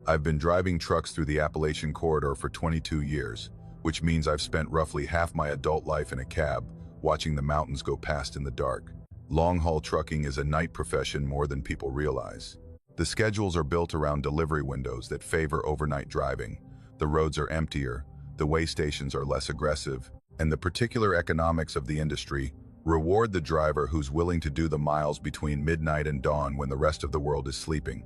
I've been driving trucks through the Appalachian Corridor for 22 years, which means I've spent roughly half my adult life in a cab, watching the mountains go past in the dark. Long-haul trucking is a night profession more than people realize. The schedules are built around delivery windows that favor overnight driving. The roads are emptier, the way stations are less aggressive, and the particular economics of the industry reward the driver who's willing to do the miles between midnight and dawn when the rest of the world is sleeping.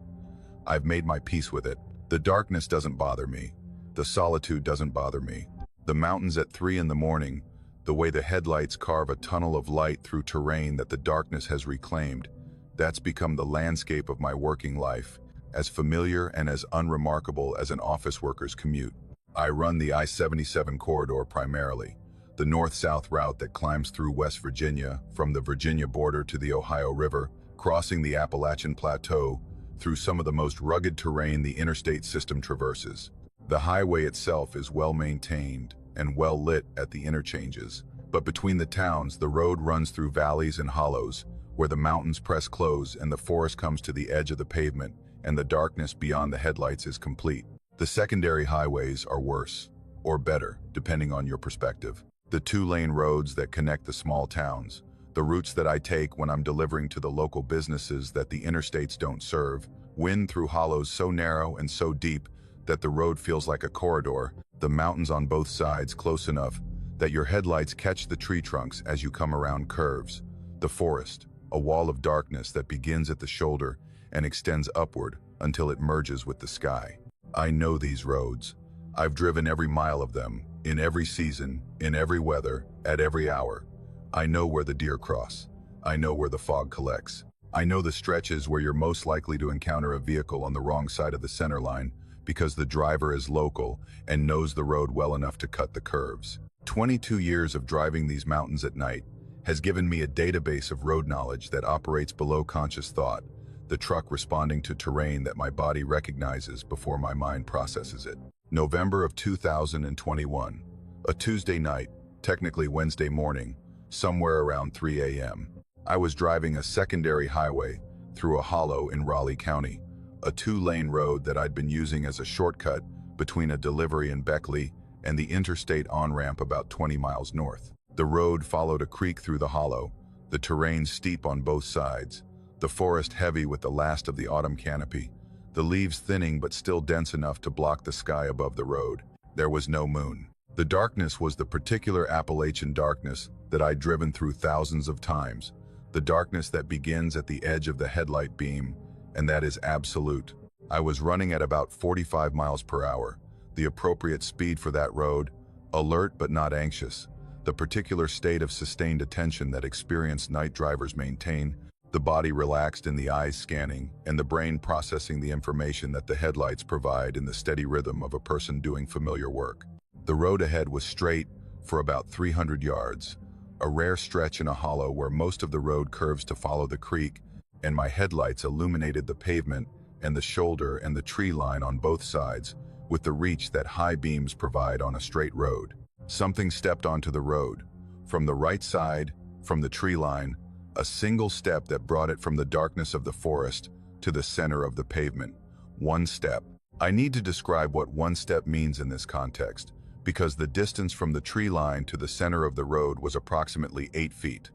I've made my peace with it. The darkness doesn't bother me. The solitude doesn't bother me. The mountains at 3 in the morning, the way the headlights carve a tunnel of light through terrain that the darkness has reclaimed, that's become the landscape of my working life, as familiar and as unremarkable as an office worker's commute. I run the I-77 corridor primarily, the north-south route that climbs through West Virginia, from the Virginia border to the Ohio River, crossing the Appalachian Plateau, through some of the most rugged terrain the interstate system traverses. The highway itself is well maintained and well lit at the interchanges, but between the towns, the road runs through valleys and hollows, where the mountains press close and the forest comes to the edge of the pavement, and the darkness beyond the headlights is complete. The secondary highways are worse, or better, depending on your perspective. The 2-lane roads that connect the small towns, the routes that I take when I'm delivering to the local businesses that the interstates don't serve, wind through hollows so narrow and so deep that the road feels like a corridor, the mountains on both sides close enough that your headlights catch the tree trunks as you come around curves, the forest, a wall of darkness that begins at the shoulder and extends upward until it merges with the sky. I know these roads. I've driven every mile of them, in every season, in every weather, at every hour. I know where the deer cross. I know where the fog collects. I know the stretches where you're most likely to encounter a vehicle on the wrong side of the center line because the driver is local and knows the road well enough to cut the curves. 22 years of driving these mountains at night has given me a database of road knowledge that operates below conscious thought, the truck responding to terrain that my body recognizes before my mind processes it. November of 2021, a Tuesday night, technically Wednesday morning, somewhere around 3 a.m. I was driving a secondary highway through a hollow in Raleigh County, a 2-lane road that I'd been using as a shortcut between a delivery in Beckley and the interstate on-ramp about 20 miles north. The road followed a creek through the hollow, the terrain steep on both sides, the forest heavy with the last of the autumn canopy, the leaves thinning but still dense enough to block the sky above the road. There was no moon. The darkness was the particular Appalachian darkness that I'd driven through thousands of times, the darkness that begins at the edge of the headlight beam, and that is absolute. I was running at about 45 miles per hour, the appropriate speed for that road, alert but not anxious, the particular state of sustained attention that experienced night drivers maintain, the body relaxed and the eyes scanning, and the brain processing the information that the headlights provide in the steady rhythm of a person doing familiar work. The road ahead was straight for about 300 yards, a rare stretch in a hollow where most of the road curves to follow the creek, and my headlights illuminated the pavement and the shoulder and the tree line on both sides with the reach that high beams provide on a straight road. Something stepped onto the road. From the right side, from the tree line, a single step that brought it from the darkness of the forest to the center of the pavement. One step. I need to describe what one step means in this context, because the distance from the tree line to the center of the road was approximately 8 feet,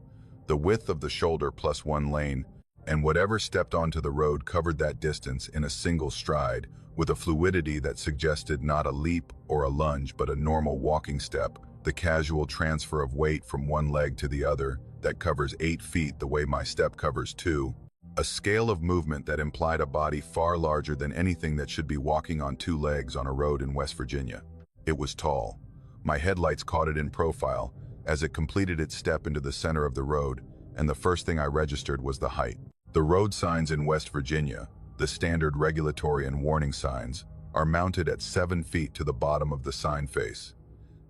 the width of the shoulder plus 1 lane, and whatever stepped onto the road covered that distance in a single stride, with a fluidity that suggested not a leap or a lunge but a normal walking step, the casual transfer of weight from one leg to the other that covers 8 feet the way my step covers 2, a scale of movement that implied a body far larger than anything that should be walking on 2 legs on a road in West Virginia. It was tall. My headlights caught it in profile as it completed its step into the center of the road, and the first thing I registered was the height. The road signs in West Virginia, the standard regulatory and warning signs, are mounted at 7 feet to the bottom of the sign face.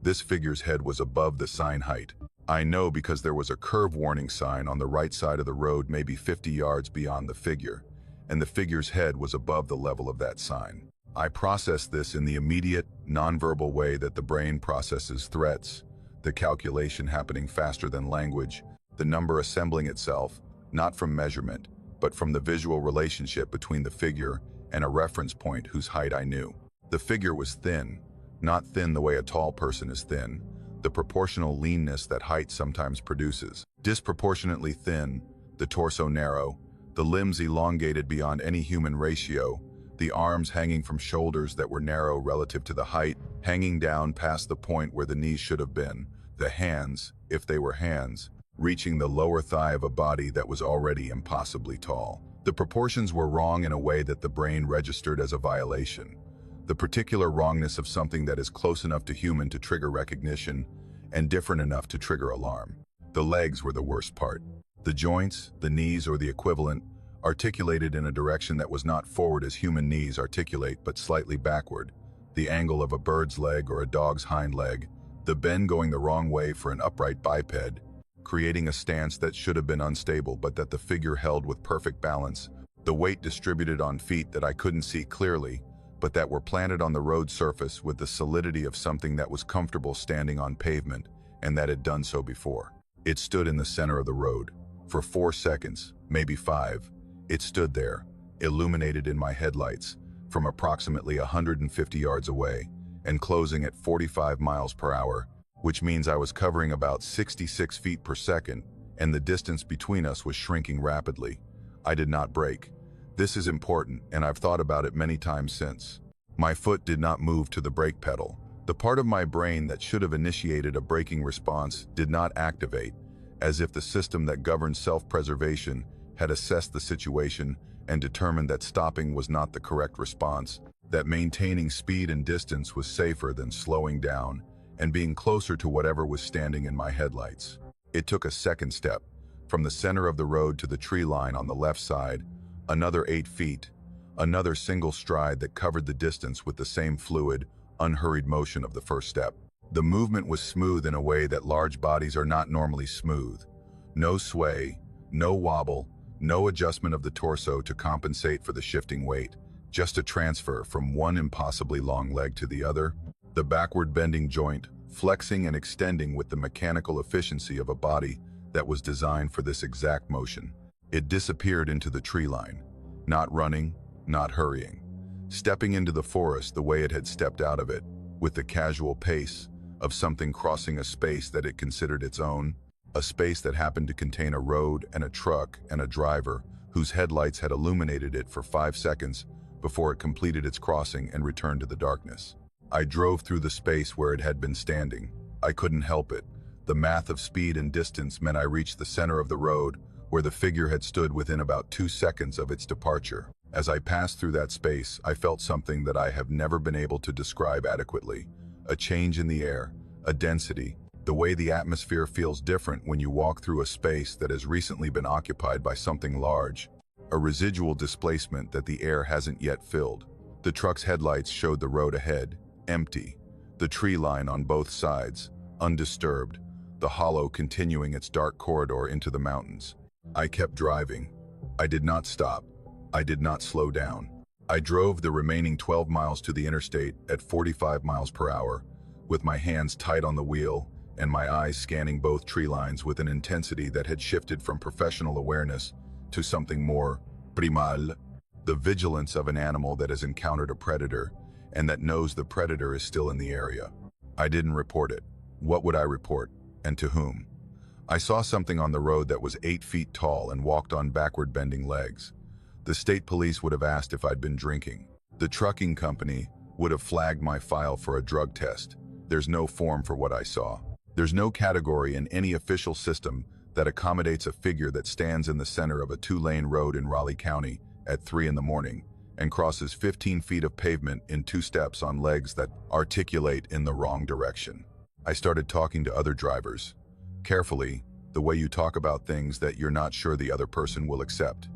This figure's head was above the sign height. I know because there was a curve warning sign on the right side of the road maybe 50 yards beyond the figure, and the figure's head was above the level of that sign. I processed this in the immediate, nonverbal way that the brain processes threats, the calculation happening faster than language, the number assembling itself, not from measurement, but from the visual relationship between the figure and a reference point whose height I knew. The figure was thin, not thin the way a tall person is thin, the proportional leanness that height sometimes produces. Disproportionately thin, the torso narrow, the limbs elongated beyond any human ratio, the arms hanging from shoulders that were narrow relative to the height, hanging down past the point where the knees should have been, the hands, if they were hands, reaching the lower thigh of a body that was already impossibly tall. The proportions were wrong in a way that the brain registered as a violation. The particular wrongness of something that is close enough to human to trigger recognition and different enough to trigger alarm. The legs were the worst part. The joints, the knees or the equivalent, articulated in a direction that was not forward as human knees articulate but slightly backward, the angle of a bird's leg or a dog's hind leg, the bend going the wrong way for an upright biped, creating a stance that should have been unstable but that the figure held with perfect balance, the weight distributed on feet that I couldn't see clearly, but that were planted on the road surface with the solidity of something that was comfortable standing on pavement and that had done so before. It stood in the center of the road. For 4 seconds, maybe 5, it stood there, illuminated in my headlights, from approximately 150 yards away, and closing at 45 miles per hour, which means I was covering about 66 feet per second, and the distance between us was shrinking rapidly. I did not brake. This is important, and I've thought about it many times since. My foot did not move to the brake pedal. The part of my brain that should have initiated a braking response did not activate, as if the system that governs self-preservation had assessed the situation and determined that stopping was not the correct response, that maintaining speed and distance was safer than slowing down and being closer to whatever was standing in my headlights. It took a second step, from the center of the road to the tree line on the left side, another 8 feet, another single stride that covered the distance with the same fluid, unhurried motion of the first step. The movement was smooth in a way that large bodies are not normally smooth. No sway, no wobble, no adjustment of the torso to compensate for the shifting weight, just a transfer from one impossibly long leg to the other, the backward bending joint, flexing and extending with the mechanical efficiency of a body that was designed for this exact motion. It disappeared into the tree line, not running, not hurrying, stepping into the forest the way it had stepped out of it, with the casual pace of something crossing a space that it considered its own, a space that happened to contain a road and a truck and a driver whose headlights had illuminated it for 5 seconds before it completed its crossing and returned to the darkness. I drove through the space where it had been standing. I couldn't help it. The math of speed and distance meant I reached the center of the road, where the figure had stood within about 2 seconds of its departure. As I passed through that space, I felt something that I have never been able to describe adequately. A change in the air, a density, the way the atmosphere feels different when you walk through a space that has recently been occupied by something large, a residual displacement that the air hasn't yet filled. The truck's headlights showed the road ahead, empty, the tree line on both sides, undisturbed, the hollow continuing its dark corridor into the mountains. I kept driving. I did not stop. I did not slow down. I drove the remaining 12 miles to the interstate at 45 miles per hour, with my hands tight on the wheel and my eyes scanning both tree lines with an intensity that had shifted from professional awareness to something more primal, the vigilance of an animal that has encountered a predator and that knows the predator is still in the area. I didn't report it. What would I report, and to whom? I saw something on the road that was 8 feet tall and walked on backward bending legs. The state police would have asked if I'd been drinking. The trucking company would have flagged my file for a drug test. There's no form for what I saw. There's no category in any official system that accommodates a figure that stands in the center of a 2-lane road in Raleigh County at 3 in the morning and crosses 15 feet of pavement in 2 steps on legs that articulate in the wrong direction. I started talking to other drivers. Carefully, the way you talk about things that you're not sure the other person will accept.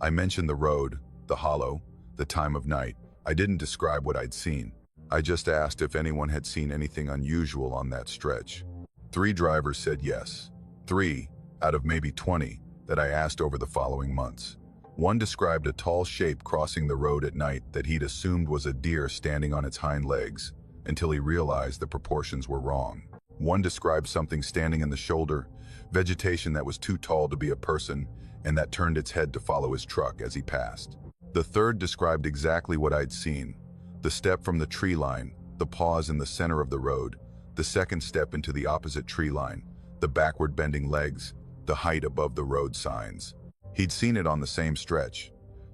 I mentioned the road, the hollow, the time of night. I didn't describe what I'd seen. I just asked if anyone had seen anything unusual on that stretch. 3 drivers said yes. 3 out of maybe 20 that I asked over the following months. One described a tall shape crossing the road at night that he'd assumed was a deer standing on its hind legs, until he realized the proportions were wrong. One described something standing in the shoulder, vegetation that was too tall to be a person, and that turned its head to follow his truck as he passed. The third described exactly what I'd seen. The step from the tree line, the pause in the center of the road, the second step into the opposite tree line, the backward bending legs, the height above the road signs. He'd seen it on the same stretch.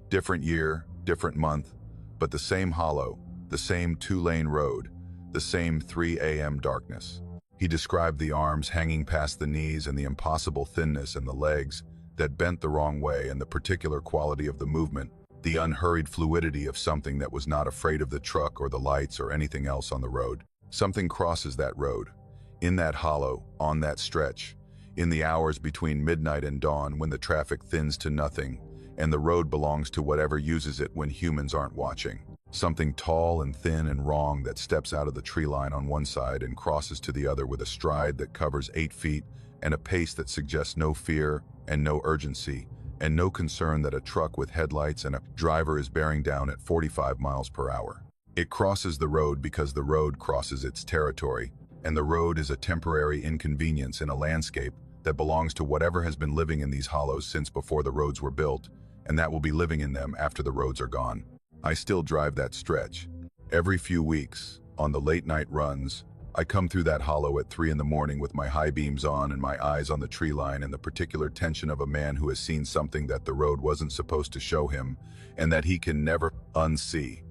Different year, different month, but the same hollow, the same two-lane road, the same 3 a.m. darkness. He described the arms hanging past the knees and the impossible thinness in the legs that bent the wrong way, and the particular quality of the movement, the unhurried fluidity of something that was not afraid of the truck or the lights or anything else on the road. Something crosses that road, in that hollow, on that stretch, in the hours between midnight and dawn when the traffic thins to nothing, and the road belongs to whatever uses it when humans aren't watching. Something tall and thin and wrong that steps out of the tree line on one side and crosses to the other with a stride that covers 8 feet and a pace that suggests no fear and no urgency and no concern that a truck with headlights and a driver is bearing down at 45 miles per hour. It crosses the road because the road crosses its territory, and the road is a temporary inconvenience in a landscape that belongs to whatever has been living in these hollows since before the roads were built, and that will be living in them after the roads are gone. I still drive that stretch. Every few weeks, on the late-night runs, I come through that hollow at 3 in the morning with my high beams on and my eyes on the tree line and the particular tension of a man who has seen something that the road wasn't supposed to show him and that he can never unsee.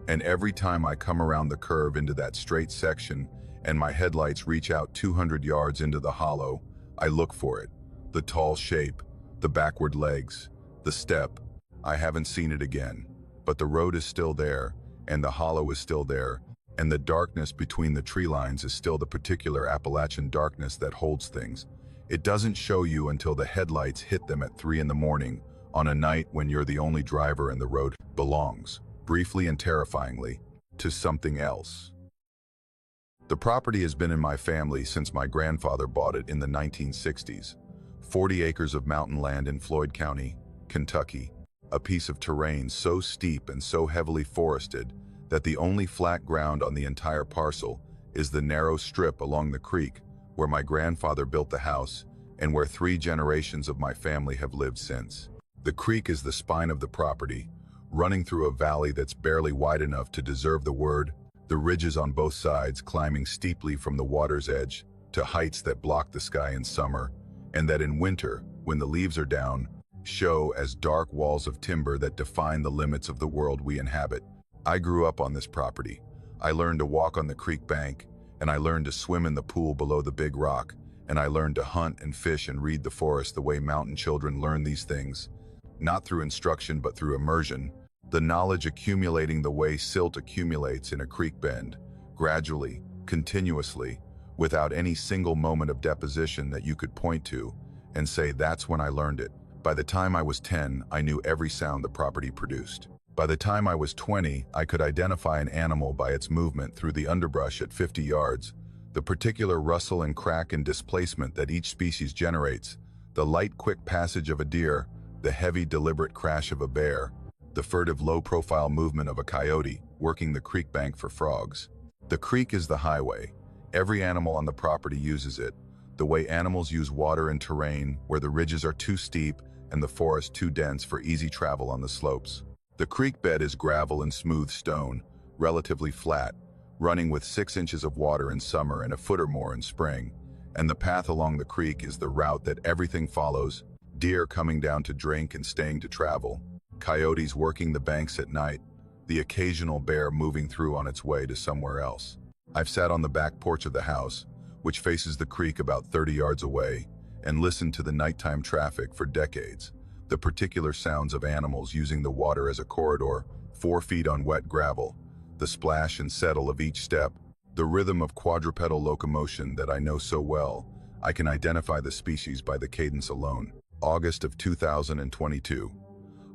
And every time I come around the curve into that straight section and my headlights reach out 200 yards into the hollow, I look for it. The tall shape, the backward legs, the step. I haven't seen it again. But the road is still there, and the hollow is still there, and the darkness between the tree lines is still the particular Appalachian darkness that holds things. It doesn't show you until the headlights hit them at 3 in the morning on a night when you're the only driver and the road belongs, briefly and terrifyingly, to something else. The property has been in my family since my grandfather bought it in the 1960s. 40 acres of mountain land in Floyd County, Kentucky. A piece of terrain so steep and so heavily forested that the only flat ground on the entire parcel is the narrow strip along the creek where my grandfather built the house and where 3 generations of my family have lived since. The creek is the spine of the property, running through a valley that's barely wide enough to deserve the word, the ridges on both sides climbing steeply from the water's edge to heights that block the sky in summer, and that in winter, when the leaves are down, show as dark walls of timber that define the limits of the world we inhabit. I grew up on this property. I learned to walk on the creek bank, and I learned to swim in the pool below the big rock, and I learned to hunt and fish and read the forest the way mountain children learn these things, not through instruction but through immersion, the knowledge accumulating the way silt accumulates in a creek bend, gradually, continuously, without any single moment of deposition that you could point to and say, that's when I learned it. By the time I was 10, I knew every sound the property produced. By the time I was 20, I could identify an animal by its movement through the underbrush at 50 yards, the particular rustle and crack and displacement that each species generates, the light, quick passage of a deer, the heavy, deliberate crash of a bear, the furtive, low-profile movement of a coyote working the creek bank for frogs. The creek is the highway. Every animal on the property uses it, the way animals use water and terrain where the ridges are too steep and the forest too dense for easy travel on the slopes. The creek bed is gravel and smooth stone, relatively flat, running with 6 inches of water in summer and a foot or more in spring, and the path along the creek is the route that everything follows, deer coming down to drink and staying to travel, coyotes working the banks at night, the occasional bear moving through on its way to somewhere else. I've sat on the back porch of the house, which faces the creek about 30 yards away, and listened to the nighttime traffic for decades, the particular sounds of animals using the water as a corridor, 4 feet on wet gravel, the splash and settle of each step, the rhythm of quadrupedal locomotion that I know so well. I can identify the species by the cadence alone. August of 2022.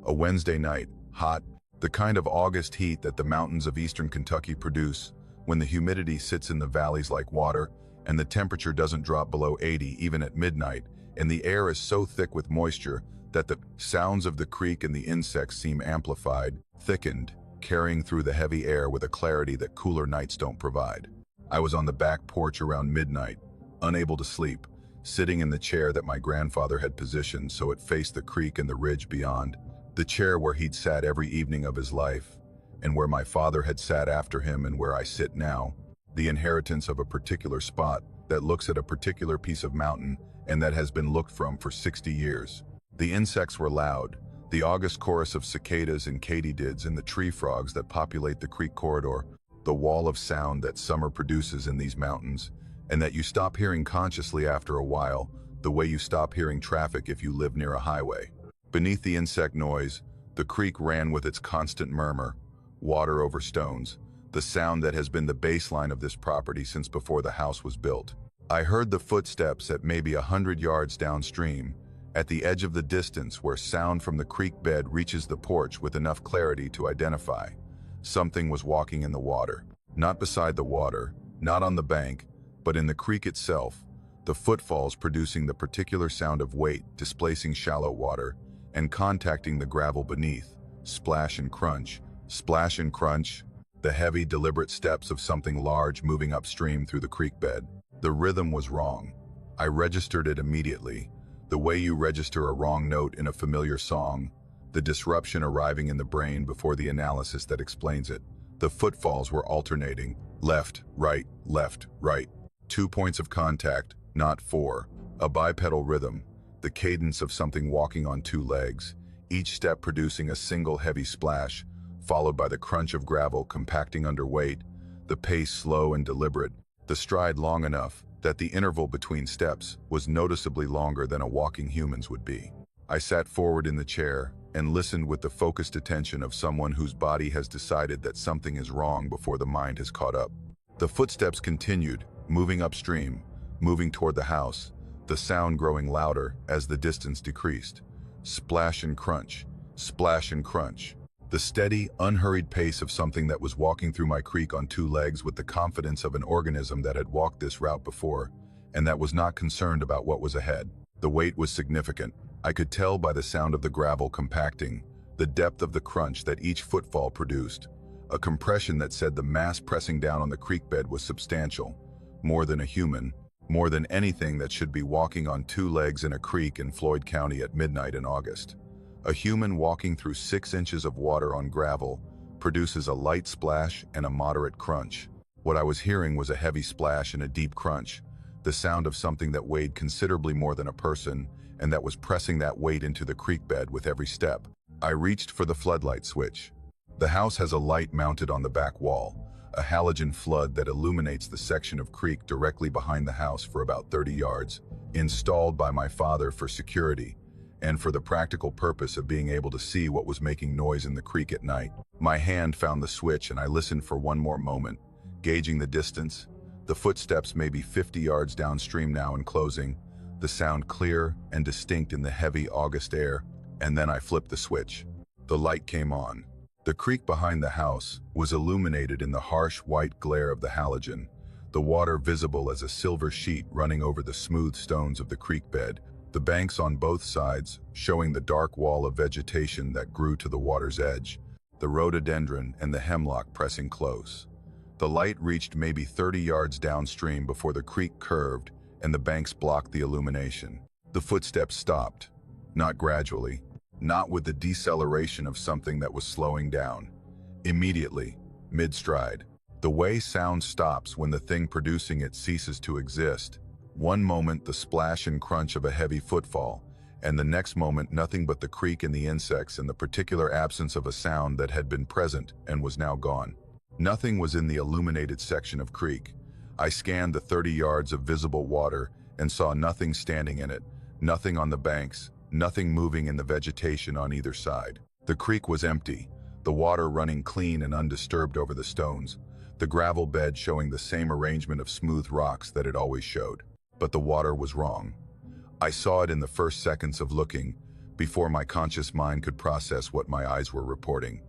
A Wednesday night, hot, the kind of August heat that the mountains of eastern Kentucky produce when the humidity sits in the valleys like water and the temperature doesn't drop below 80 even at midnight, and the air is so thick with moisture that the sounds of the creek and the insects seem amplified, thickened, carrying through the heavy air with a clarity that cooler nights don't provide. I was on the back porch around midnight, unable to sleep, sitting in the chair that my grandfather had positioned so it faced the creek and the ridge beyond. The chair where he'd sat every evening of his life, and where my father had sat after him and where I sit now. The inheritance of a particular spot that looks at a particular piece of mountain and that has been looked from for 60 years. The insects were loud, the august chorus of cicadas and katydids and the tree frogs that populate the creek corridor, the wall of sound that summer produces in these mountains, and that you stop hearing consciously after a while, the way you stop hearing traffic if you live near a highway. Beneath the insect noise, the creek ran with its constant murmur, water over stones, the sound that has been the baseline of this property since before the house was built. I heard the footsteps at maybe 100 yards downstream, at the edge of the distance where sound from the creek bed reaches the porch with enough clarity to identify. Something was walking in the water. Not beside the water, not on the bank, but in the creek itself, the footfalls producing the particular sound of weight displacing shallow water and contacting the gravel beneath. Splash and crunch, splash and crunch, the heavy, deliberate steps of something large moving upstream through the creek bed. The rhythm was wrong. I registered it immediately, the way you register a wrong note in a familiar song, the disruption arriving in the brain before the analysis that explains it. The footfalls were alternating, left, right, 2 points of contact, not 4, a bipedal rhythm, the cadence of something walking on 2 legs, each step producing a single heavy splash, followed by the crunch of gravel compacting under weight, the pace slow and deliberate, the stride long enough that the interval between steps was noticeably longer than a walking human's would be. I sat forward in the chair and listened with the focused attention of someone whose body has decided that something is wrong before the mind has caught up. The footsteps continued, moving upstream, moving toward the house, the sound growing louder as the distance decreased. Splash and crunch, splash and crunch. The steady, unhurried pace of something that was walking through my creek on 2 legs with the confidence of an organism that had walked this route before, and that was not concerned about what was ahead. The weight was significant. I could tell by the sound of the gravel compacting, the depth of the crunch that each footfall produced, a compression that said the mass pressing down on the creek bed was substantial, more than a human, more than anything that should be walking on 2 legs in a creek in Floyd County at midnight in August. A human walking through 6 inches of water on gravel produces a light splash and a moderate crunch. What I was hearing was a heavy splash and a deep crunch, the sound of something that weighed considerably more than a person and that was pressing that weight into the creek bed with every step. I reached for the floodlight switch. The house has a light mounted on the back wall, a halogen flood that illuminates the section of creek directly behind the house for about 30 yards, installed by my father for security, and for the practical purpose of being able to see what was making noise in the creek at night. My hand found the switch and I listened for one more moment, gauging the distance. The footsteps may be 50 yards downstream now and closing, the sound clear and distinct in the heavy August air, and then I flipped the switch. The light came on. The creek behind the house was illuminated in the harsh white glare of the halogen, the water visible as a silver sheet running over the smooth stones of the creek bed, the banks on both sides showing the dark wall of vegetation that grew to the water's edge, the rhododendron and the hemlock pressing close. The light reached maybe 30 yards downstream before the creek curved and the banks blocked the illumination. The footsteps stopped, not gradually, not with the deceleration of something that was slowing down. Immediately, mid-stride. The way sound stops when the thing producing it ceases to exist. One moment the splash and crunch of a heavy footfall, and the next moment nothing but the creek and the insects and the particular absence of a sound that had been present and was now gone. Nothing was in the illuminated section of creek. I scanned the 30 yards of visible water and saw nothing standing in it, nothing on the banks, nothing moving in the vegetation on either side. The creek was empty, the water running clean and undisturbed over the stones, the gravel bed showing the same arrangement of smooth rocks that it always showed. But the water was wrong. I saw it in the first seconds of looking, before my conscious mind could process what my eyes were reporting.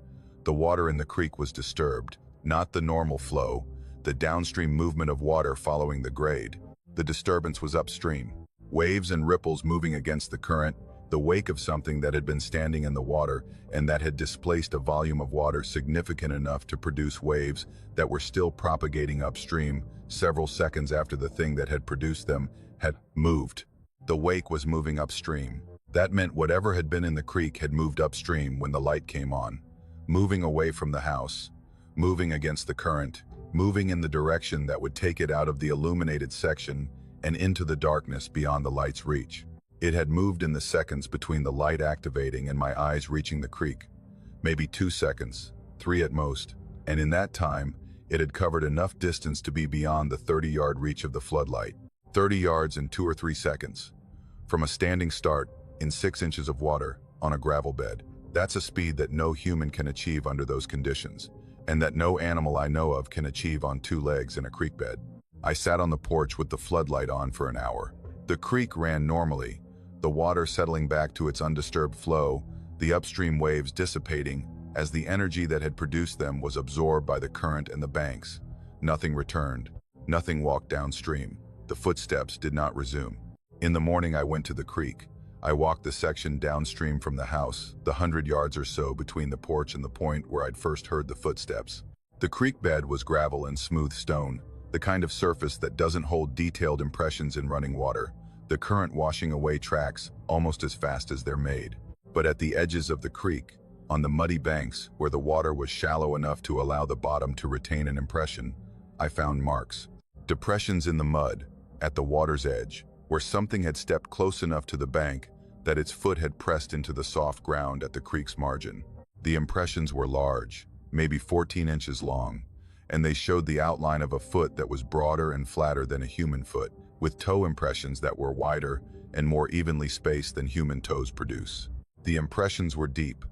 The water in the creek was disturbed, not the normal flow, the downstream movement of water following the grade. The disturbance was upstream, waves and ripples moving against the current, the wake of something that had been standing in the water and that had displaced a volume of water significant enough to produce waves that were still propagating upstream several seconds after the thing that had produced them had moved. The wake was moving upstream. That meant whatever had been in the creek had moved upstream when the light came on, moving away from the house, moving against the current, moving in the direction that would take it out of the illuminated section and into the darkness beyond the light's reach. It had moved in the seconds between the light activating and my eyes reaching the creek. Maybe 2 seconds, 3 at most, and in that time, it had covered enough distance to be beyond the 30-yard reach of the floodlight. 30 yards in 2 or 3 seconds. From a standing start, in 6 inches of water, on a gravel bed. That's a speed that no human can achieve under those conditions, and that no animal I know of can achieve on 2 legs in a creek bed. I sat on the porch with the floodlight on for an hour. The creek ran normally, the water settling back to its undisturbed flow, the upstream waves dissipating as the energy that had produced them was absorbed by the current and the banks. Nothing returned. Nothing walked downstream. The footsteps did not resume. In the morning I went to the creek. I walked the section downstream from the house, the 100 yards or so between the porch and the point where I'd first heard the footsteps. The creek bed was gravel and smooth stone, the kind of surface that doesn't hold detailed impressions in running water, the current washing away tracks almost as fast as they're made. But at the edges of the creek, on the muddy banks where the water was shallow enough to allow the bottom to retain an impression, I found marks. Depressions in the mud, at the water's edge, where something had stepped close enough to the bank that its foot had pressed into the soft ground at the creek's margin. The impressions were large, maybe 14 inches long, and they showed the outline of a foot that was broader and flatter than a human foot, with toe impressions that were wider and more evenly spaced than human toes produce. The impressions were deep,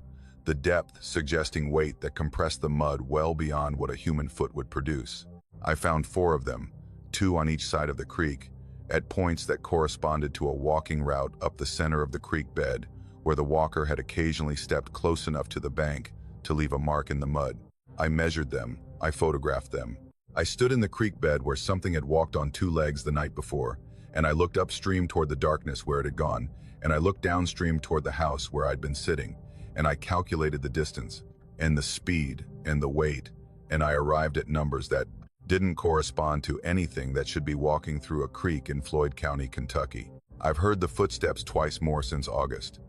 the depth suggesting weight that compressed the mud well beyond what a human foot would produce. I found 4 of them, 2 on each side of the creek, at points that corresponded to a walking route up the center of the creek bed, where the walker had occasionally stepped close enough to the bank to leave a mark in the mud. I measured them, I photographed them. I stood in the creek bed where something had walked on 2 legs the night before, and I looked upstream toward the darkness where it had gone, and I looked downstream toward the house where I'd been sitting, and I calculated the distance, and the speed, and the weight, and I arrived at numbers that didn't correspond to anything that should be walking through a creek in Floyd County, Kentucky. I've heard the footsteps twice more since August.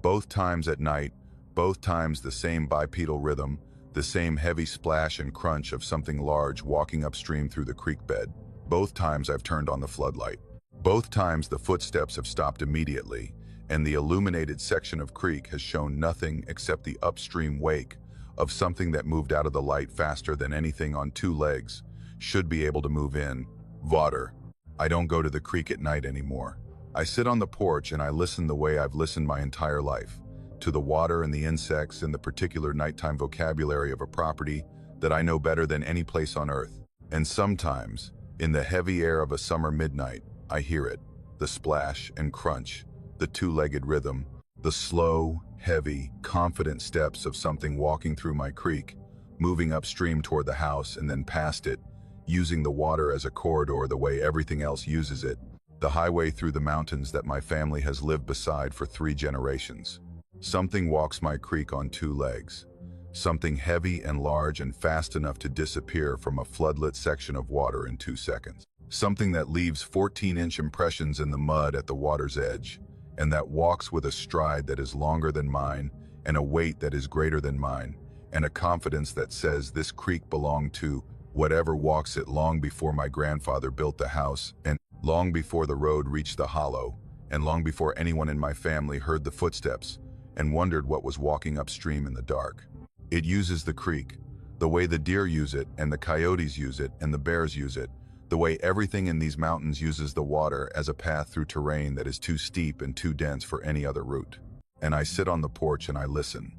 Both times at night, both times the same bipedal rhythm, the same heavy splash and crunch of something large walking upstream through the creek bed. Both times I've turned on the floodlight. Both times the footsteps have stopped immediately, and the illuminated section of creek has shown nothing except the upstream wake of something that moved out of the light faster than anything on 2 legs should be able to move in. Water. I don't go to the creek at night anymore. I sit on the porch and I listen the way I've listened my entire life, to the water and the insects and the particular nighttime vocabulary of a property that I know better than any place on earth. And sometimes, in the heavy air of a summer midnight, I hear it, the splash and crunch, the 2-legged rhythm, the slow, heavy, confident steps of something walking through my creek, moving upstream toward the house and then past it, using the water as a corridor the way everything else uses it, the highway through the mountains that my family has lived beside for 3 generations. Something walks my creek on 2 legs, something heavy and large and fast enough to disappear from a floodlit section of water in 2 seconds. Something that leaves 14-inch impressions in the mud at the water's edge, and that walks with a stride that is longer than mine, and a weight that is greater than mine, and a confidence that says this creek belonged to whatever walks it long before my grandfather built the house, and long before the road reached the hollow, and long before anyone in my family heard the footsteps and wondered what was walking upstream in the dark. It uses the creek, the way the deer use it, and the coyotes use it, and the bears use it, the way everything in these mountains uses the water as a path through terrain that is too steep and too dense for any other route. And I sit on the porch and I listen.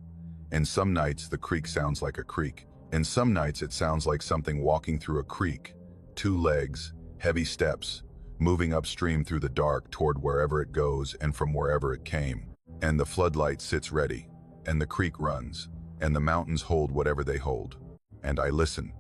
And some nights the creek sounds like a creek, and some nights it sounds like something walking through a creek, 2 legs, heavy steps, moving upstream through the dark toward wherever it goes and from wherever it came. And the floodlight sits ready, and the creek runs, and the mountains hold whatever they hold. And I listen.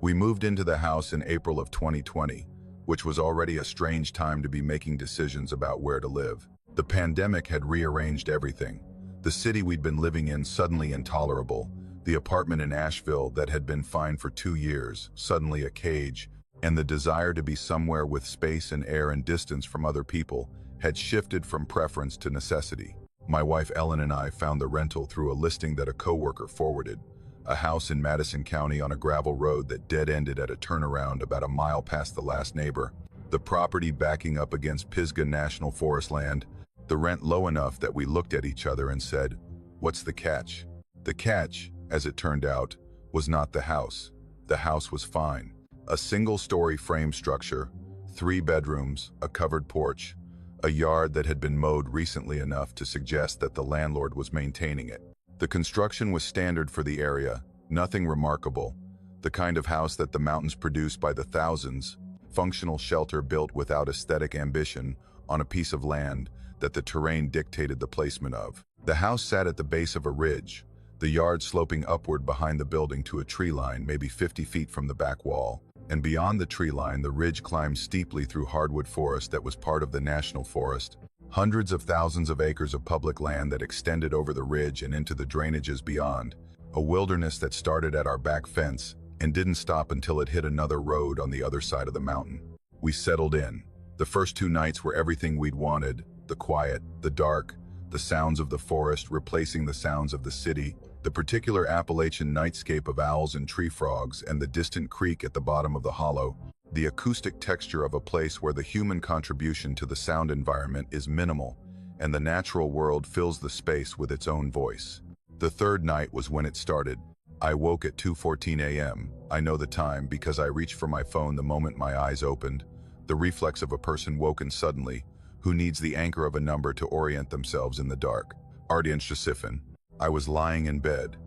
We moved into the house in April of 2020, which was already a strange time to be making decisions about where to live. The pandemic had rearranged everything. The city we'd been living in suddenly intolerable, the apartment in Asheville that had been fine for 2 years, suddenly a cage, and the desire to be somewhere with space and air and distance from other people had shifted from preference to necessity. My wife Ellen and I found the rental through a listing that a coworker forwarded, a house in Madison County on a gravel road that dead-ended at a turnaround about a mile past the last neighbor. The property backing up against Pisgah National Forest land, the rent low enough that we looked at each other and said, "What's the catch?" The catch, as it turned out, was not the house. The house was fine. A single-story frame structure, 3 bedrooms, a covered porch, a yard that had been mowed recently enough to suggest that the landlord was maintaining it. The construction was standard for the area, nothing remarkable, the kind of house that the mountains produce by the thousands, functional shelter built without aesthetic ambition on a piece of land that the terrain dictated the placement of. The house sat at the base of a ridge, the yard sloping upward behind the building to a tree line maybe 50 feet from the back wall, and beyond the tree line the ridge climbed steeply through hardwood forest that was part of the national forest. Hundreds of thousands of acres of public land that extended over the ridge and into the drainages beyond, a wilderness that started at our back fence and didn't stop until it hit another road on the other side of the mountain. We settled in. The first 2 nights were everything we'd wanted, the quiet, the dark, the sounds of the forest replacing the sounds of the city, the particular Appalachian nightscape of owls and tree frogs and the distant creek at the bottom of the hollow, the acoustic texture of a place where the human contribution to the sound environment is minimal, and the natural world fills the space with its own voice. The 3rd night was when it started. I woke at 2:14 a.m. I know the time because I reached for my phone the moment my eyes opened, the reflex of a person woken suddenly, who needs the anchor of a number to orient themselves in the dark. Ardian Shasifin. I was lying in bed,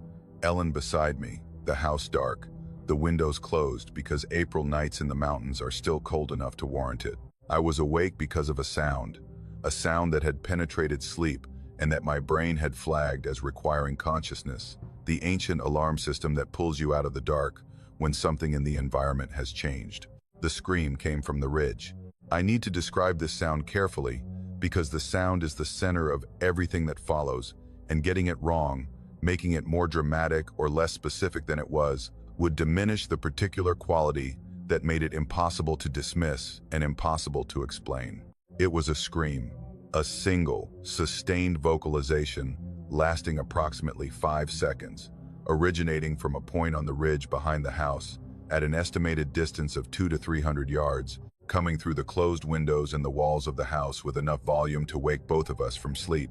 Ellen beside me, the house dark, the windows closed because April nights in the mountains are still cold enough to warrant it. I was awake because of a sound that had penetrated sleep and that my brain had flagged as requiring consciousness, the ancient alarm system that pulls you out of the dark when something in the environment has changed. The scream came from the ridge. I need to describe this sound carefully because the sound is the center of everything that follows, and getting it wrong, making it more dramatic or less specific than it was, would diminish the particular quality that made it impossible to dismiss and impossible to explain. It was a scream, a single, sustained vocalization lasting approximately 5 seconds, originating from a point on the ridge behind the house at an estimated distance of 200 to 300 yards, coming through the closed windows and the walls of the house with enough volume to wake both of us from sleep.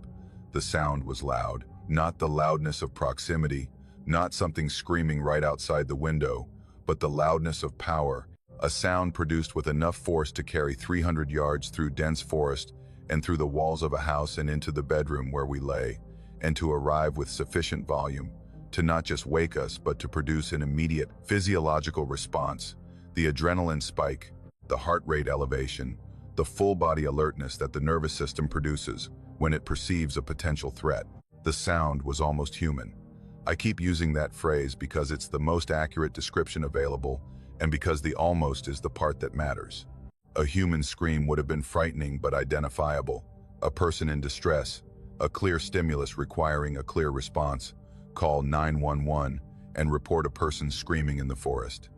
The sound was loud, not the loudness of proximity, not something screaming right outside the window, but the loudness of power, a sound produced with enough force to carry 300 yards through dense forest and through the walls of a house and into the bedroom where we lay, and to arrive with sufficient volume to not just wake us but to produce an immediate physiological response, the adrenaline spike, the heart rate elevation, the full-body alertness that the nervous system produces when it perceives a potential threat. The sound was almost human. I keep using that phrase because it's the most accurate description available and because the almost is the part that matters. A human scream would have been frightening but identifiable, a person in distress, a clear stimulus requiring a clear response. Call 911 and report a person screaming in the forest.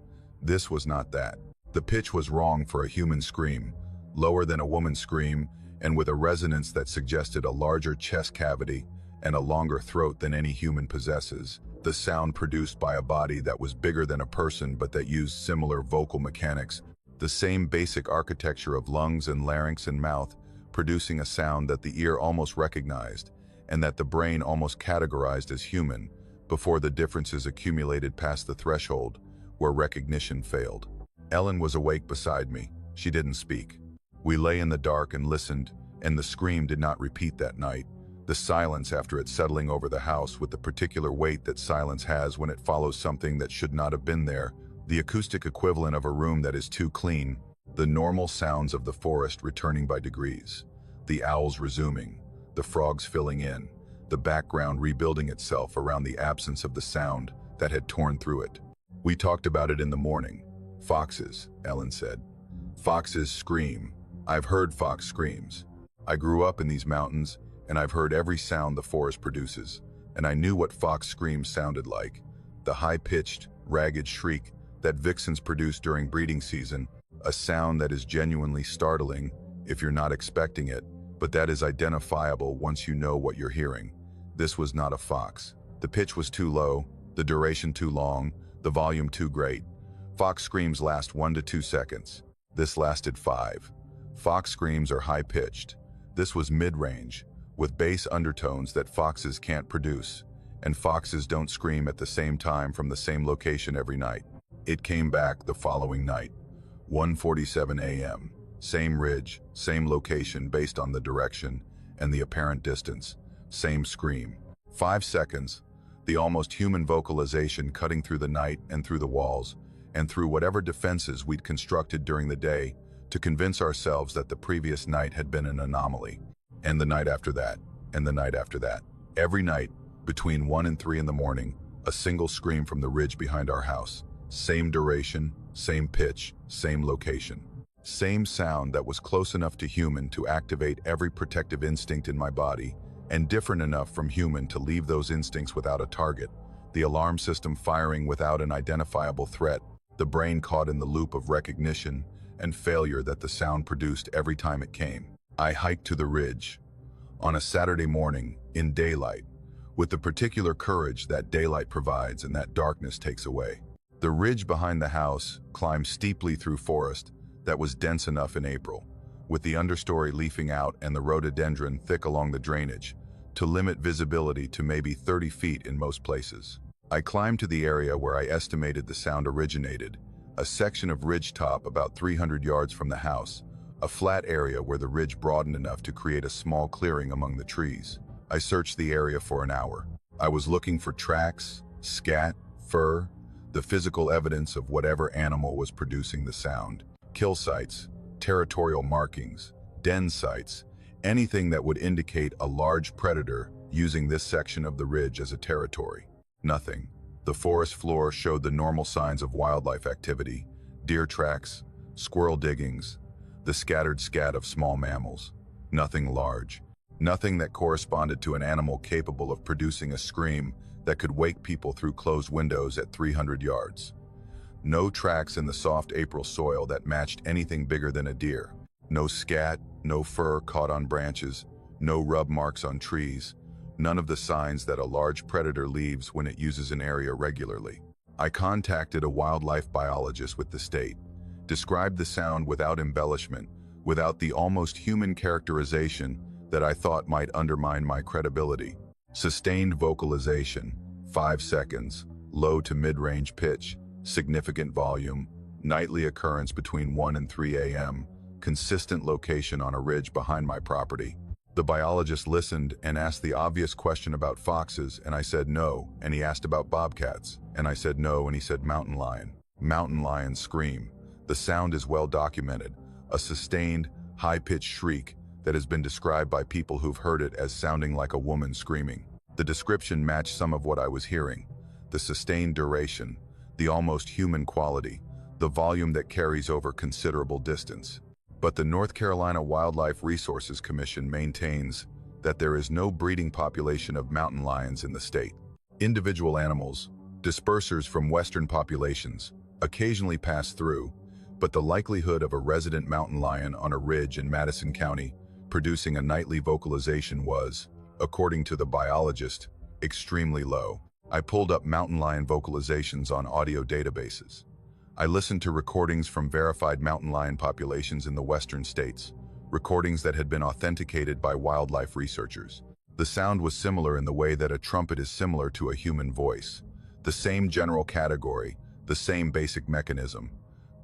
This was not that. The pitch was wrong for a human scream, lower than a woman's scream, and with a resonance that suggested a larger chest cavity and a longer throat than any human possesses. The sound produced by a body that was bigger than a person but that used similar vocal mechanics, the same basic architecture of lungs and larynx and mouth, producing a sound that the ear almost recognized and that the brain almost categorized as human before the differences accumulated past the threshold where recognition failed. Ellen was awake beside me. She didn't speak. We lay in the dark and listened, and the scream did not repeat that night. The silence after it settling over the house with the particular weight that silence has when it follows something that should not have been there, the acoustic equivalent of a room that is too clean, the normal sounds of the forest returning by degrees, the owls resuming, the frogs filling in, the background rebuilding itself around the absence of the sound that had torn through it. We talked about it in the morning. Foxes, Ellen said. Foxes scream. I've heard fox screams. I grew up in these mountains, and I've heard every sound the forest produces, and I knew what fox screams sounded like. The high-pitched, ragged shriek that vixens produce during breeding season, a sound that is genuinely startling if you're not expecting it, but that is identifiable once you know what you're hearing. This was not a fox. The pitch was too low, the duration too long, the volume too great. Fox screams last 1 to 2 seconds. This lasted 5. Fox screams are high-pitched. This was mid-range, with bass undertones that foxes can't produce, and foxes don't scream at the same time from the same location every night. It came back the following night, 1:47 a.m. Same ridge, same location based on the direction and the apparent distance. Same scream. 5 seconds, the almost human vocalization cutting through the night and through the walls, and through whatever defenses we'd constructed during the day to convince ourselves that the previous night had been an anomaly. And the night after that, and the night after that. Every night, between 1 and 3 in the morning, a single scream from the ridge behind our house. Same duration, same pitch, same location. Same sound that was close enough to human to activate every protective instinct in my body, and different enough from human to leave those instincts without a target, the alarm system firing without an identifiable threat, the brain caught in the loop of recognition and failure that the sound produced every time it came. I hiked to the ridge, on a Saturday morning, in daylight, with the particular courage that daylight provides and that darkness takes away. The ridge behind the house climbed steeply through forest that was dense enough in April, with the understory leafing out and the rhododendron thick along the drainage, to limit visibility to maybe 30 feet in most places. I climbed to the area where I estimated the sound originated, a section of ridge top about 300 yards from the house, a flat area where the ridge broadened enough to create a small clearing among the trees. I searched the area for an hour. I was looking for tracks, scat, fur, the physical evidence of whatever animal was producing the sound. Kill sites, territorial markings, den sites, anything that would indicate a large predator using this section of the ridge as a territory. Nothing. The forest floor showed the normal signs of wildlife activity, deer tracks, squirrel diggings, the scattered scat of small mammals. Nothing large. Nothing that corresponded to an animal capable of producing a scream that could wake people through closed windows at 300 yards. No tracks in the soft April soil that matched anything bigger than a deer. No scat, no fur caught on branches, no rub marks on trees, none of the signs that a large predator leaves when it uses an area regularly. I contacted a wildlife biologist with the state, described the sound without embellishment, without the almost human characterization that I thought might undermine my credibility. Sustained vocalization, 5 seconds, low to mid-range pitch, significant volume, nightly occurrence between 1 and 3 a.m., consistent location on a ridge behind my property. The biologist listened and asked the obvious question about foxes, and I said no, and he asked about bobcats, and I said no, and he said mountain lion. Mountain lions scream. The sound is well documented, a sustained, high-pitched shriek that has been described by people who've heard it as sounding like a woman screaming. The description matched some of what I was hearing. The sustained duration, the almost human quality, the volume that carries over considerable distance. But the North Carolina Wildlife Resources Commission maintains that there is no breeding population of mountain lions in the state. Individual animals, dispersers from western populations, occasionally pass through, but the likelihood of a resident mountain lion on a ridge in Madison County producing a nightly vocalization was, according to the biologist, extremely low. I pulled up mountain lion vocalizations on audio databases. I listened to recordings from verified mountain lion populations in the western states, recordings that had been authenticated by wildlife researchers. The sound was similar in the way that a trumpet is similar to a human voice. The same general category, the same basic mechanism,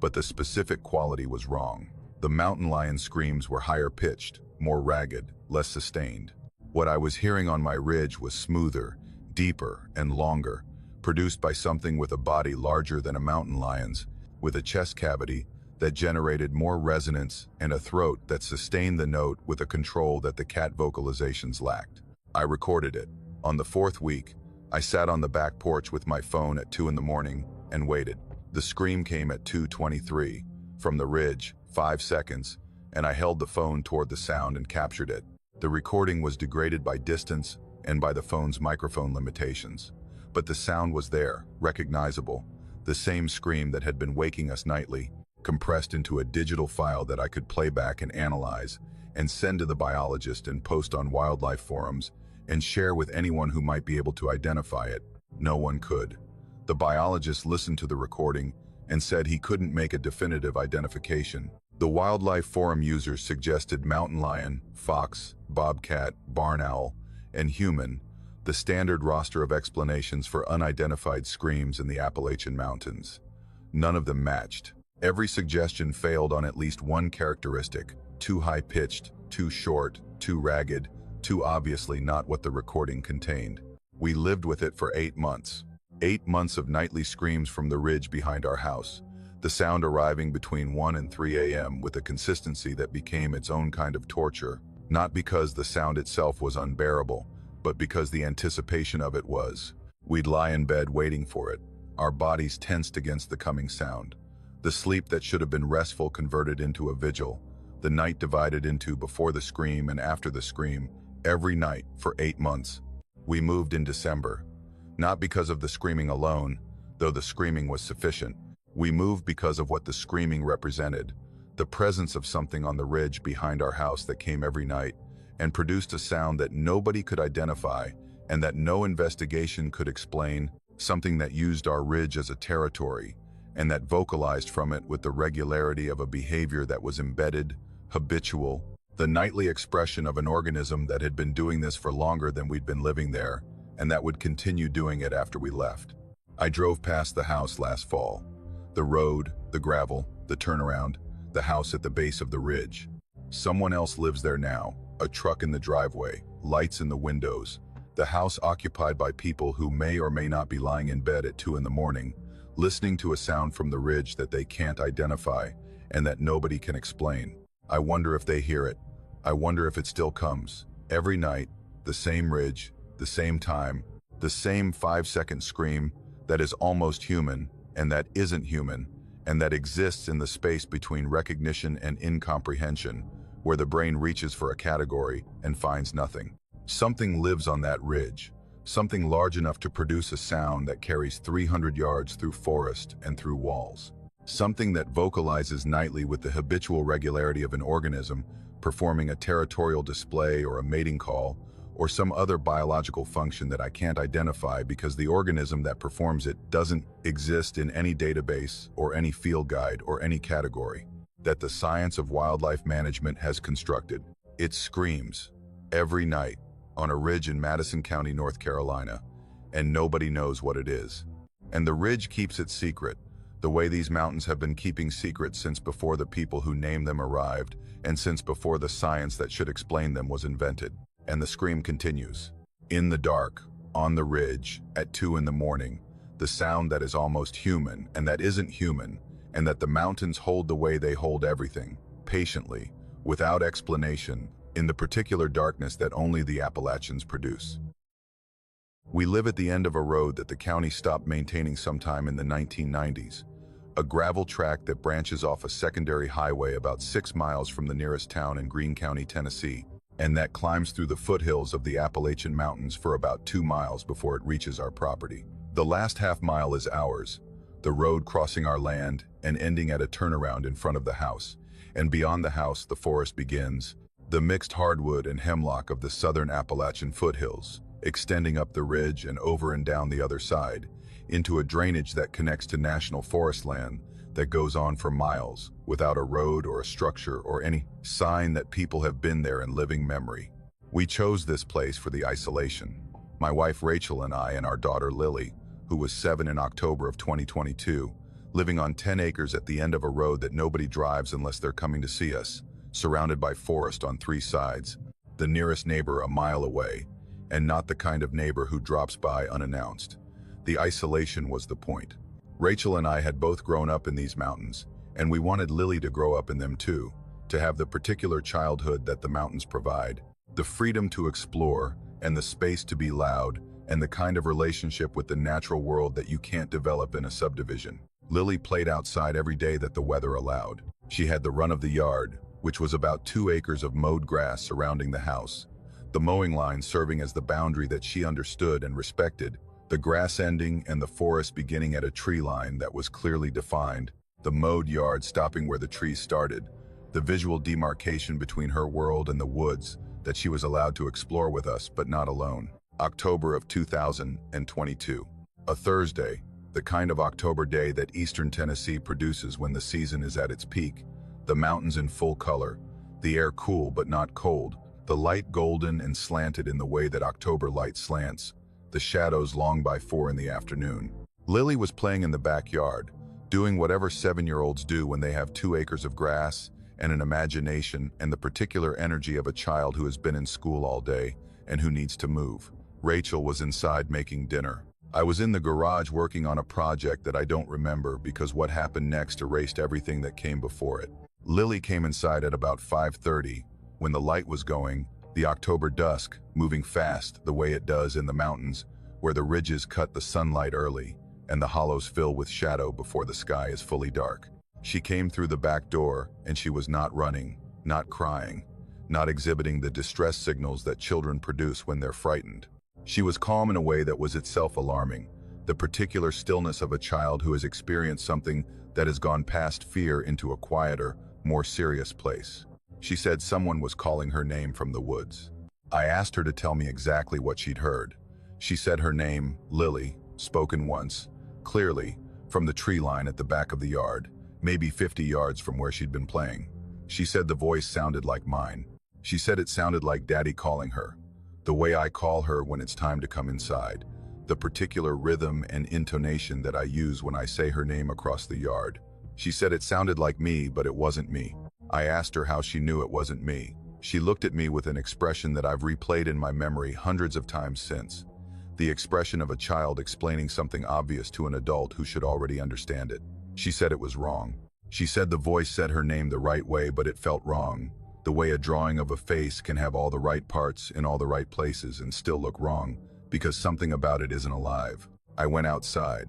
but the specific quality was wrong. The mountain lion screams were higher pitched, more ragged, less sustained. What I was hearing on my ridge was smoother, deeper, and longer, produced by something with a body larger than a mountain lion's, with a chest cavity that generated more resonance and a throat that sustained the note with a control that the cat vocalizations lacked. I recorded it. On the 4th week, I sat on the back porch with my phone at 2 in the morning and waited. The scream came at 2:23, from the ridge, 5 seconds, and I held the phone toward the sound and captured it. The recording was degraded by distance and by the phone's microphone limitations. But the sound was there, recognizable, the same scream that had been waking us nightly. compressed into a digital file that I could play back and analyze, and send to the biologist and post on wildlife forums, and share with anyone who might be able to identify it. No one could. The biologist listened to the recording and said he couldn't make a definitive identification. The wildlife forum users suggested mountain lion, fox, bobcat, barn owl, and human, the standard roster of explanations for unidentified screams in the Appalachian Mountains. None of them matched. Every suggestion failed on at least one characteristic: too high-pitched, too short, too ragged, too obviously not what the recording contained. We lived with it for 8 months. 8 months of nightly screams from the ridge behind our house, the sound arriving between 1 and 3 a.m. with a consistency that became its own kind of torture, not because the sound itself was unbearable, but because the anticipation of it was. We'd lie in bed waiting for it, our bodies tensed against the coming sound. The sleep that should have been restful converted into a vigil, the night divided into before the scream and after the scream, every night for 8 months. We moved in December. Not because of the screaming alone, though the screaming was sufficient. We moved because of what the screaming represented, the presence of something on the ridge behind our house that came every night and produced a sound that nobody could identify and that no investigation could explain, something that used our ridge as a territory and that vocalized from it with the regularity of a behavior that was embedded, habitual, the nightly expression of an organism that had been doing this for longer than we'd been living there, and that would continue doing it after we left. I drove past the house last fall. The road, the gravel, the turnaround, the house at the base of the ridge. Someone else lives there now, a truck in the driveway, lights in the windows, the house occupied by people who may or may not be lying in bed at 2 in the morning, listening to a sound from the ridge that they can't identify and that nobody can explain. I wonder if they hear it. I wonder if it still comes. Every night, the same ridge, the same time, the same 5-second scream that is almost human and that isn't human and that exists in the space between recognition and incomprehension, where the brain reaches for a category and finds nothing. Something lives on that ridge, something large enough to produce a sound that carries 300 yards through forest and through walls. Something that vocalizes nightly with the habitual regularity of an organism performing a territorial display or a mating call or some other biological function that I can't identify because the organism that performs it doesn't exist in any database or any field guide or any category that the science of wildlife management has constructed. It screams every night on a ridge in Madison County, North Carolina, and nobody knows what it is. And the ridge keeps it secret, the way these mountains have been keeping secrets since before the people who named them arrived and since before the science that should explain them was invented. And the scream continues. In the dark, on the ridge, at 2 in the morning, the sound that is almost human and that isn't human, and that the mountains hold the way they hold everything, patiently, without explanation, in the particular darkness that only the Appalachians produce. We live at the end of a road that the county stopped maintaining sometime in the 1990s, a gravel track that branches off a secondary highway about 6 miles from the nearest town in Greene County, Tennessee, and that climbs through the foothills of the Appalachian Mountains for about 2 miles before it reaches our property. The last half mile is ours, the road crossing our land and ending at a turnaround in front of the house, and beyond the house the forest begins, the mixed hardwood and hemlock of the southern Appalachian foothills, extending up the ridge and over and down the other side, into a drainage that connects to national forest land that goes on for miles, without a road or a structure or any sign that people have been there in living memory. We chose this place for the isolation. My wife Rachel and I and our daughter Lily, who was 7 in October of 2022, living on 10 acres at the end of a road that nobody drives unless they're coming to see us, surrounded by forest on 3 sides, the nearest neighbor a mile away, and not the kind of neighbor who drops by unannounced. The isolation was the point. Rachel and I had both grown up in these mountains, and we wanted Lily to grow up in them too, to have the particular childhood that the mountains provide, the freedom to explore, and the space to be loud, and the kind of relationship with the natural world that you can't develop in a subdivision. Lily played outside every day that the weather allowed. She had the run of the yard, which was about 2 acres of mowed grass surrounding the house, the mowing line serving as the boundary that she understood and respected, the grass ending and the forest beginning at a tree line that was clearly defined. the mowed yard stopping where the trees started, the visual demarcation between her world and the woods that she was allowed to explore with us, but not alone. October of 2022. A Thursday, the kind of October day that eastern Tennessee produces when the season is at its peak, the mountains in full color, the air cool but not cold, the light golden and slanted in the way that October light slants, the shadows long by 4 in the afternoon. Lily was playing in the backyard, doing whatever 7-year-olds do when they have 2 acres of grass and an imagination and the particular energy of a child who has been in school all day and who needs to move. Rachel was inside making dinner. I was in the garage working on a project that I don't remember because what happened next erased everything that came before it. Lily came inside at about 5:30 when the light was going, the October dusk, moving fast the way it does in the mountains, where the ridges cut the sunlight early and the hollows fill with shadow before the sky is fully dark. She came through the back door, and she was not running, not crying, not exhibiting the distress signals that children produce when they're frightened. She was calm in a way that was itself alarming, the particular stillness of a child who has experienced something that has gone past fear into a quieter, more serious place. She said someone was calling her name from the woods. I asked her to tell me exactly what she'd heard. She said her name, Lily, spoken once, clearly, from the tree line at the back of the yard, maybe 50 yards from where she'd been playing. She said the voice sounded like mine. She said it sounded like Daddy calling her, the way I call her when it's time to come inside, the particular rhythm and intonation that I use when I say her name across the yard. She said it sounded like me, but it wasn't me. I asked her how she knew it wasn't me. She looked at me with an expression that I've replayed in my memory hundreds of times since. The expression of a child explaining something obvious to an adult who should already understand it. She said it was wrong. She said the voice said her name the right way, but it felt wrong. The way a drawing of a face can have all the right parts in all the right places and still look wrong, because something about it isn't alive. I went outside.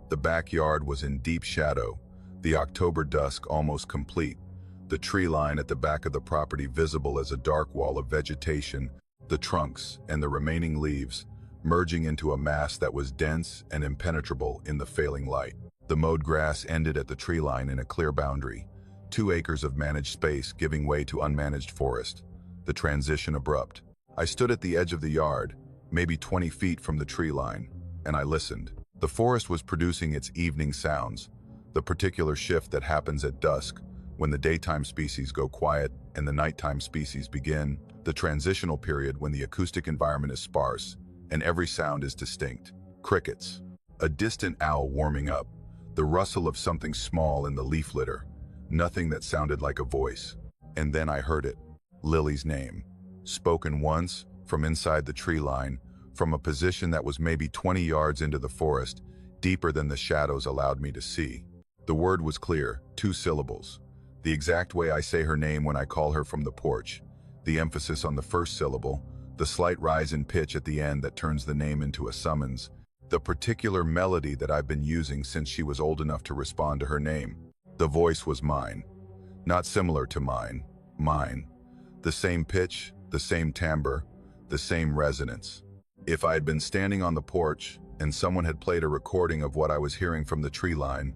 The backyard was in deep shadow, the October dusk almost complete, the tree line at the back of the property visible as a dark wall of vegetation, the trunks and the remaining leaves merging into a mass that was dense and impenetrable in the failing light. The mowed grass ended at the tree line in a clear boundary, 2 acres of managed space giving way to unmanaged forest, the transition abrupt. I stood at the edge of the yard, maybe 20 feet from the tree line, and I listened. The forest was producing its evening sounds, the particular shift that happens at dusk, when the daytime species go quiet and the nighttime species begin, the transitional period when the acoustic environment is sparse and every sound is distinct. Crickets, a distant owl warming up, the rustle of something small in the leaf litter, nothing that sounded like a voice. And then I heard it, Lily's name, spoken once from inside the tree line, from a position that was maybe 20 yards into the forest, deeper than the shadows allowed me to see. The word was clear, 2 syllables. The exact way I say her name when I call her from the porch, the emphasis on the first syllable, the slight rise in pitch at the end that turns the name into a summons, the particular melody that I've been using since she was old enough to respond to her name. The voice was mine. Not similar to mine, mine. The same pitch, the same timbre, the same resonance. If I had been standing on the porch and someone had played a recording of what I was hearing from the tree line,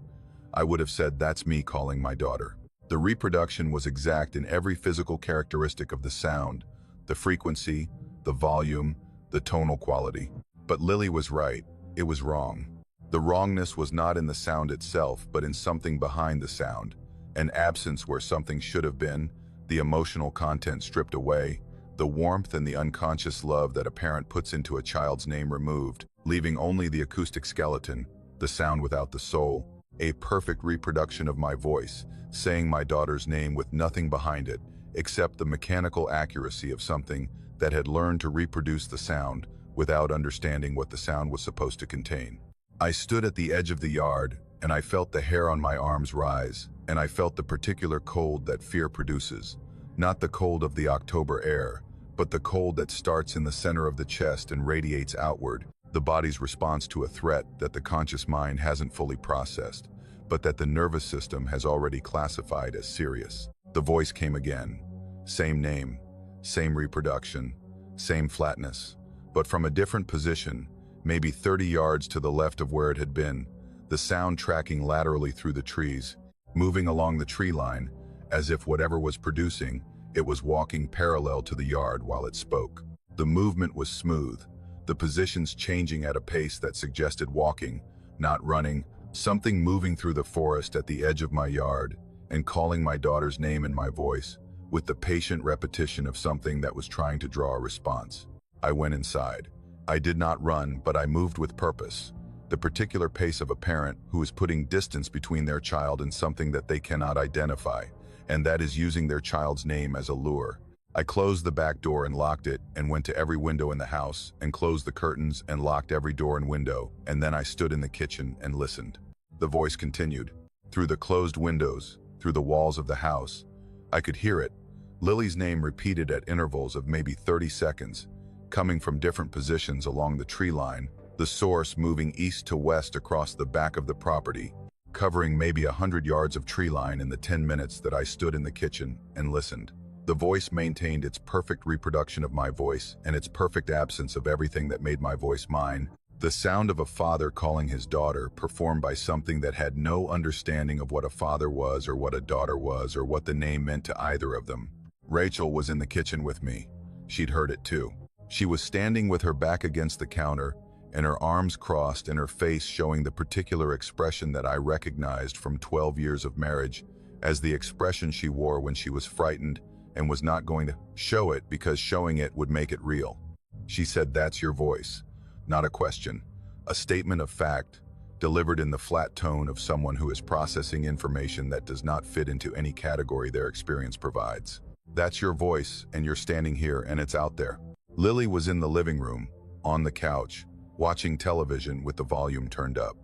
I would have said that's me calling my daughter. The reproduction was exact in every physical characteristic of the sound, the frequency, the volume, the tonal quality. But Lily was right. It was wrong. The wrongness was not in the sound itself, but in something behind the sound, an absence where something should have been, the emotional content stripped away, the warmth and the unconscious love that a parent puts into a child's name removed, leaving only the acoustic skeleton, the sound without the soul. A perfect reproduction of my voice, saying my daughter's name with nothing behind it, except the mechanical accuracy of something that had learned to reproduce the sound without understanding what the sound was supposed to contain. I stood at the edge of the yard, and I felt the hair on my arms rise, and I felt the particular cold that fear produces. Not the cold of the October air, but the cold that starts in the center of the chest and radiates outward, the body's response to a threat that the conscious mind hasn't fully processed, but that the nervous system has already classified as serious. The voice came again. Same name, same reproduction, same flatness, but from a different position, maybe 30 yards to the left of where it had been, the sound tracking laterally through the trees. moving along the tree line, as if whatever was producing, it was walking parallel to the yard while it spoke. The movement was smooth, the positions changing at a pace that suggested walking, not running, something moving through the forest at the edge of my yard and calling my daughter's name in my voice, with the patient repetition of something that was trying to draw a response. I went inside. I did not run, but I moved with purpose. The particular pace of a parent who is putting distance between their child and something that they cannot identify, and that is using their child's name as a lure. I closed the back door and locked it, and went to every window in the house, and closed the curtains and locked every door and window, and then I stood in the kitchen and listened. The voice continued. Through the closed windows, through the walls of the house, I could hear it. Lily's name repeated at intervals of maybe 30 seconds, coming from different positions along the tree line, the source moving east to west across the back of the property, covering maybe 100 yards of tree line in the 10 minutes that I stood in the kitchen and listened. The voice maintained its perfect reproduction of my voice and its perfect absence of everything that made my voice mine. The sound of a father calling his daughter, performed by something that had no understanding of what a father was or what a daughter was or what the name meant to either of them. Rachel was in the kitchen with me. She'd heard it too. She was standing with her back against the counter and her arms crossed and her face showing the particular expression that I recognized from 12 years of marriage as the expression she wore when she was frightened and was not going to show it because showing it would make it real. She said, "That's your voice." Not a question, a statement of fact, delivered in the flat tone of someone who is processing information that does not fit into any category their experience provides. That's your voice, and you're standing here, and it's out there. Lily was in the living room, on the couch, watching television with the volume turned up.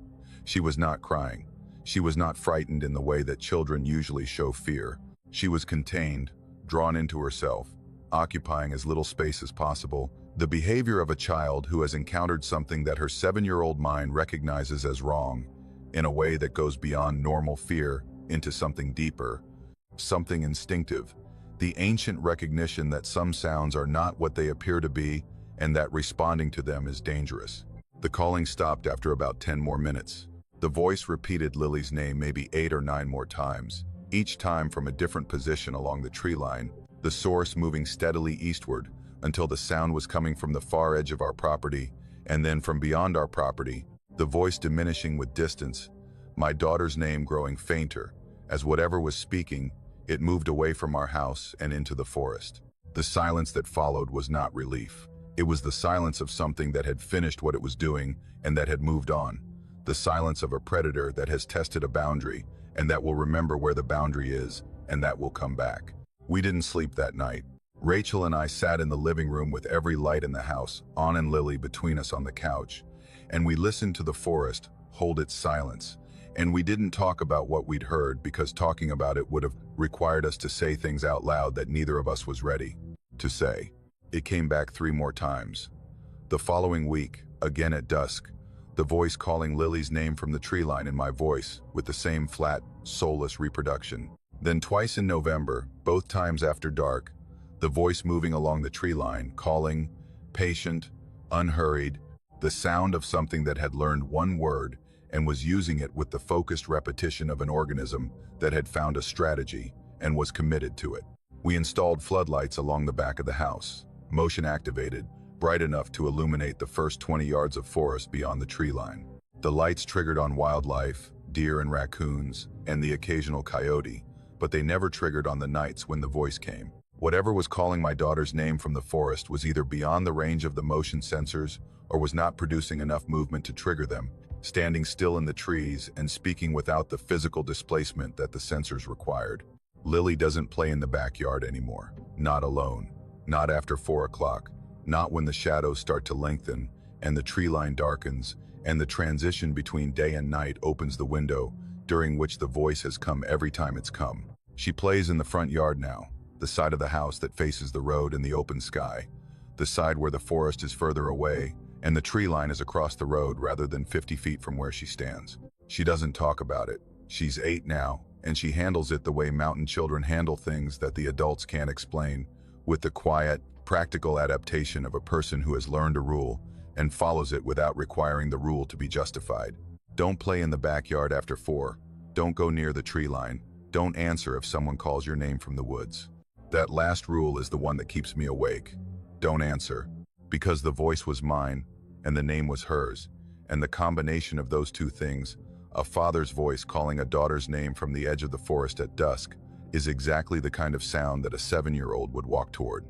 She was not crying. She was not frightened in the way that children usually show fear. She was contained, drawn into herself, occupying as little space as possible, the behavior of a child who has encountered something that her 7-year-old mind recognizes as wrong, in a way that goes beyond normal fear into something deeper, something instinctive, the ancient recognition that some sounds are not what they appear to be and that responding to them is dangerous. The calling stopped after about 10 more minutes. The voice repeated Lily's name maybe 8 or 9 more times, each time from a different position along the tree line, the source moving steadily eastward until the sound was coming from the far edge of our property, and then from beyond our property, the voice diminishing with distance, my daughter's name growing fainter, as whatever was speaking, it moved away from our house and into the forest. The silence that followed was not relief. It was the silence of something that had finished what it was doing and that had moved on. The silence of a predator that has tested a boundary and that will remember where the boundary is and that will come back. We didn't sleep that night. Rachel and I sat in the living room with every light in the house, Ann and Lily between us on the couch, and we listened to the forest hold its silence. And we didn't talk about what we'd heard because talking about it would have required us to say things out loud that neither of us was ready to say. It came back 3 more times. The following week, again at dusk, the voice calling Lily's name from the tree line in my voice with the same flat, soulless reproduction. Then twice in November, both times after dark, the voice moving along the tree line, calling, patient, unhurried, the sound of something that had learned one word and was using it with the focused repetition of an organism that had found a strategy and was committed to it. We installed floodlights along the back of the house, motion activated, bright enough to illuminate the first 20 yards of forest beyond the tree line. The lights triggered on wildlife, deer and raccoons, and the occasional coyote, but they never triggered on the nights when the voice came. Whatever was calling my daughter's name from the forest was either beyond the range of the motion sensors or was not producing enough movement to trigger them, standing still in the trees and speaking without the physical displacement that the sensors required. Lily doesn't play in the backyard anymore, not alone, not after 4 o'clock, not when the shadows start to lengthen and the tree line darkens and the transition between day and night opens the window during which the voice has come every time it's come. She plays in the front yard now, the side of the house that faces the road and the open sky, the side where the forest is further away and the tree line is across the road rather than 50 feet from where she stands. She doesn't talk about it. She's 8 now, and she handles it the way mountain children handle things that the adults can't explain, with the quiet, practical adaptation of a person who has learned a rule and follows it without requiring the rule to be justified. Don't play in the backyard after 4, Don't go near the tree line. Don't answer if someone calls your name from the woods. That last rule is the one that keeps me awake. Don't answer. Because the voice was mine, and the name was hers, and the combination of those two things, a father's voice calling a daughter's name from the edge of the forest at dusk, is exactly the kind of sound that a 7-year-old would walk toward,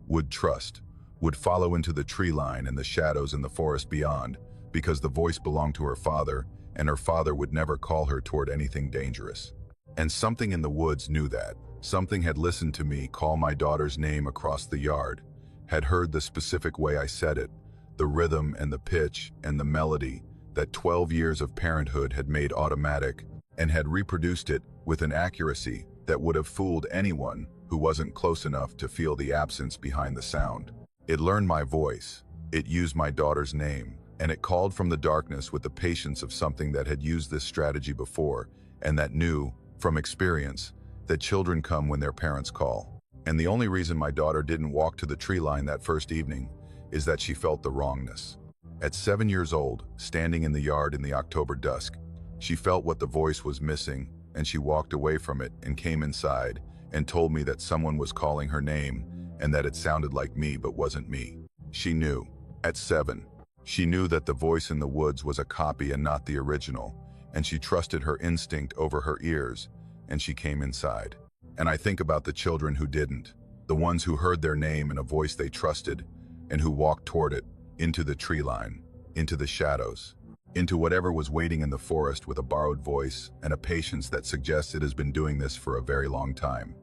would trust, would follow into the tree line and the shadows in the forest beyond, because the voice belonged to her father, and her father would never call her toward anything dangerous. And something in the woods knew that. Something had listened to me call my daughter's name across the yard, had heard the specific way I said it, the rhythm and the pitch and the melody that 12 years of parenthood had made automatic, and had reproduced it with an accuracy that would have fooled anyone who wasn't close enough to feel the absence behind the sound. It learned my voice, it used my daughter's name, and it called from the darkness with the patience of something that had used this strategy before, and that knew, from experience, that children come when their parents call. And the only reason my daughter didn't walk to the tree line that first evening is that she felt the wrongness. At 7 years old, standing in the yard in the October dusk, she felt what the voice was missing, and she walked away from it and came inside and told me that someone was calling her name and that it sounded like me but wasn't me. She knew. At 7, she knew that the voice in the woods was a copy and not the original, and she trusted her instinct over her ears, and she came inside. And I think about the children who didn't, the ones who heard their name in a voice they trusted, and who walked toward it, into the tree line, into the shadows, into whatever was waiting in the forest with a borrowed voice and a patience that suggests it has been doing this for a very long time.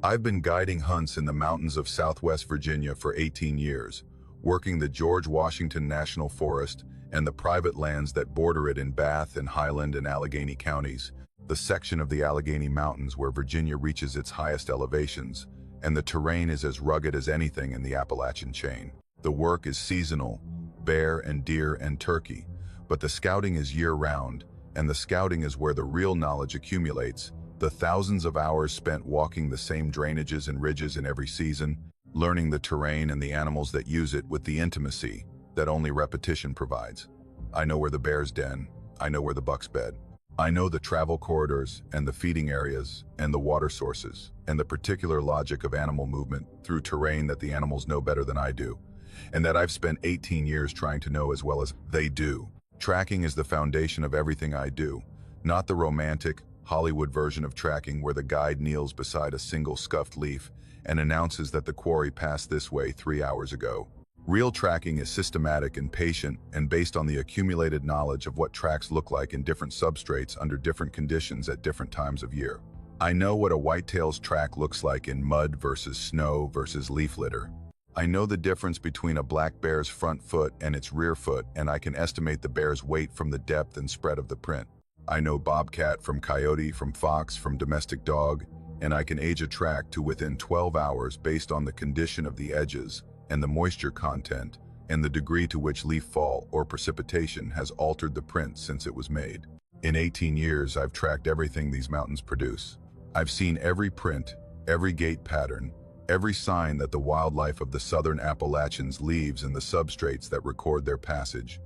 I've been guiding hunts in the mountains of Southwest Virginia for 18 years, working the George Washington National Forest and the private lands that border it in Bath and Highland and Allegheny counties, the section of the Allegheny Mountains where Virginia reaches its highest elevations, and the terrain is as rugged as anything in the Appalachian chain. The work is seasonal, bear and deer and turkey, but the scouting is year-round, and the scouting is where the real knowledge accumulates, the thousands of hours spent walking the same drainages and ridges in every season, learning the terrain and the animals that use it with the intimacy that only repetition provides. I know where the bears den, I know where the bucks bed. I know the travel corridors and the feeding areas and the water sources and the particular logic of animal movement through terrain that the animals know better than I do, and that I've spent 18 years trying to know as well as they do. Tracking is the foundation of everything I do, not the romantic, Hollywood version of tracking where the guide kneels beside a single scuffed leaf and announces that the quarry passed this way 3 hours ago. Real tracking is systematic and patient and based on the accumulated knowledge of what tracks look like in different substrates under different conditions at different times of year. I know what a whitetail's track looks like in mud versus snow versus leaf litter. I know the difference between a black bear's front foot and its rear foot, and I can estimate the bear's weight from the depth and spread of the print. I know bobcat from coyote, from fox, from domestic dog, and I can age a track to within 12 hours based on the condition of the edges and the moisture content, and the degree to which leaf fall or precipitation has altered the print since it was made. In 18 years, I've tracked everything these mountains produce. I've seen every print, every gait pattern, every sign that the wildlife of the southern Appalachians leaves in the substrates that record their passage.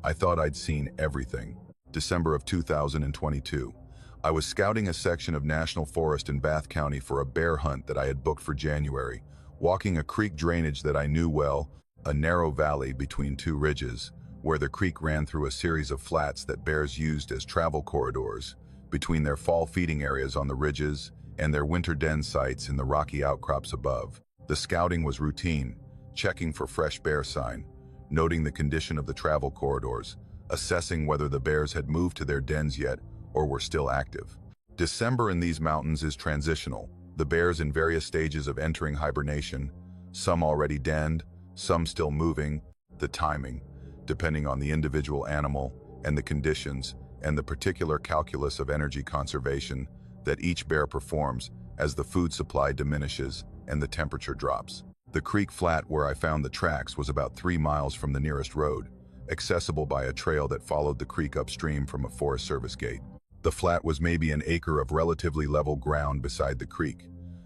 I thought I'd seen everything. December of 2022. I was scouting a section of national forest in Bath County for a bear hunt that I had booked for January, walking a creek drainage that I knew well, a narrow valley between two ridges, where the creek ran through a series of flats that bears used as travel corridors, between their fall feeding areas on the ridges and their winter den sites in the rocky outcrops above. The scouting was routine, checking for fresh bear sign, noting the condition of the travel corridors, assessing whether the bears had moved to their dens yet or were still active. December in these mountains is transitional, the bears in various stages of entering hibernation, some already denned, some still moving, the timing, depending on the individual animal and the conditions and the particular calculus of energy conservation that each bear performs as the food supply diminishes and the temperature drops. The creek flat where I found the tracks was about 3 miles from the nearest road, accessible by a trail that followed the creek upstream from a Forest Service gate. The flat was maybe an acre of relatively level ground beside the creek.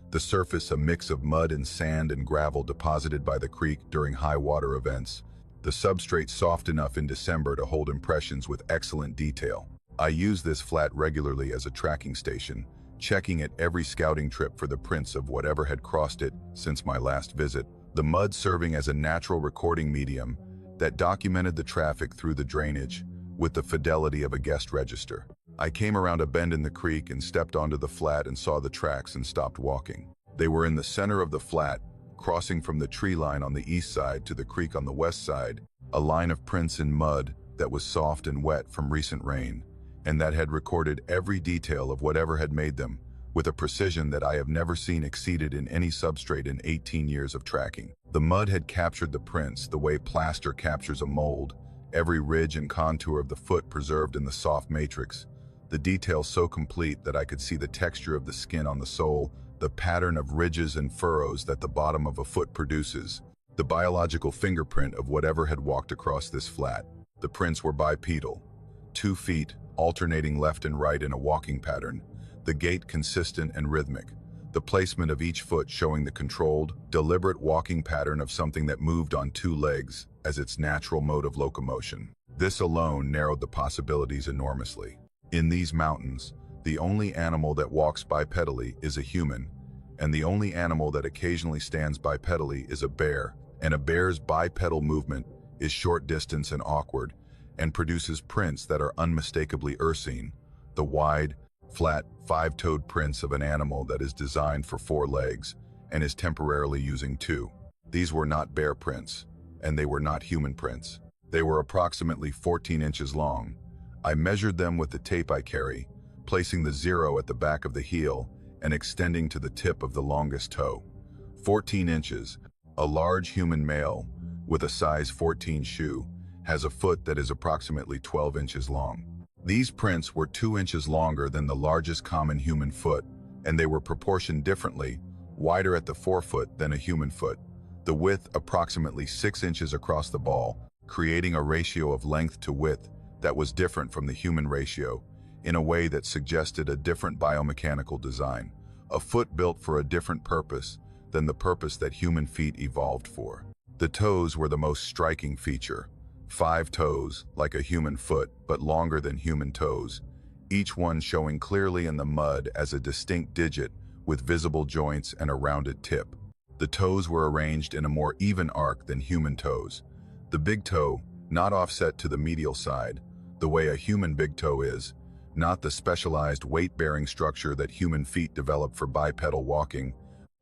The surface a mix of mud and sand and gravel deposited by the creek during high water events. The substrate soft enough in December to hold impressions with excellent detail. I use this flat regularly as a tracking station, checking it every scouting trip for the prints of whatever had crossed it since my last visit, the mud serving as a natural recording medium that documented the traffic through the drainage with the fidelity of a guest register. I came around a bend in the creek and stepped onto the flat and saw the tracks and stopped walking. They were in the center of the flat, crossing from the tree line on the east side to the creek on the west side, a line of prints in mud that was soft and wet from recent rain, and that had recorded every detail of whatever had made them, with a precision that I have never seen exceeded in any substrate in 18 years of tracking. The mud had captured the prints the way plaster captures a mold, every ridge and contour of the foot preserved in the soft matrix, the detail so complete that I could see the texture of the skin on the sole, the pattern of ridges and furrows that the bottom of a foot produces, the biological fingerprint of whatever had walked across this flat. The prints were bipedal, 2 feet, alternating left and right in a walking pattern, the gait consistent and rhythmic, the placement of each foot showing the controlled, deliberate walking pattern of something that moved on 2 legs as its natural mode of locomotion. This alone narrowed the possibilities enormously. In these mountains, the only animal that walks bipedally is a human, and the only animal that occasionally stands bipedally is a bear, and a bear's bipedal movement is short distance and awkward, and produces prints that are unmistakably ursine, the wide, flat, 5-toed prints of an animal that is designed for 4 legs and is temporarily using 2. These were not bear prints, and they were not human prints. They were approximately 14 inches long. I measured them with the tape I carry, placing the 0 at the back of the heel and extending to the tip of the longest toe. 14 inches. A large human male with a size 14 shoe has a foot that is approximately 12 inches long. These prints were 2 inches longer than the largest common human foot, and they were proportioned differently, wider at the forefoot than a human foot, the width approximately 6 inches across the ball, creating a ratio of length to width that was different from the human ratio, in a way that suggested a different biomechanical design, a foot built for a different purpose than the purpose that human feet evolved for. The toes were the most striking feature. 5 toes, like a human foot, but longer than human toes, each one showing clearly in the mud as a distinct digit with visible joints and a rounded tip. The toes were arranged in a more even arc than human toes. The big toe, not offset to the medial side, the way a human big toe is, not the specialized weight-bearing structure that human feet develop for bipedal walking,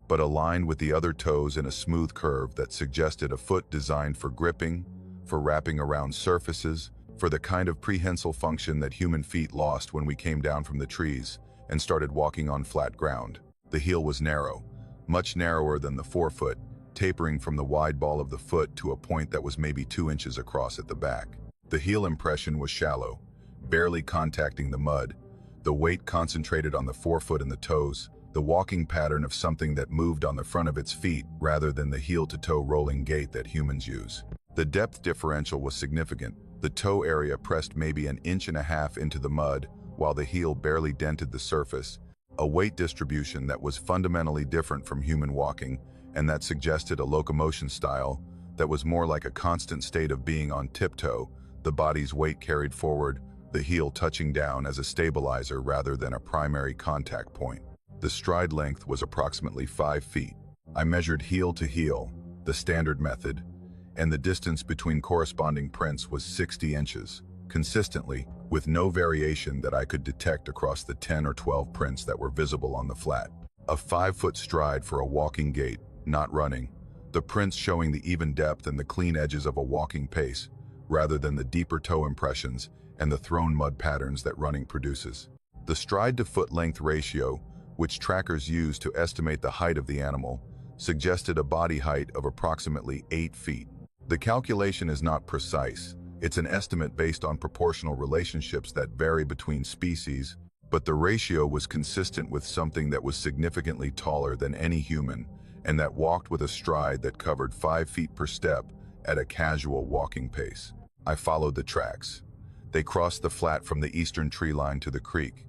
but aligned with the other toes in a smooth curve that suggested a foot designed for gripping, for wrapping around surfaces, for the kind of prehensile function that human feet lost when we came down from the trees and started walking on flat ground. The heel was narrow, much narrower than the forefoot, tapering from the wide ball of the foot to a point that was maybe 2 inches across at the back. The heel impression was shallow, barely contacting the mud, the weight concentrated on the forefoot and the toes, the walking pattern of something that moved on the front of its feet rather than the heel-to-toe rolling gait that humans use. The depth differential was significant. The toe area pressed maybe 1.5 inches into the mud, while the heel barely dented the surface, a weight distribution that was fundamentally different from human walking, and that suggested a locomotion style that was more like a constant state of being on tiptoe, the body's weight carried forward, the heel touching down as a stabilizer rather than a primary contact point. The stride length was approximately 5 feet. I measured heel to heel, the standard method, and the distance between corresponding prints was 60 inches, consistently, with no variation that I could detect across the 10 or 12 prints that were visible on the flat. A 5-foot stride for a walking gait, not running, the prints showing the even depth and the clean edges of a walking pace, rather than the deeper toe impressions and the thrown mud patterns that running produces. The stride-to-foot length ratio, which trackers use to estimate the height of the animal, suggested a body height of approximately 8 feet. The calculation is not precise. It's an estimate based on proportional relationships that vary between species, but the ratio was consistent with something that was significantly taller than any human, and that walked with a stride that covered 5 feet per step at a casual walking pace. I followed the tracks. They crossed the flat from the eastern tree line to the creek,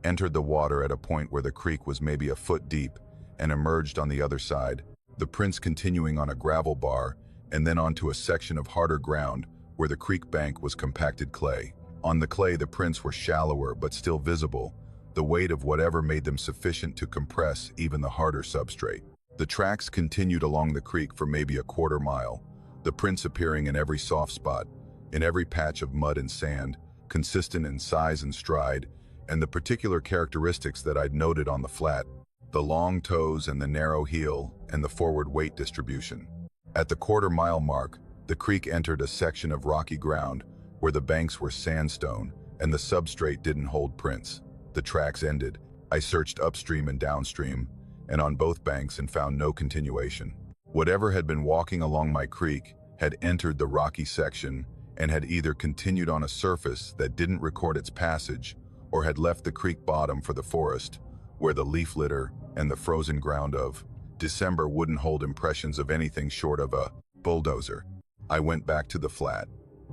entered the water at a point where the creek was maybe a foot deep, and emerged on the other side, the prints continuing on a gravel bar and then onto a section of harder ground where the creek bank was compacted clay. On the clay, the prints were shallower but still visible, the weight of whatever made them sufficient to compress even the harder substrate. The tracks continued along the creek for maybe a quarter mile, the prints appearing in every soft spot, in every patch of mud and sand, consistent in size and stride, and the particular characteristics that I'd noted on the flat, the long toes and the narrow heel and the forward weight distribution. At the quarter-mile mark, the creek entered a section of rocky ground where the banks were sandstone and the substrate didn't hold prints. The tracks ended. I searched upstream and downstream, and on both banks, and found no continuation. Whatever had been walking along my creek had entered the rocky section and had either continued on a surface that didn't record its passage or had left the creek bottom for the forest, where the leaf litter and the frozen ground of December wouldn't hold impressions of anything short of a bulldozer. I went back to the flat.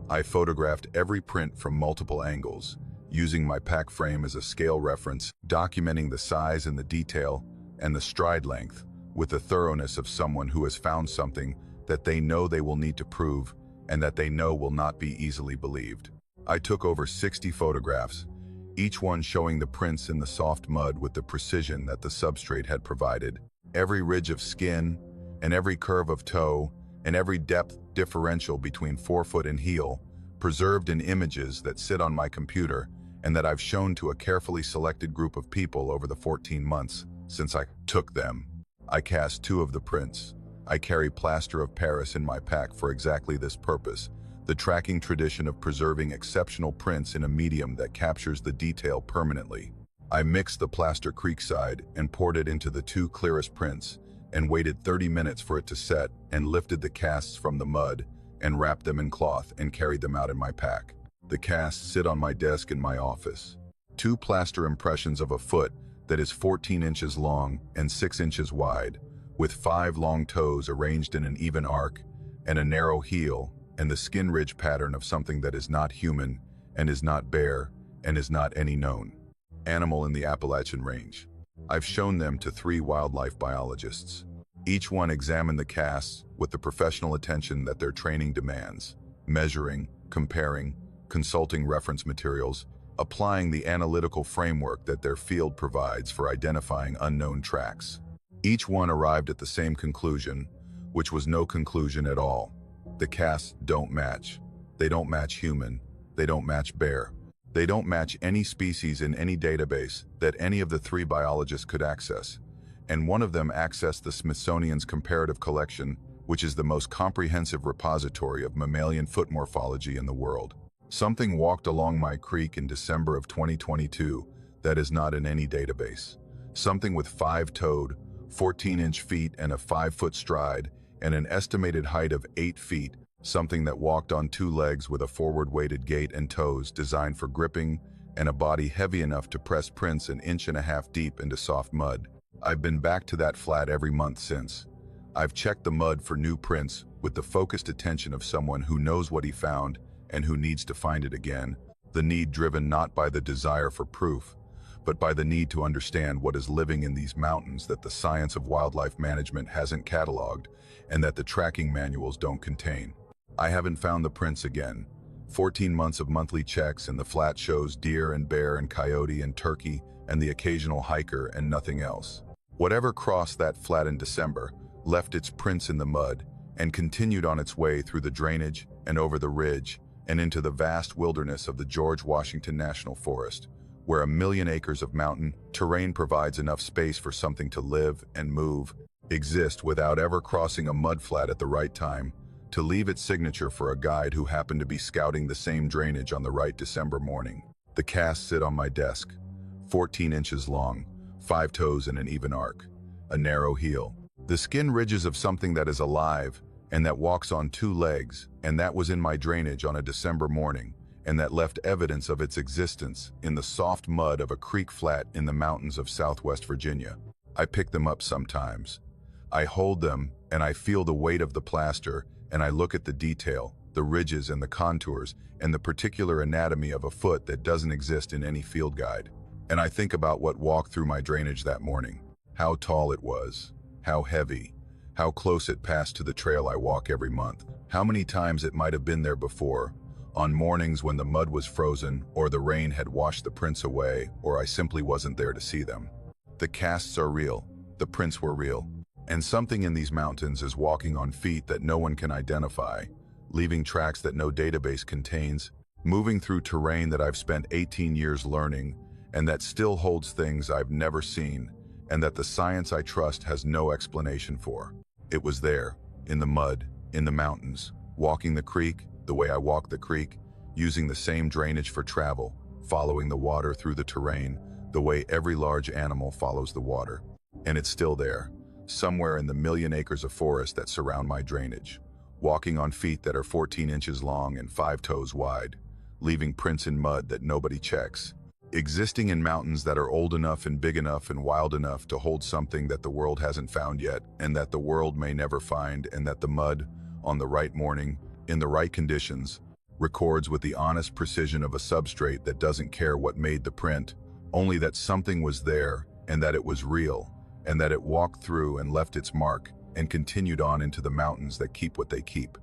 I photographed every print from multiple angles, using my pack frame as a scale reference, documenting the size and the detail and the stride length with the thoroughness of someone who has found something that they know they will need to prove and that they know will not be easily believed. I took over 60 photographs, each one showing the prints in the soft mud with the precision that the substrate had provided. Every ridge of skin, and every curve of toe, and every depth differential between forefoot and heel, preserved in images that sit on my computer and that I've shown to a carefully selected group of people over the 14 months since I took them. I cast 2 of the prints. I carry plaster of Paris in my pack for exactly this purpose, the tracking tradition of preserving exceptional prints in a medium that captures the detail permanently. I mixed the plaster creekside and poured it into the 2 clearest prints and waited 30 minutes for it to set and lifted the casts from the mud and wrapped them in cloth and carried them out in my pack. The casts sit on my desk in my office. 2 plaster impressions of a foot that is 14 inches long and 6 inches wide, with 5 long toes arranged in an even arc and a narrow heel, and the skin ridge pattern of something that is not human and is not bear and is not any known animal in the Appalachian Range. I've shown them to 3 wildlife biologists. Each one examined the casts with the professional attention that their training demands, measuring, comparing, consulting reference materials, applying the analytical framework that their field provides for identifying unknown tracks. Each one arrived at the same conclusion, which was no conclusion at all. The casts don't match. They don't match human. They don't match bear. They don't match any species in any database that any of the 3 biologists could access. And one of them accessed the Smithsonian's comparative collection, which is the most comprehensive repository of mammalian foot morphology in the world. Something walked along my creek in December of 2022 that is not in any database. Something with 5-toed, 14-inch feet and a 5-foot stride and an estimated height of 8 feet. Something that walked on 2 legs with a forward-weighted gait and toes designed for gripping and a body heavy enough to press prints 1.5 inches deep into soft mud. I've been back to that flat every month since. I've checked the mud for new prints with the focused attention of someone who knows what he found and who needs to find it again, the need driven not by the desire for proof, but by the need to understand what is living in these mountains that the science of wildlife management hasn't cataloged and that the tracking manuals don't contain. I haven't found the prints again. 14 months of monthly checks and the flat shows deer and bear and coyote and turkey and the occasional hiker and nothing else. Whatever crossed that flat in December left its prints in the mud and continued on its way through the drainage and over the ridge and into the vast wilderness of the George Washington National Forest, where 1 million acres of mountain terrain provides enough space for something to live and move, exist without ever crossing a mudflat at the right time, to leave its signature for a guide who happened to be scouting the same drainage on the right December morning. The casts sit on my desk, 14 inches long, 5 toes in an even arc, a narrow heel. The skin ridges of something that is alive and that walks on 2 legs, and that was in my drainage on a December morning, and that left evidence of its existence in the soft mud of a creek flat in the mountains of Southwest Virginia. I pick them up sometimes. I hold them and I feel the weight of the plaster, and I look at the detail, the ridges and the contours, and the particular anatomy of a foot that doesn't exist in any field guide. And I think about what walked through my drainage that morning, how tall it was, how heavy, how close it passed to the trail I walk every month, how many times it might have been there before, On mornings when the mud was frozen, or the rain had washed the prints away, or I simply wasn't there to see them. The casts are real, the prints were real, and something in these mountains is walking on feet that no one can identify, leaving tracks that no database contains, moving through terrain that I've spent 18 years learning, and that still holds things I've never seen, and that the science I trust has no explanation for. It was there, in the mud, in the mountains, walking the creek, the way I walked the creek, using the same drainage for travel, following the water through the terrain, the way every large animal follows the water. And it's still there, somewhere in the million acres of forest that surround my drainage, walking on feet that are 14 inches long and 5 toes wide, leaving prints in mud that nobody checks, existing in mountains that are old enough and big enough and wild enough to hold something that the world hasn't found yet, and that the world may never find, and that the mud, on the right morning, in the right conditions, records with the honest precision of a substrate that doesn't care what made the print, only that something was there, and that it was real, and that it walked through and left its mark, and continued on into the mountains that keep what they keep.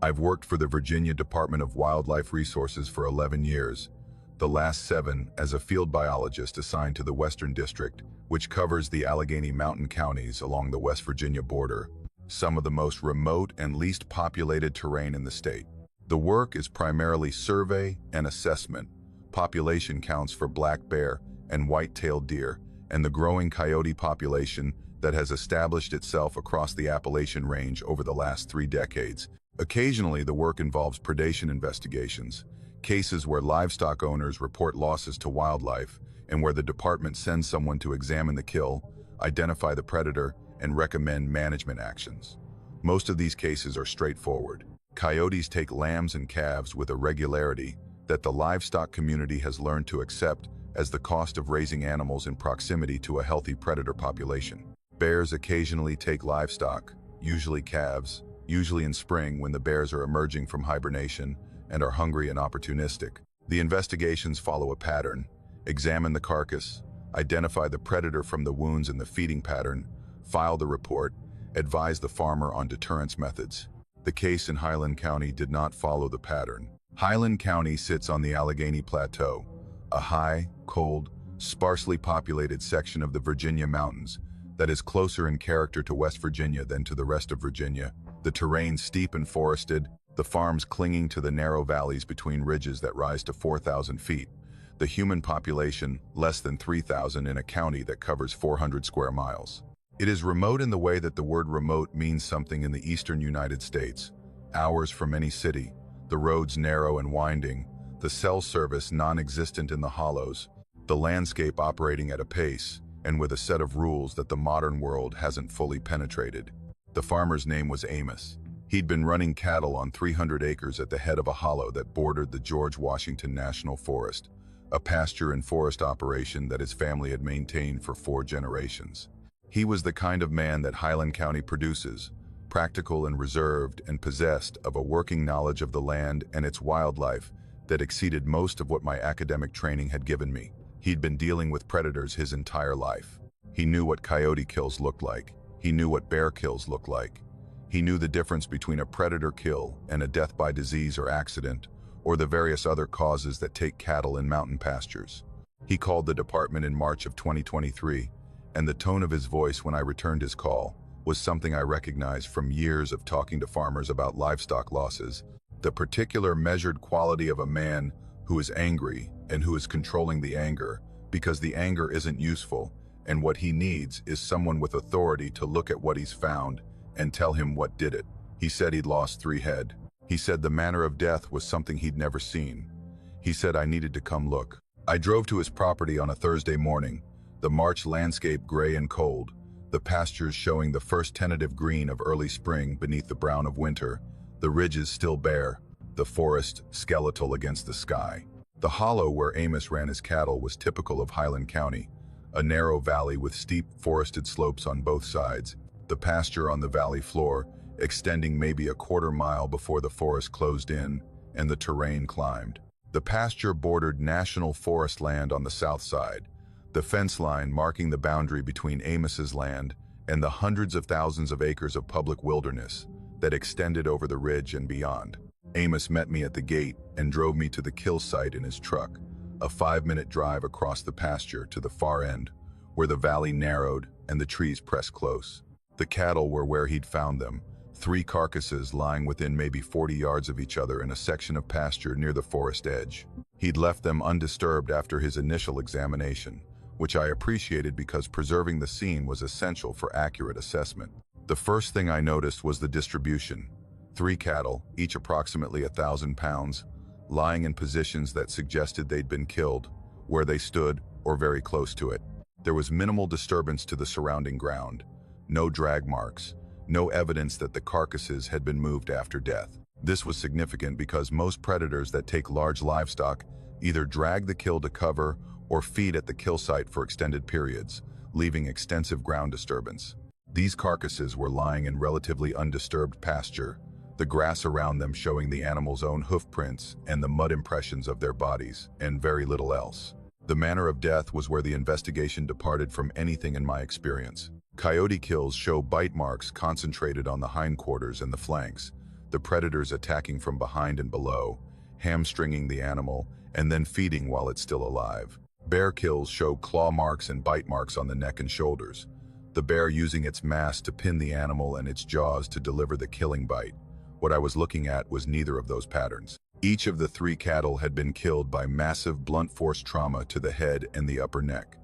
I've worked for the Virginia Department of Wildlife Resources for 11 years, the last 7 as a field biologist assigned to the Western District, which covers the Allegheny Mountain counties along the West Virginia border, some of the most remote and least populated terrain in the state. The work is primarily survey and assessment, population counts for black bear and white-tailed deer, and the growing coyote population that has established itself across the Appalachian Range over the last 3 decades. Occasionally, the work involves predation investigations, cases where livestock owners report losses to wildlife, and where the department sends someone to examine the kill, identify the predator, and recommend management actions. Most of these cases are straightforward. Coyotes take lambs and calves with a regularity that the livestock community has learned to accept as the cost of raising animals in proximity to a healthy predator population. Bears occasionally take livestock, usually calves, usually in spring when the bears are emerging from hibernation and are hungry and opportunistic. The investigations follow a pattern: examine the carcass, identify the predator from the wounds in the feeding pattern, file the report, advise the farmer on deterrence methods. The case in Highland County did not follow the pattern. Highland County sits on the Allegheny Plateau, a high, cold, sparsely populated section of the Virginia mountains that is closer in character to West Virginia than to the rest of Virginia. The terrain steep and forested, the farms clinging to the narrow valleys between ridges that rise to 4,000 feet. The human population, less than 3,000 in a county that covers 400 square miles. It is remote in the way that the word remote means something in the eastern United States. Hours from any city, the roads narrow and winding, the cell service non-existent in the hollows, the landscape operating at a pace, and with a set of rules that the modern world hasn't fully penetrated. The farmer's name was Amos. He'd been running cattle on 300 acres at the head of a hollow that bordered the George Washington National Forest, a pasture and forest operation that his family had maintained for 4 generations. He was the kind of man that Highland County produces, practical and reserved and possessed of a working knowledge of the land and its wildlife that exceeded most of what my academic training had given me. He'd been dealing with predators his entire life. He knew what coyote kills looked like. He knew what bear kills looked like. He knew the difference between a predator kill and a death by disease or accident, or the various other causes that take cattle in mountain pastures. He called the department in March of 2023, and the tone of his voice when I returned his call was something I recognized from years of talking to farmers about livestock losses, the particular measured quality of a man who is angry and who is controlling the anger, because the anger isn't useful, and what he needs is someone with authority to look at what he's found and tell him what did it. He said he'd lost 3 head. He said the manner of death was something he'd never seen. He said I needed to come look. I drove to his property on a Thursday morning, the March landscape gray and cold, the pastures showing the first tentative green of early spring beneath the brown of winter, the ridges still bare, the forest skeletal against the sky. The hollow where Amos ran his cattle was typical of Highland County, a narrow valley with steep forested slopes on both sides, the pasture on the valley floor extending maybe a quarter mile before the forest closed in and the terrain climbed. The pasture bordered national forest land on the south side, the fence line marking the boundary between Amos's land and the hundreds of thousands of acres of public wilderness that extended over the ridge and beyond. Amos met me at the gate and drove me to the kill site in his truck, a 5-minute drive across the pasture to the far end, where the valley narrowed and the trees pressed close. The cattle were where he'd found them, 3 carcasses lying within maybe 40 yards of each other in a section of pasture near the forest edge. He'd left them undisturbed after his initial examination, which I appreciated because preserving the scene was essential for accurate assessment. The first thing I noticed was the distribution. 3 cattle, each approximately 1,000 pounds, lying in positions that suggested they'd been killed, where they stood or very close to it. There was minimal disturbance to the surrounding ground, no drag marks, no evidence that the carcasses had been moved after death. This was significant because most predators that take large livestock either drag the kill to cover or feed at the kill site for extended periods, leaving extensive ground disturbance. These carcasses were lying in relatively undisturbed pasture, the grass around them showing the animals' own hoof prints and the mud impressions of their bodies, and very little else. The manner of death was where the investigation departed from anything in my experience. Coyote kills show bite marks concentrated on the hindquarters and the flanks, the predators attacking from behind and below, hamstringing the animal, and then feeding while it's still alive. Bear kills show claw marks and bite marks on the neck and shoulders, the bear using its mass to pin the animal and its jaws to deliver the killing bite. What I was looking at was neither of those patterns. Each of the 3 cattle had been killed by massive blunt force trauma to the head and the upper neck.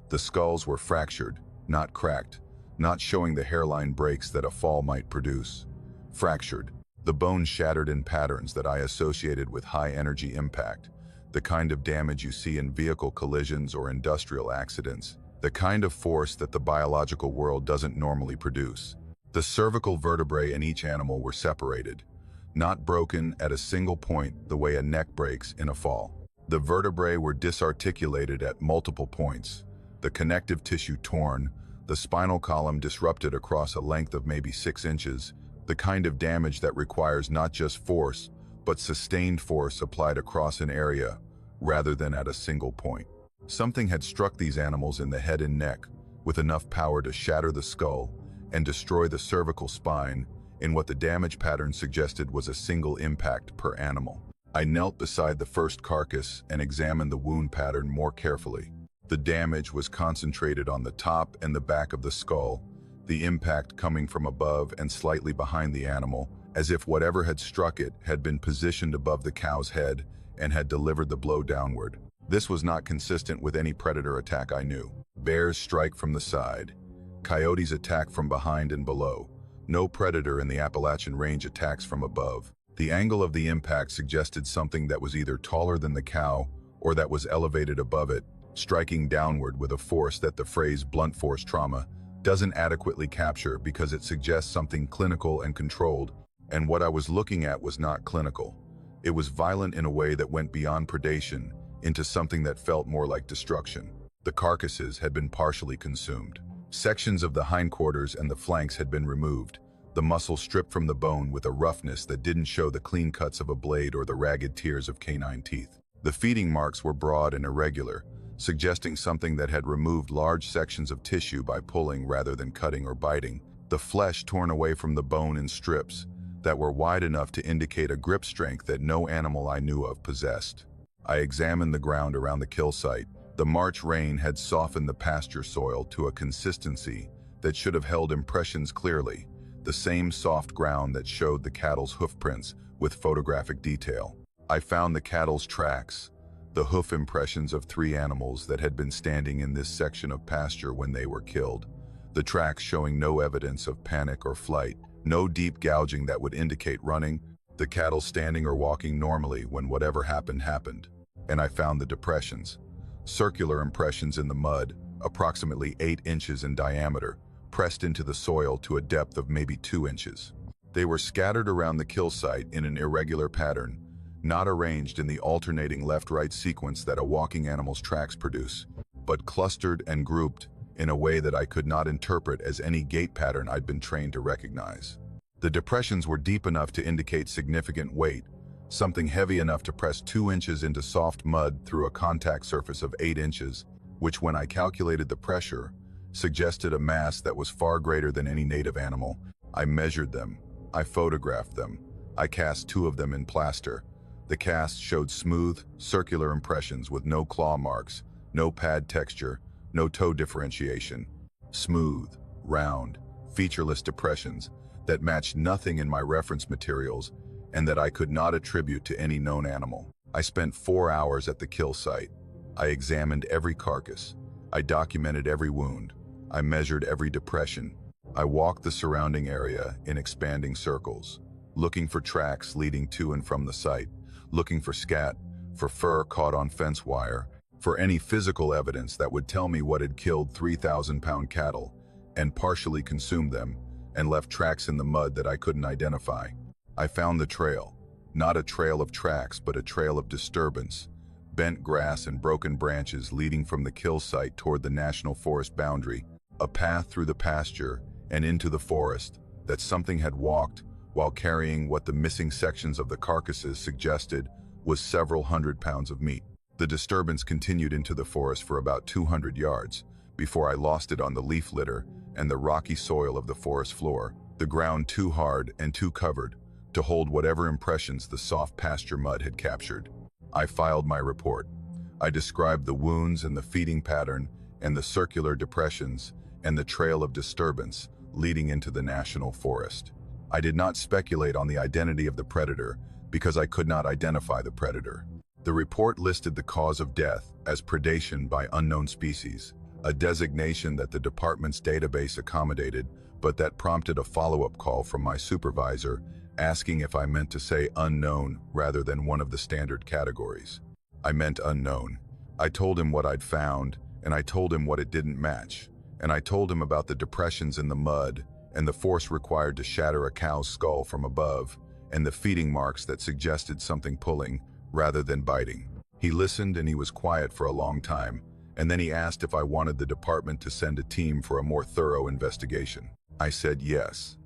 The skulls were fractured, not cracked, not showing the hairline breaks that a fall might produce. Fractured, the bones shattered in patterns that I associated with high-energy impact, the kind of damage you see in vehicle collisions or industrial accidents, the kind of force that the biological world doesn't normally produce. The cervical vertebrae in each animal were separated, not broken at a single point the way a neck breaks in a fall. The vertebrae were disarticulated at multiple points, the connective tissue torn, the spinal column disrupted across a length of maybe 6 inches, the kind of damage that requires not just force, but sustained force applied across an area, rather than at a single point. Something had struck these animals in the head and neck, with enough power to shatter the skull and destroy the cervical spine in what the damage pattern suggested was a single impact per animal. I knelt beside the first carcass and examined the wound pattern more carefully. The damage was concentrated on the top and the back of the skull, the impact coming from above and slightly behind the animal, as if whatever had struck it had been positioned above the cow's head and had delivered the blow downward. This was not consistent with any predator attack I knew. Bears strike from the side. Coyotes attack from behind and below. No predator in the Appalachian Range attacks from above. The angle of the impact suggested something that was either taller than the cow or that was elevated above it, striking downward with a force that the phrase blunt force trauma doesn't adequately capture because it suggests something clinical and controlled, and what I was looking at was not clinical. It was violent in a way that went beyond predation into something that felt more like destruction. The carcasses had been partially consumed. Sections of the hindquarters and the flanks had been removed, the muscle stripped from the bone with a roughness that didn't show the clean cuts of a blade or the ragged tears of canine teeth. The feeding marks were broad and irregular, suggesting something that had removed large sections of tissue by pulling rather than cutting or biting. The flesh torn away from the bone in strips that were wide enough to indicate a grip strength that no animal I knew of possessed. I examined the ground around the kill site. The March rain had softened the pasture soil to a consistency that should have held impressions clearly, the same soft ground that showed the cattle's hoof prints with photographic detail. I found the cattle's tracks, the hoof impressions of 3 animals that had been standing in this section of pasture when they were killed, the tracks showing no evidence of panic or flight, no deep gouging that would indicate running, the cattle standing or walking normally when whatever happened happened. And I found the depressions, circular impressions in the mud, approximately 8 inches in diameter, pressed into the soil to a depth of maybe 2 inches. They were scattered around the kill site in an irregular pattern, not arranged in the alternating left-right sequence that a walking animal's tracks produce, but clustered and grouped in a way that I could not interpret as any gait pattern I'd been trained to recognize. The depressions were deep enough to indicate significant weight, something heavy enough to press 2 inches into soft mud through a contact surface of 8 inches, which when I calculated the pressure, suggested a mass that was far greater than any native animal. I measured them, I photographed them, I cast 2 of them in plaster. The cast showed smooth, circular impressions with no claw marks, no pad texture, no toe differentiation. Smooth, round, featureless depressions that matched nothing in my reference materials and that I could not attribute to any known animal. I spent 4 hours at the kill site. I examined every carcass. I documented every wound. I measured every depression. I walked the surrounding area in expanding circles, looking for tracks leading to and from the site, looking for scat, for fur caught on fence wire, for any physical evidence that would tell me what had killed 3,000-pound cattle and partially consumed them and left tracks in the mud that I couldn't identify. I found the trail, not a trail of tracks, but a trail of disturbance, bent grass and broken branches leading from the kill site toward the national forest boundary, a path through the pasture and into the forest that something had walked while carrying what the missing sections of the carcasses suggested was several hundred pounds of meat. The disturbance continued into the forest for about 200 yards before I lost it on the leaf litter and the rocky soil of the forest floor, the ground too hard and too covered to hold whatever impressions the soft pasture mud had captured. I filed my report. I described the wounds and the feeding pattern and the circular depressions and the trail of disturbance leading into the national forest. I did not speculate on the identity of the predator because I could not identify the predator. The report listed the cause of death as predation by unknown species, a designation that the department's database accommodated, but that prompted a follow-up call from my supervisor asking if I meant to say unknown rather than one of the standard categories. I meant unknown. I told him what I'd found, and I told him what it didn't match, and I told him about the depressions in the mud and the force required to shatter a cow's skull from above, and the feeding marks that suggested something pulling rather than biting. He listened and he was quiet for a long time, and then he asked if I wanted the department to send a team for a more thorough investigation. I said yes.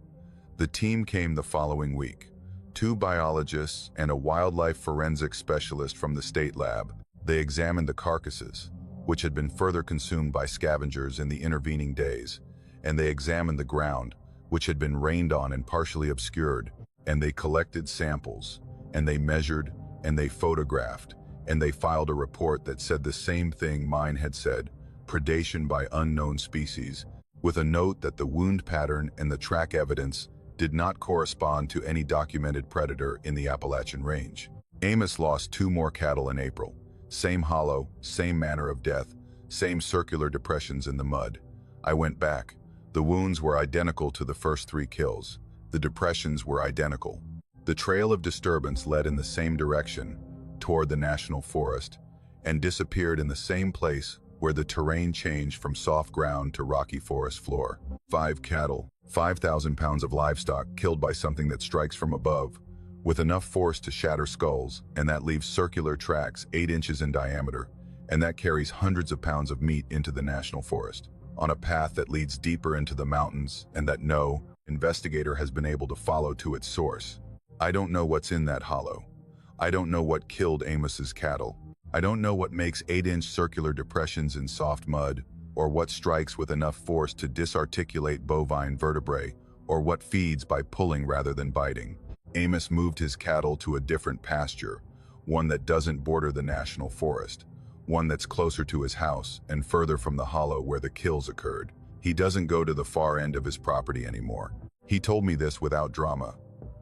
The team came the following week. 2 biologists and a wildlife forensics specialist from the state lab. They examined the carcasses, which had been further consumed by scavengers in the intervening days, and they examined the ground, which had been rained on and partially obscured, and they collected samples, and they measured, and they photographed, and they filed a report that said the same thing mine had said, predation by unknown species, with a note that the wound pattern and the track evidence did not correspond to any documented predator in the Appalachian Range. Amos lost 2 more cattle in April. Same hollow, same manner of death, same circular depressions in the mud. I went back. The wounds were identical to the first 3 kills. The depressions were identical. The trail of disturbance led in the same direction, toward the national forest, and disappeared in the same place where the terrain changed from soft ground to rocky forest floor. 5 cattle, 5,000 pounds of livestock killed by something that strikes from above, with enough force to shatter skulls, and that leaves circular tracks 8 inches in diameter, and that carries hundreds of pounds of meat into the national forest, on a path that leads deeper into the mountains and that no investigator has been able to follow to its source. I don't know what's in that hollow. I don't know what killed Amos's cattle. I don't know what makes 8-inch circular depressions in soft mud, or what strikes with enough force to disarticulate bovine vertebrae, or what feeds by pulling rather than biting. Amos moved his cattle to a different pasture, one that doesn't border the national forest, one that's closer to his house and further from the hollow where the kills occurred. He doesn't go to the far end of his property anymore. He told me this without drama.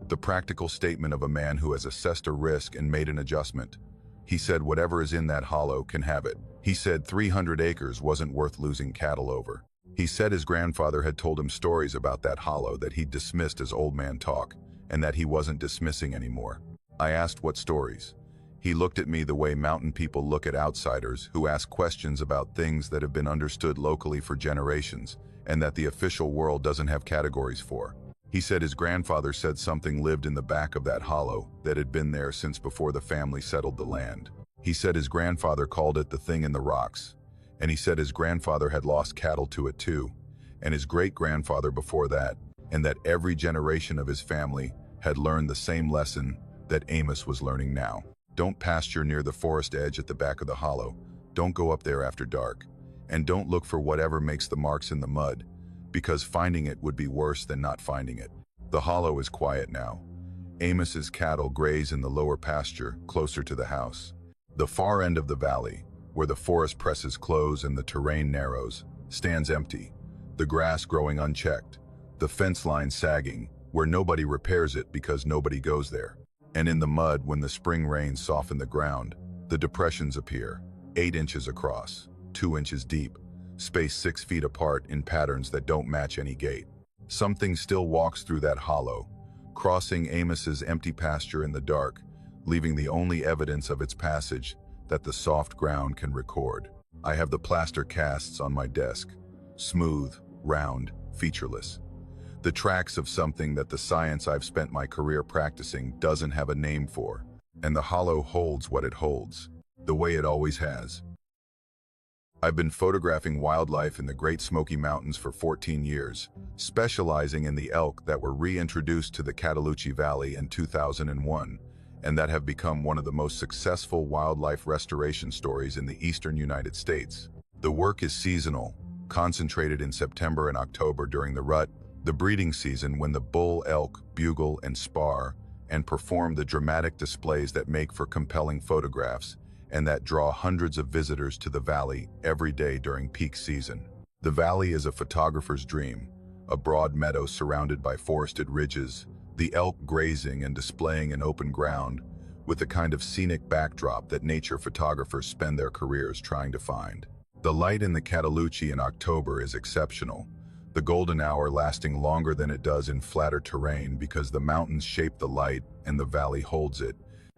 The practical statement of a man who has assessed a risk and made an adjustment. He said whatever is in that hollow can have it. He said 300 acres wasn't worth losing cattle over. He said his grandfather had told him stories about that hollow that he'd dismissed as old man talk, and that he wasn't dismissing anymore. I asked what stories. He looked at me the way mountain people look at outsiders who ask questions about things that have been understood locally for generations and that the official world doesn't have categories for. He said his grandfather said something lived in the back of that hollow that had been there since before the family settled the land. He said his grandfather called it the thing in the rocks, and he said his grandfather had lost cattle to it too, and his great-grandfather before that, and that every generation of his family had learned the same lesson that Amos was learning now. Don't pasture near the forest edge at the back of the hollow. Don't go up there after dark. And don't look for whatever makes the marks in the mud, because finding it would be worse than not finding it. The hollow is quiet now. Amos's cattle graze in the lower pasture, closer to the house. The far end of the valley, where the forest presses close and the terrain narrows, stands empty, the grass growing unchecked, the fence line sagging, where nobody repairs it because nobody goes there. And in the mud, when the spring rains soften the ground, the depressions appear, 8 inches across, 2 inches deep, spaced 6 feet apart in patterns that don't match any gate. Something still walks through that hollow, crossing Amos's empty pasture in the dark, leaving the only evidence of its passage that the soft ground can record. I have the plaster casts on my desk, smooth, round, featureless. The tracks of something that the science I've spent my career practicing doesn't have a name for, and the hollow holds what it holds, the way it always has. I've been photographing wildlife in the Great Smoky Mountains for 14 years, specializing in the elk that were reintroduced to the Cataloochee Valley in 2001, and that have become one of the most successful wildlife restoration stories in the eastern United States. The work is seasonal, concentrated in September and October during the rut, the breeding season when the bull elk bugle and spar and perform the dramatic displays that make for compelling photographs and that draw hundreds of visitors to the valley every day during peak season. The valley is a photographer's dream, a broad meadow surrounded by forested ridges, the elk grazing and displaying in open ground, with the kind of scenic backdrop that nature photographers spend their careers trying to find. The light in the Cataloochee in October is exceptional, the golden hour lasting longer than it does in flatter terrain because the mountains shape the light and the valley holds it,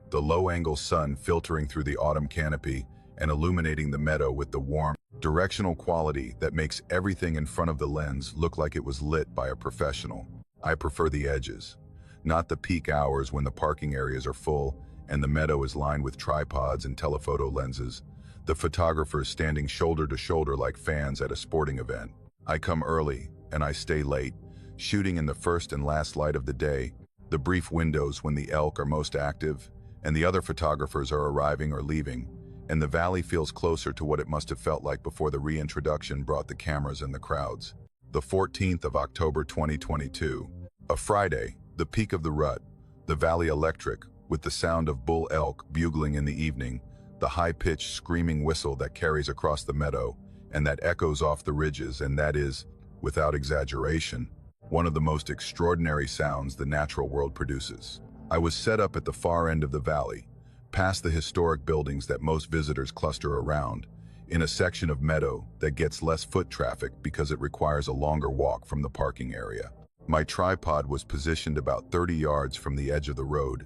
the low-angle sun filtering through the autumn canopy and illuminating the meadow with the warm, directional quality that makes everything in front of the lens look like it was lit by a professional. I prefer the edges, not the peak hours when the parking areas are full and the meadow is lined with tripods and telephoto lenses, the photographers standing shoulder to shoulder like fans at a sporting event. I come early and I stay late, shooting in the first and last light of the day, the brief windows when the elk are most active, and the other photographers are arriving or leaving, and the valley feels closer to what it must have felt like before the reintroduction brought the cameras and the crowds. The 14th of October 2022, a Friday, the peak of the rut, the valley electric, with the sound of bull elk bugling in the evening, the high-pitched screaming whistle that carries across the meadow, and that echoes off the ridges, and that is, without exaggeration, one of the most extraordinary sounds the natural world produces. I was set up at the far end of the valley, past the historic buildings that most visitors cluster around, in a section of meadow that gets less foot traffic because it requires a longer walk from the parking area. My tripod was positioned about 30 yards from the edge of the road,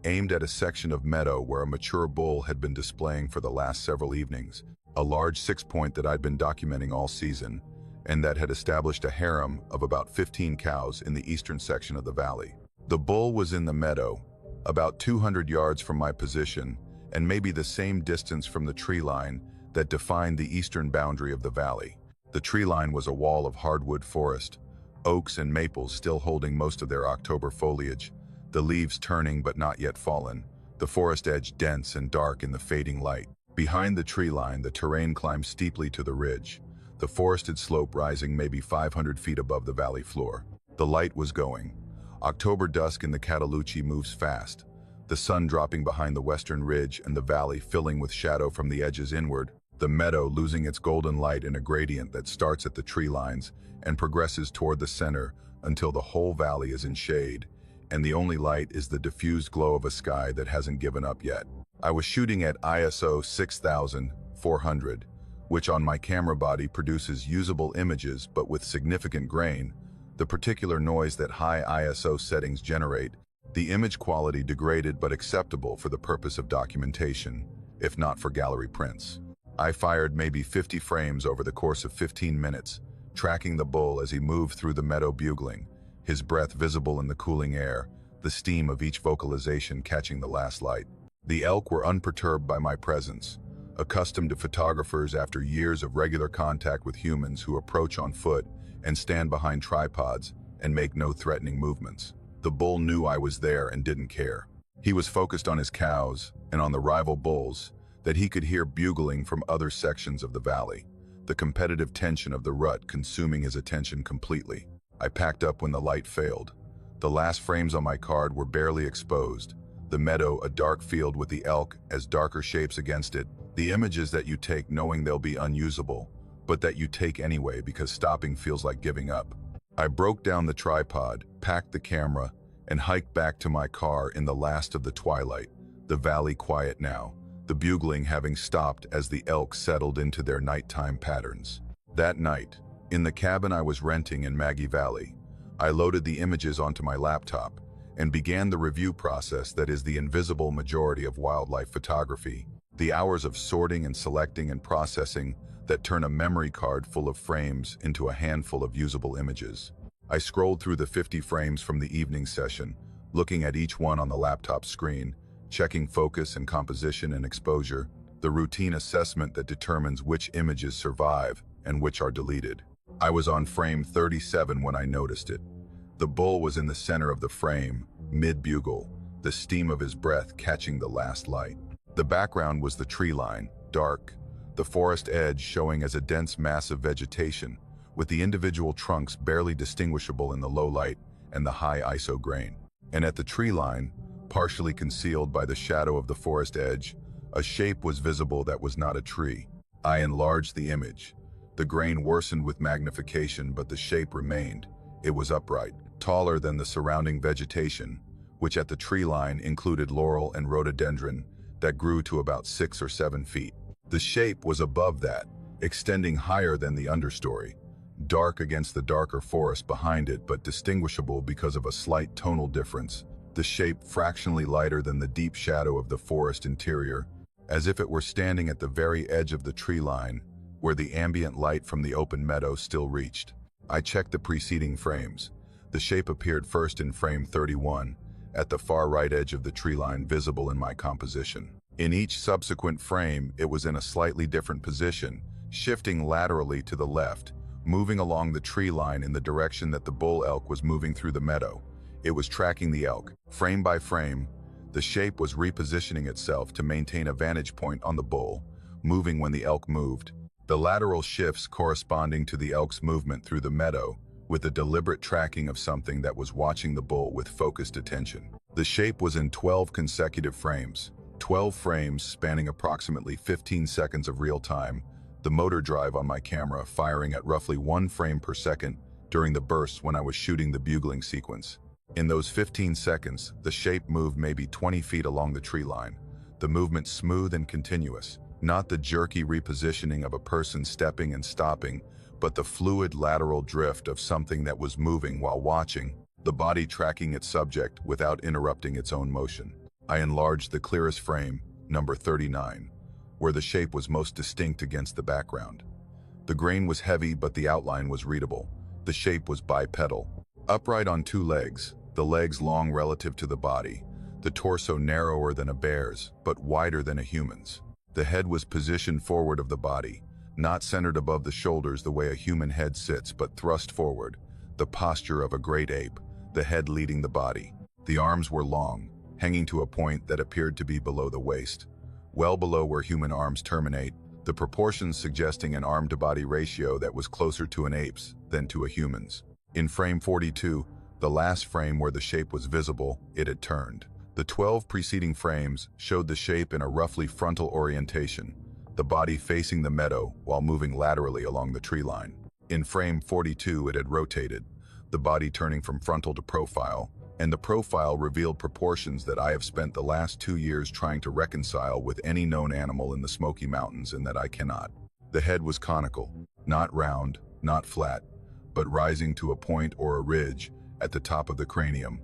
aimed at a section of meadow where a mature bull had been displaying for the last several evenings, a large 6-point that I'd been documenting all season, and that had established a harem of about 15 cows in the eastern section of the valley. The bull was in the meadow, about 200 yards from my position, and maybe the same distance from the tree line that defined the eastern boundary of the valley. The tree line was a wall of hardwood forest, oaks and maples still holding most of their October foliage, the leaves turning but not yet fallen, the forest edge dense and dark in the fading light. Behind the tree line, the terrain climbed steeply to the ridge, the forested slope rising maybe 500 feet above the valley floor. The light was going. October dusk in the Cataloochee moves fast, the sun dropping behind the western ridge and the valley filling with shadow from the edges inward, the meadow losing its golden light in a gradient that starts at the tree lines and progresses toward the center until the whole valley is in shade, and the only light is the diffused glow of a sky that hasn't given up yet. I was shooting at ISO 6400, which on my camera body produces usable images but with significant grain, the particular noise that high ISO settings generate, the image quality degraded but acceptable for the purpose of documentation, if not for gallery prints. I fired maybe 50 frames over the course of 15 minutes, tracking the bull as he moved through the meadow bugling, his breath visible in the cooling air, the steam of each vocalization catching the last light. The elk were unperturbed by my presence, accustomed to photographers after years of regular contact with humans who approach on foot and stand behind tripods and make no threatening movements. The bull knew I was there and didn't care. He was focused on his cows and on the rival bulls that he could hear bugling from other sections of the valley, the competitive tension of the rut consuming his attention completely. I packed up when the light failed. The last frames on my card were barely exposed. The meadow, a dark field with the elk as darker shapes against it. The images that you take knowing they'll be unusable, but that you take anyway because stopping feels like giving up. I broke down the tripod, packed the camera, and hiked back to my car in the last of the twilight, the valley quiet now, the bugling having stopped as the elk settled into their nighttime patterns. That night, in the cabin I was renting in Maggie Valley, I loaded the images onto my laptop and began the review process that is the invisible majority of wildlife photography, the hours of sorting and selecting and processing that turn a memory card full of frames into a handful of usable images. I scrolled through the 50 frames from the evening session, looking at each one on the laptop screen, checking focus and composition and exposure, the routine assessment that determines which images survive and which are deleted. I was on frame 37 when I noticed it. The bull was in the center of the frame, mid-bugle, the steam of his breath catching the last light. The background was the tree line, dark, the forest edge showing as a dense mass of vegetation, with the individual trunks barely distinguishable in the low light and the high ISO grain. And at the tree line, partially concealed by the shadow of the forest edge, a shape was visible that was not a tree. I enlarged the image. The grain worsened with magnification, but the shape remained. It was upright, taller than the surrounding vegetation, which at the tree line included laurel and rhododendron that grew to about 6 or 7 feet. The shape was above that, extending higher than the understory, dark against the darker forest behind it, but distinguishable because of a slight tonal difference, the shape fractionally lighter than the deep shadow of the forest interior, as if it were standing at the very edge of the tree line, where the ambient light from the open meadow still reached. I checked the preceding frames. The shape appeared first in frame 31, at the far right edge of the tree line visible in my composition. In each subsequent frame, it was in a slightly different position, shifting laterally to the left, moving along the tree line in the direction that the bull elk was moving through the meadow. It was tracking the elk. Frame by frame, the shape was repositioning itself to maintain a vantage point on the bull, moving when the elk moved. The lateral shifts corresponding to the elk's movement through the meadow, with the deliberate tracking of something that was watching the bull with focused attention. The shape was in 12 consecutive frames. 12 frames spanning approximately 15 seconds of real time, the motor drive on my camera firing at roughly 1 frame per second during the bursts when I was shooting the bugling sequence. In those 15 seconds, the shape moved maybe 20 feet along the tree line, the movement smooth and continuous, not the jerky repositioning of a person stepping and stopping, but the fluid lateral drift of something that was moving while watching, the body tracking its subject without interrupting its own motion. I enlarged the clearest frame, number 39, where the shape was most distinct against the background. The grain was heavy, but the outline was readable. The shape was bipedal, upright on 2 legs, the legs long relative to the body, the torso narrower than a bear's, but wider than a human's. The head was positioned forward of the body, not centered above the shoulders the way a human head sits, but thrust forward, the posture of a great ape, the head leading the body. The arms were long, hanging to a point that appeared to be below the waist, well below where human arms terminate, the proportions suggesting an arm-to-body ratio that was closer to an ape's than to a human's. In frame 42, the last frame where the shape was visible, it had turned. The 12 preceding frames showed the shape in a roughly frontal orientation, the body facing the meadow while moving laterally along the tree line. In frame 42, it had rotated, the body turning from frontal to profile, and the profile revealed proportions that I have spent the last 2 years trying to reconcile with any known animal in the Smoky Mountains and that I cannot. The head was conical, not round, not flat, but rising to a point or a ridge at the top of the cranium,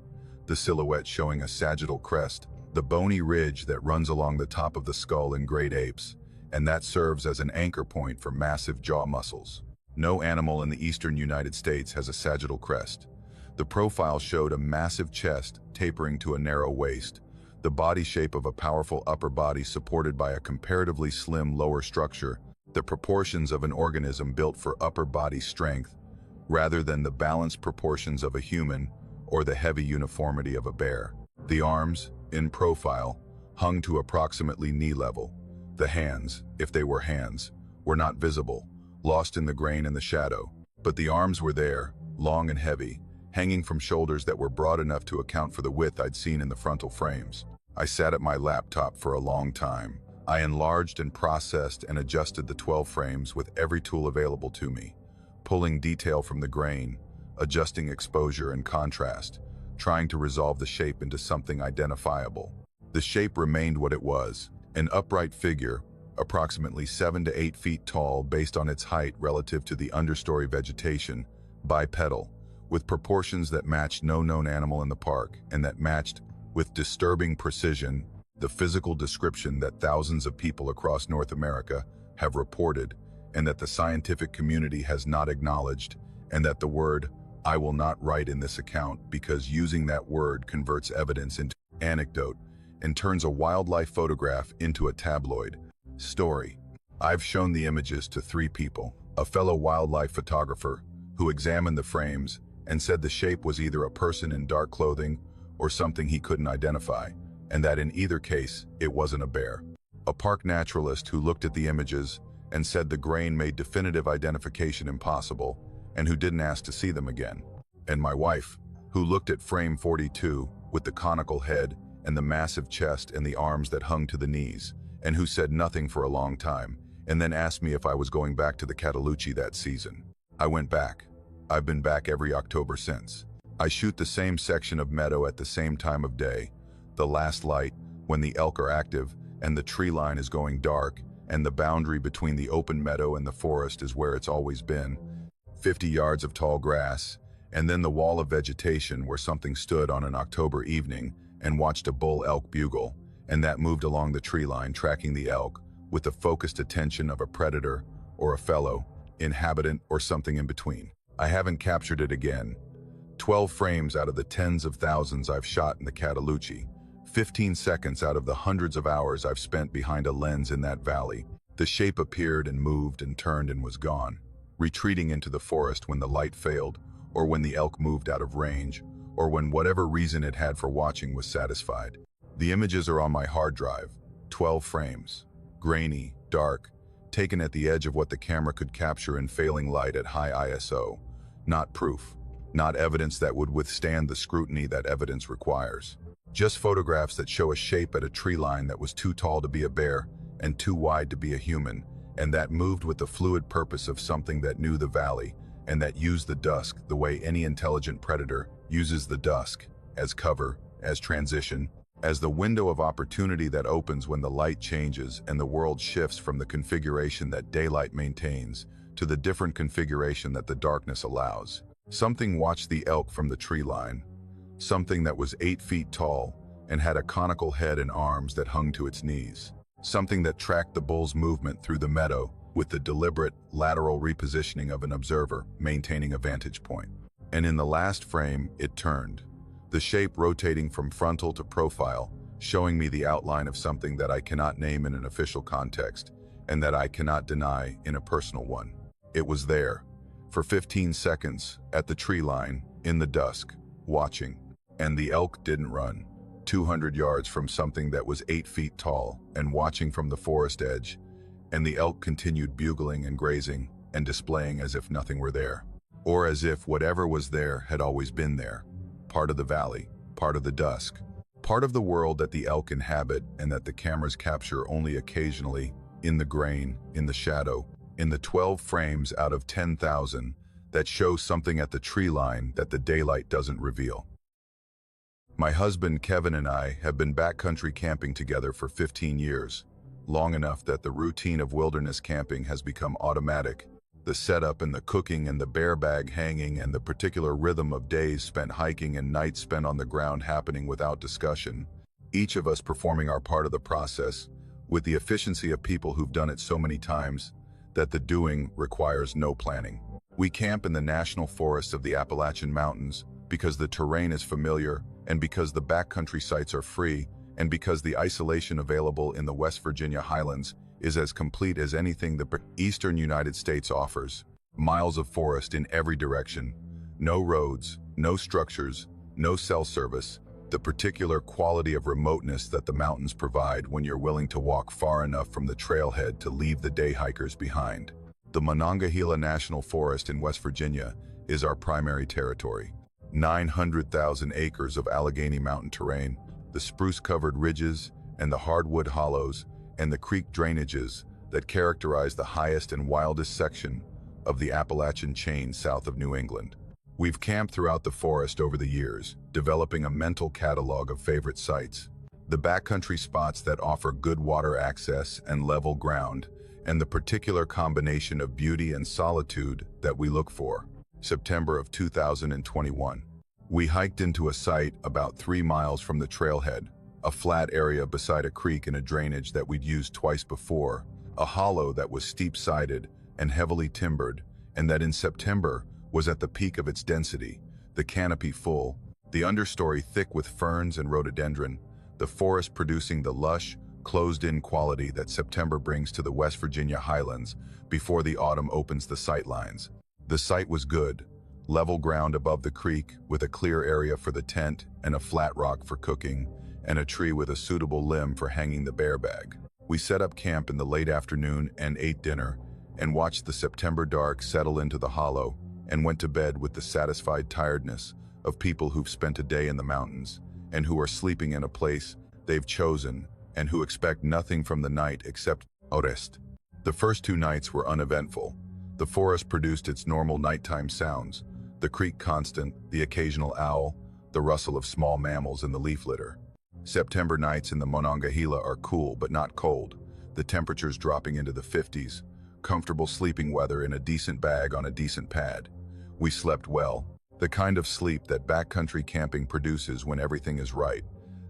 the silhouette showing a sagittal crest, the bony ridge that runs along the top of the skull in great apes, and that serves as an anchor point for massive jaw muscles. No animal in the eastern United States has a sagittal crest. The profile showed a massive chest tapering to a narrow waist, the body shape of a powerful upper body supported by a comparatively slim lower structure, the proportions of an organism built for upper body strength, rather than the balanced proportions of a human or the heavy uniformity of a bear. The arms, in profile, hung to approximately knee level. The hands, if they were hands, were not visible, lost in the grain and the shadow, but the arms were there, long and heavy, hanging from shoulders that were broad enough to account for the width I'd seen in the frontal frames. I sat at my laptop for a long time. I enlarged and processed and adjusted the 12 frames with every tool available to me, pulling detail from the grain, adjusting exposure and contrast, trying to resolve the shape into something identifiable. The shape remained what it was, an upright figure, approximately 7 to 8 feet tall based on its height relative to the understory vegetation, bipedal, with proportions that matched no known animal in the park and that matched, with disturbing precision, the physical description that thousands of people across North America have reported and that the scientific community has not acknowledged, and that the word "I will not write in this account" because using that word converts evidence into anecdote and turns a wildlife photograph into a tabloid story. I've shown the images to 3 people, a fellow wildlife photographer who examined the frames and said the shape was either a person in dark clothing or something he couldn't identify, and that in either case, it wasn't a bear. A park naturalist who looked at the images and said the grain made definitive identification impossible, and who didn't ask to see them again. And my wife, who looked at frame 42 with the conical head and the massive chest and the arms that hung to the knees, and who said nothing for a long time, and then asked me if I was going back to the Cataloochee that season. I went back. I've been back every October since. I shoot the same section of meadow at the same time of day, the last light, when the elk are active and the tree line is going dark, and the boundary between the open meadow and the forest is where it's always been, 50 yards of tall grass, and then the wall of vegetation where something stood on an October evening and watched a bull elk bugle, and that moved along the tree line tracking the elk with the focused attention of a predator or a fellow inhabitant or something in between. I haven't captured it again. 12 frames out of the tens of thousands I've shot in the Cataloochee, 15 seconds out of the hundreds of hours I've spent behind a lens in that valley. The shape appeared and moved and turned and was gone, retreating into the forest when the light failed, or when the elk moved out of range, or when whatever reason it had for watching was satisfied. The images are on my hard drive, 12 frames, grainy, dark, taken at the edge of what the camera could capture in failing light at high ISO. Not proof, not evidence that would withstand the scrutiny that evidence requires. Just photographs that show a shape at a tree line that was too tall to be a bear and too wide to be a human, and that moved with the fluid purpose of something that knew the valley and that used the dusk the way any intelligent predator uses the dusk, as cover, as transition, as the window of opportunity that opens when the light changes and the world shifts from the configuration that daylight maintains to the different configuration that the darkness allows. Something watched the elk from the tree line, something that was 8 feet tall and had a conical head and arms that hung to its knees. Something that tracked the bull's movement through the meadow with the deliberate, lateral repositioning of an observer, maintaining a vantage point. And in the last frame, it turned, the shape rotating from frontal to profile, showing me the outline of something that I cannot name in an official context, and that I cannot deny in a personal one. It was there, for 15 seconds, at the tree line, in the dusk, watching. And the elk didn't run. 200 yards from something that was 8 feet tall and watching from the forest edge, and the elk continued bugling and grazing and displaying as if nothing were there, or as if whatever was there had always been there, part of the valley, part of the dusk, part of the world that the elk inhabit and that the cameras capture only occasionally, in the grain, in the shadow, in the 12 frames out of 10,000 that show something at the tree line that the daylight doesn't reveal. My husband Kevin and I have been backcountry camping together for 15 years, long enough that the routine of wilderness camping has become automatic. The setup and the cooking and the bear bag hanging and the particular rhythm of days spent hiking and nights spent on the ground happening without discussion, each of us performing our part of the process with the efficiency of people who've done it so many times that the doing requires no planning. We camp in the national forests of the Appalachian Mountains because the terrain is familiar and because the backcountry sites are free and because the isolation available in the West Virginia highlands is as complete as anything the eastern United States offers. Miles of forest in every direction, no roads, no structures, no cell service, the particular quality of remoteness that the mountains provide when you're willing to walk far enough from the trailhead to leave the day hikers behind. The Monongahela National Forest in West Virginia is our primary territory. 900,000 acres of Allegheny Mountain terrain, the spruce-covered ridges and the hardwood hollows and the creek drainages that characterize the highest and wildest section of the Appalachian chain south of New England. We've camped throughout the forest over the years, developing a mental catalog of favorite sites. The backcountry spots that offer good water access and level ground, and the particular combination of beauty and solitude that we look for. September of 2021. We hiked into a site about 3 miles from the trailhead, a flat area beside a creek and a drainage that we'd used twice before, a hollow that was steep-sided and heavily timbered, and that in September was at the peak of its density, the canopy full, the understory thick with ferns and rhododendron, the forest producing the lush, closed-in quality that September brings to the West Virginia highlands before the autumn opens the sightlines. The site was good, level ground above the creek with a clear area for the tent and a flat rock for cooking, and a tree with a suitable limb for hanging the bear bag. We set up camp in the late afternoon and ate dinner, and watched the September dark settle into the hollow, and went to bed with the satisfied tiredness of people who've spent a day in the mountains, and who are sleeping in a place they've chosen, and who expect nothing from the night except rest. The first 2 nights were uneventful. The forest produced its normal nighttime sounds, the creek constant, the occasional owl, the rustle of small mammals in the leaf litter. September nights in the Monongahela are cool but not cold, the temperatures dropping into the 50s, comfortable sleeping weather in a decent bag on a decent pad. We slept well, the kind of sleep that backcountry camping produces when everything is right,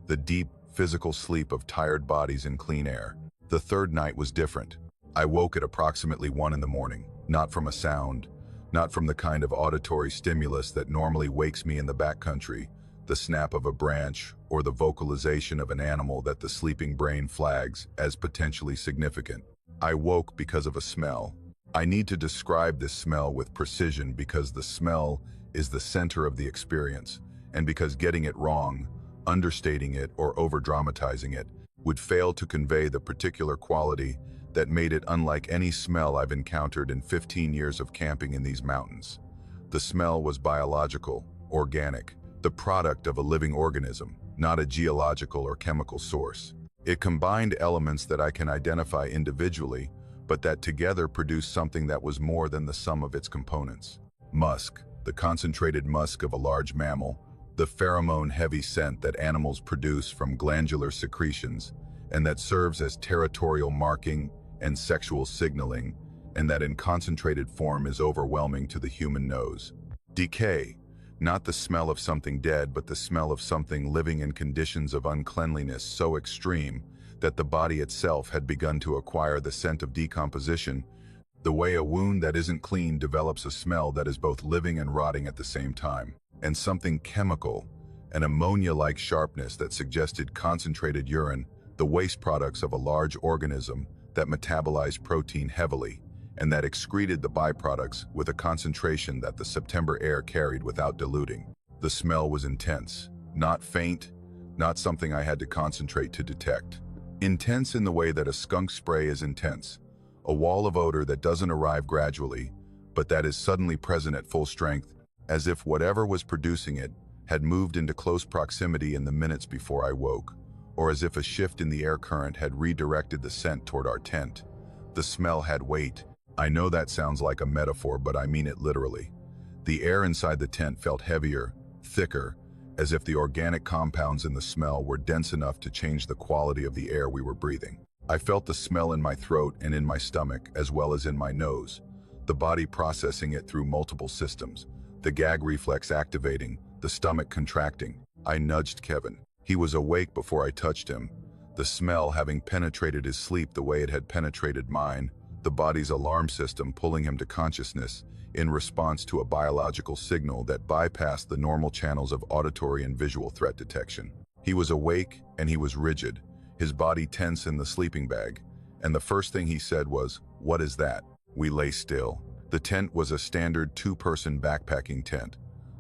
the deep, physical sleep of tired bodies in clean air. The third night was different. I woke at approximately 1 in the morning, not from a sound, not from the kind of auditory stimulus that normally wakes me in the backcountry, the snap of a branch or the vocalization of an animal that the sleeping brain flags as potentially significant. I woke because of a smell. I need to describe this smell with precision because the smell is the center of the experience, and because getting it wrong, understating it or over-dramatizing it, would fail to convey the particular quality that made it unlike any smell I've encountered in 15 years of camping in these mountains. The smell was biological, organic, the product of a living organism, not a geological or chemical source. It combined elements that I can identify individually, but that together produced something that was more than the sum of its components. Musk, the concentrated musk of a large mammal, the pheromone-heavy scent that animals produce from glandular secretions, and that serves as territorial marking and sexual signaling, and that in concentrated form is overwhelming to the human nose. Decay, not the smell of something dead, but the smell of something living in conditions of uncleanliness so extreme that the body itself had begun to acquire the scent of decomposition, the way a wound that isn't clean develops a smell that is both living and rotting at the same time. And something chemical, an ammonia-like sharpness that suggested concentrated urine, the waste products of a large organism that metabolized protein heavily, and that excreted the byproducts with a concentration that the September air carried without diluting. The smell was intense, not faint, not something I had to concentrate to detect. Intense in the way that a skunk spray is intense, a wall of odor that doesn't arrive gradually, but that is suddenly present at full strength, as if whatever was producing it had moved into close proximity in the minutes before I woke, or as if a shift in the air current had redirected the scent toward our tent. The smell had weight. I know that sounds like a metaphor, but I mean it literally. The air inside the tent felt heavier, thicker, as if the organic compounds in the smell were dense enough to change the quality of the air we were breathing. I felt the smell in my throat and in my stomach, as well as in my nose, the body processing it through multiple systems, the gag reflex activating, the stomach contracting. I nudged Kevin. He was awake before I touched him, the smell having penetrated his sleep the way it had penetrated mine, the body's alarm system pulling him to consciousness in response to a biological signal that bypassed the normal channels of auditory and visual threat detection. He was awake and he was rigid, his body tense in the sleeping bag, and the first thing he said was, "What is that?" We lay still. The tent was a standard 2-person backpacking tent,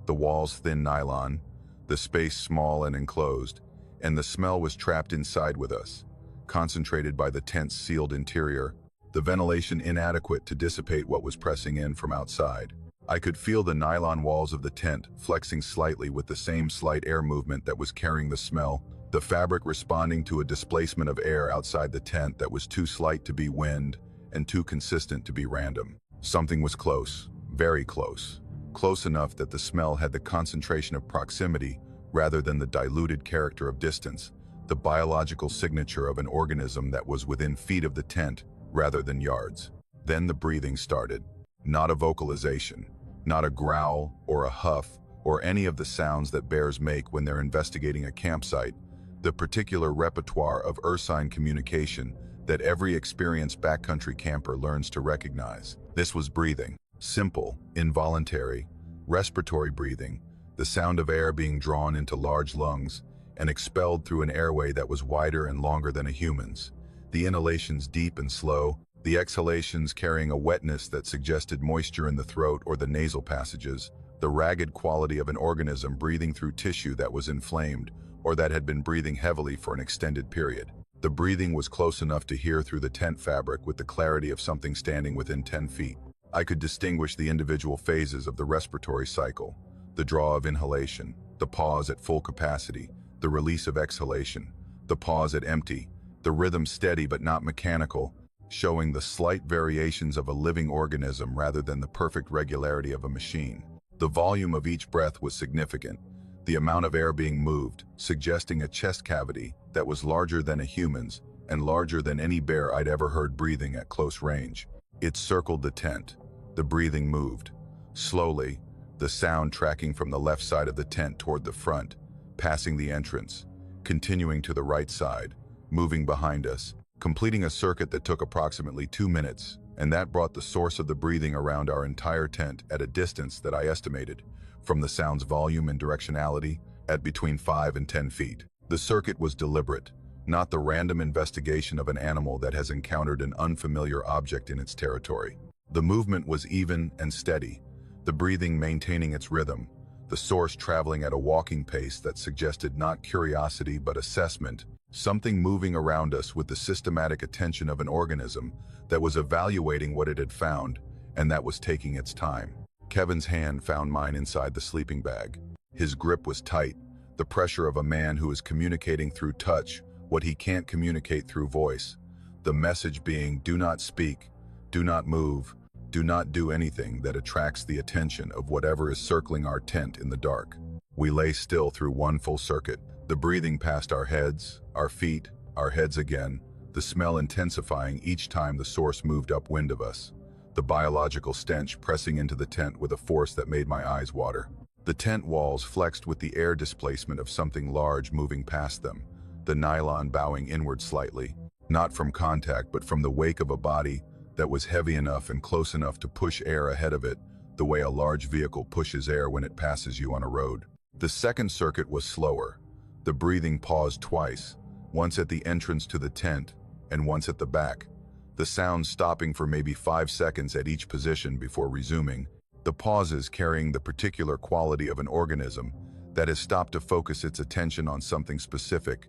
the walls thin nylon, the space small and enclosed, and the smell was trapped inside with us, concentrated by the tent's sealed interior, the ventilation inadequate to dissipate what was pressing in from outside. I could feel the nylon walls of the tent flexing slightly with the same slight air movement that was carrying the smell, the fabric responding to a displacement of air outside the tent that was too slight to be wind and too consistent to be random. Something was close, very close, close enough that the smell had the concentration of proximity rather than the diluted character of distance, the biological signature of an organism that was within feet of the tent rather than yards. Then the breathing started. Not a vocalization, not a growl or a huff or any of the sounds that bears make when they're investigating a campsite, the particular repertoire of ursine communication that every experienced backcountry camper learns to recognize. This was breathing, simple, involuntary, respiratory breathing, the sound of air being drawn into large lungs and expelled through an airway that was wider and longer than a human's, the inhalations deep and slow, the exhalations carrying a wetness that suggested moisture in the throat or the nasal passages, the ragged quality of an organism breathing through tissue that was inflamed or that had been breathing heavily for an extended period. The breathing was close enough to hear through the tent fabric with the clarity of something standing within 10 feet. I could distinguish the individual phases of the respiratory cycle, the draw of inhalation, the pause at full capacity, the release of exhalation, the pause at empty, the rhythm steady but not mechanical, showing the slight variations of a living organism rather than the perfect regularity of a machine. The volume of each breath was significant, the amount of air being moved, suggesting a chest cavity that was larger than a human's and larger than any bear I'd ever heard breathing at close range. It circled the tent. The breathing moved. Slowly, the sound tracking from the left side of the tent toward the front, passing the entrance, continuing to the right side, moving behind us, completing a circuit that took approximately 2 minutes, and that brought the source of the breathing around our entire tent at a distance that I estimated, from the sound's volume and directionality, at between 5 and 10 feet. The circuit was deliberate, not the random investigation of an animal that has encountered an unfamiliar object in its territory. The movement was even and steady, the breathing maintaining its rhythm, the source traveling at a walking pace that suggested not curiosity but assessment, something moving around us with the systematic attention of an organism that was evaluating what it had found and that was taking its time. Kevin's hand found mine inside the sleeping bag. His grip was tight, the pressure of a man who is communicating through touch what he can't communicate through voice. The message being, do not speak, do not move, do not do anything that attracts the attention of whatever is circling our tent in the dark. We lay still through one full circuit, the breathing past our heads, our feet, our heads again, the smell intensifying each time the source moved upwind of us, the biological stench pressing into the tent with a force that made my eyes water. The tent walls flexed with the air displacement of something large moving past them, the nylon bowing inward slightly, not from contact but from the wake of a body that was heavy enough and close enough to push air ahead of it, the way a large vehicle pushes air when it passes you on a road. The second circuit was slower. The breathing paused twice, once at the entrance to the tent and once at the back, the sound stopping for maybe 5 seconds at each position before resuming, the pauses carrying the particular quality of an organism that has stopped to focus its attention on something specific,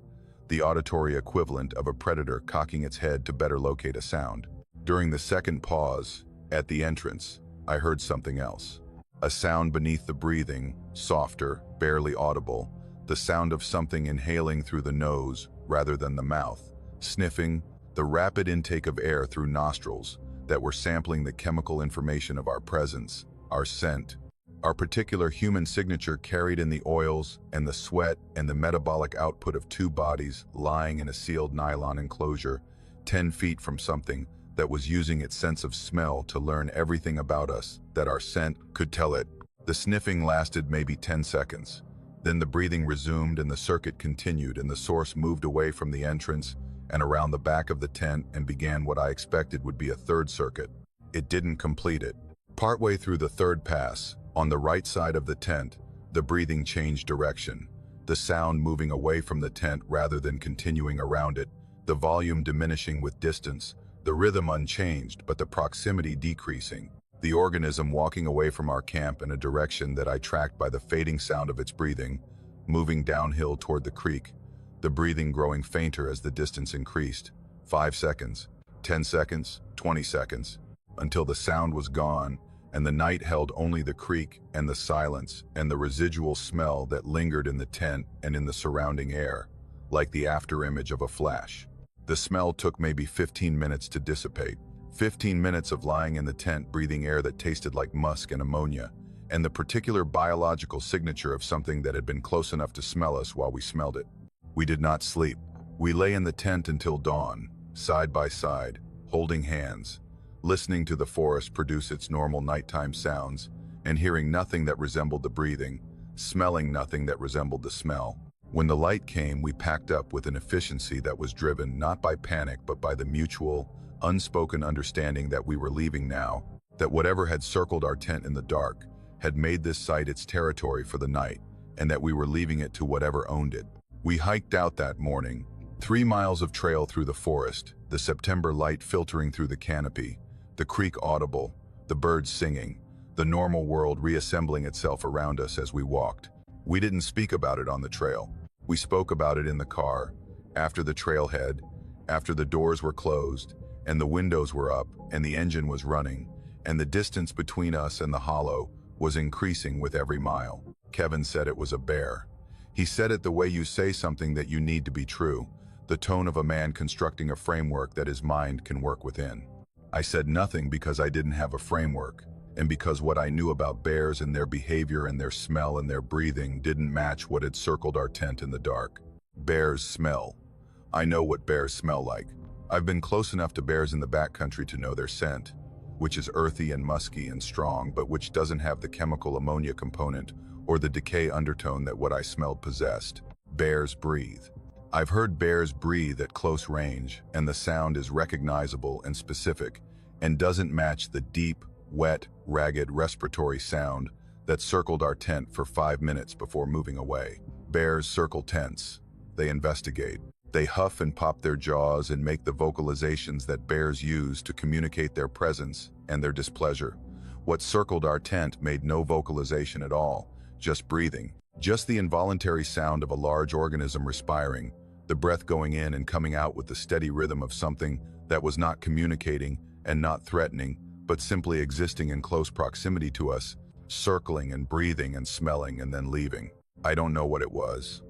the auditory equivalent of a predator cocking its head to better locate a sound. During the second pause, at the entrance, I heard something else. A sound beneath the breathing, softer, barely audible, the sound of something inhaling through the nose rather than the mouth, sniffing, the rapid intake of air through nostrils that were sampling the chemical information of our presence, our scent, our particular human signature carried in the oils and the sweat and the metabolic output of 2 bodies lying in a sealed nylon enclosure, 10 feet from something that was using its sense of smell to learn everything about us that our scent could tell it. The sniffing lasted maybe 10 seconds. Then the breathing resumed and the circuit continued and the source moved away from the entrance and around the back of the tent and began what I expected would be a third circuit. It didn't complete it. Partway through the third pass, on the right side of the tent, the breathing changed direction, the sound moving away from the tent rather than continuing around it, the volume diminishing with distance, the rhythm unchanged but the proximity decreasing, the organism walking away from our camp in a direction that I tracked by the fading sound of its breathing, moving downhill toward the creek, the breathing growing fainter as the distance increased, 5 seconds, 10 seconds, 20 seconds, until the sound was gone and the night held only the creak and the silence and the residual smell that lingered in the tent and in the surrounding air, like the afterimage of a flash. The smell took maybe 15 minutes to dissipate. 15 minutes of lying in the tent breathing air that tasted like musk and ammonia, and the particular biological signature of something that had been close enough to smell us while we smelled it. We did not sleep. We lay in the tent until dawn, side by side, holding hands, listening to the forest produce its normal nighttime sounds, and hearing nothing that resembled the breathing, smelling nothing that resembled the smell. When the light came, we packed up with an efficiency that was driven not by panic but by the mutual, unspoken understanding that we were leaving now, that whatever had circled our tent in the dark had made this site its territory for the night, and that we were leaving it to whatever owned it. We hiked out that morning, 3 miles of trail through the forest, the September light filtering through the canopy, the creek audible, the birds singing, the normal world reassembling itself around us as we walked. We didn't speak about it on the trail. We spoke about it in the car, after the trailhead, after the doors were closed, and the windows were up, and the engine was running, and the distance between us and the hollow was increasing with every mile. Kevin said it was a bear. He said it the way you say something that you need to be true, the tone of a man constructing a framework that his mind can work within. I said nothing because I didn't have a framework, and because what I knew about bears and their behavior and their smell and their breathing didn't match what had circled our tent in the dark. Bears smell. I know what bears smell like. I've been close enough to bears in the backcountry to know their scent, which is earthy and musky and strong, but which doesn't have the chemical ammonia component or the decay undertone that what I smelled possessed. Bears breathe. I've heard bears breathe at close range, and the sound is recognizable and specific, and doesn't match the deep, wet, ragged respiratory sound that circled our tent for 5 minutes before moving away. Bears circle tents. They investigate. They huff and pop their jaws and make the vocalizations that bears use to communicate their presence and their displeasure. What circled our tent made no vocalization at all, just breathing. Just the involuntary sound of a large organism respiring, the breath going in and coming out with the steady rhythm of something that was not communicating and not threatening, but simply existing in close proximity to us, circling and breathing and smelling and then leaving. I don't know what it was.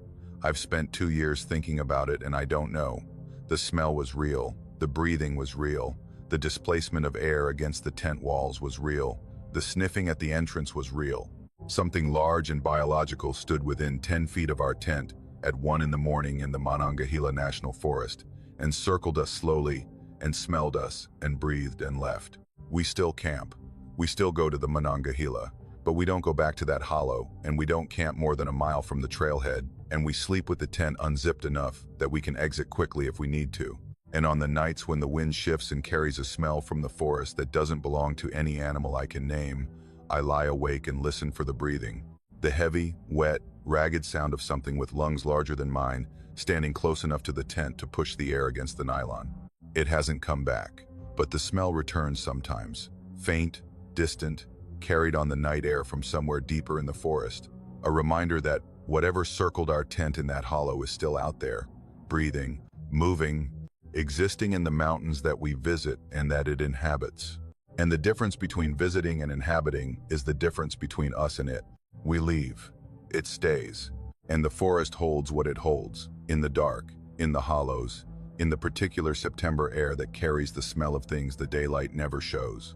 I've spent 2 years thinking about it and I don't know. The smell was real. The breathing was real. The displacement of air against the tent walls was real. The sniffing at the entrance was real. Something large and biological stood within 10 feet of our tent at 1 in the morning in the Monongahela National Forest and circled us slowly and smelled us and breathed and left. We still camp. We still go to the Monongahela, but we don't go back to that hollow, and we don't camp more than a mile from the trailhead, and we sleep with the tent unzipped enough that we can exit quickly if we need to. And on the nights when the wind shifts and carries a smell from the forest that doesn't belong to any animal I can name, I lie awake and listen for the breathing. The heavy, wet, ragged sound of something with lungs larger than mine, standing close enough to the tent to push the air against the nylon. It hasn't come back, but the smell returns sometimes, faint, distant, carried on the night air from somewhere deeper in the forest, a reminder that whatever circled our tent in that hollow is still out there, breathing, moving, existing in the mountains that we visit and that it inhabits. And the difference between visiting and inhabiting is the difference between us and it. We leave. It stays. And the forest holds what it holds, in the dark, in the hollows, in the particular September air that carries the smell of things the daylight never shows.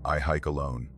I hike alone.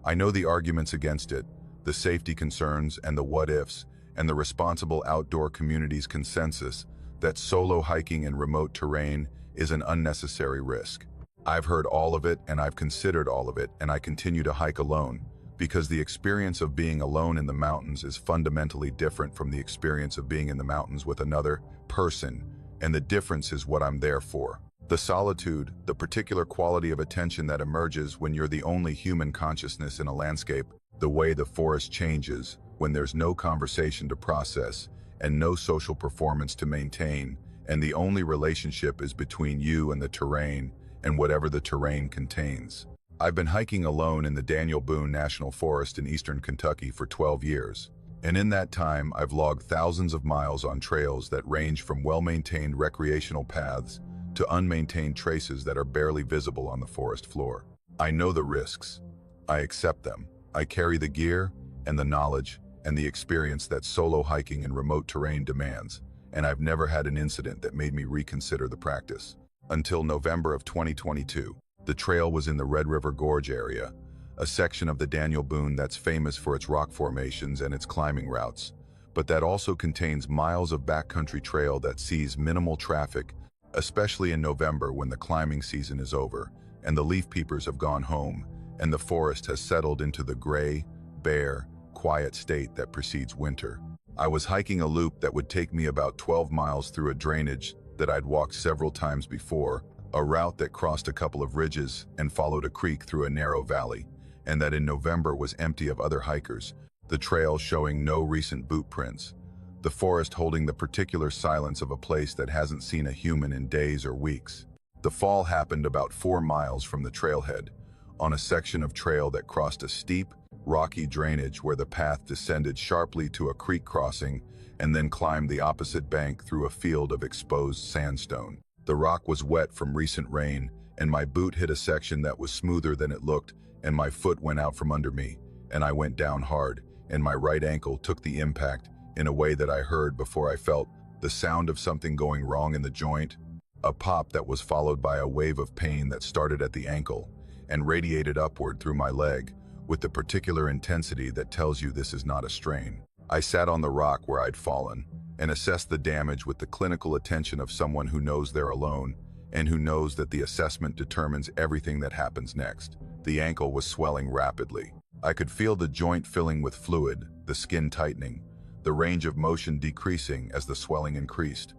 I know the arguments against it, the safety concerns and the what-ifs, and the responsible outdoor community's consensus that solo hiking in remote terrain is an unnecessary risk. I've heard all of it and I've considered all of it, and I continue to hike alone, because the experience of being alone in the mountains is fundamentally different from the experience of being in the mountains with another person, and the difference is what I'm there for. The solitude, the particular quality of attention that emerges when you're the only human consciousness in a landscape, the way the forest changes when there's no conversation to process and no social performance to maintain, and the only relationship is between you and the terrain and whatever the terrain contains. I've been hiking alone in the Daniel Boone National Forest in eastern Kentucky for 12 years, and in that time I've logged thousands of miles on trails that range from well-maintained recreational paths to unmaintained traces that are barely visible on the forest floor. I know the risks. I accept them. I carry the gear and the knowledge and the experience that solo hiking in remote terrain demands, and I've never had an incident that made me reconsider the practice. Until November of 2022, the trail was in the Red River Gorge area, a section of the Daniel Boone that's famous for its rock formations and its climbing routes, but that also contains miles of backcountry trail that sees minimal traffic, especially in November when the climbing season is over and the leaf peepers have gone home and the forest has settled into the gray, bare, quiet state that precedes winter. I was hiking a loop that would take me about 12 miles through a drainage that I'd walked several times before, a route that crossed a couple of ridges and followed a creek through a narrow valley, and that in November was empty of other hikers, the trail showing no recent boot prints, the forest holding the particular silence of a place that hasn't seen a human in days or weeks. The fall happened about 4 miles from the trailhead, on a section of trail that crossed a steep, rocky drainage where the path descended sharply to a creek crossing and then climbed the opposite bank through a field of exposed sandstone. The rock was wet from recent rain, and my boot hit a section that was smoother than it looked, and my foot went out from under me, and I went down hard, and my right ankle took the impact in a way that I heard before I felt the sound of something going wrong in the joint, a pop that was followed by a wave of pain that started at the ankle and radiated upward through my leg, with the particular intensity that tells you this is not a strain. I sat on the rock where I'd fallen and assessed the damage with the clinical attention of someone who knows they're alone and who knows that the assessment determines everything that happens next. The ankle was swelling rapidly. I could feel the joint filling with fluid, the skin tightening, the range of motion decreasing as the swelling increased.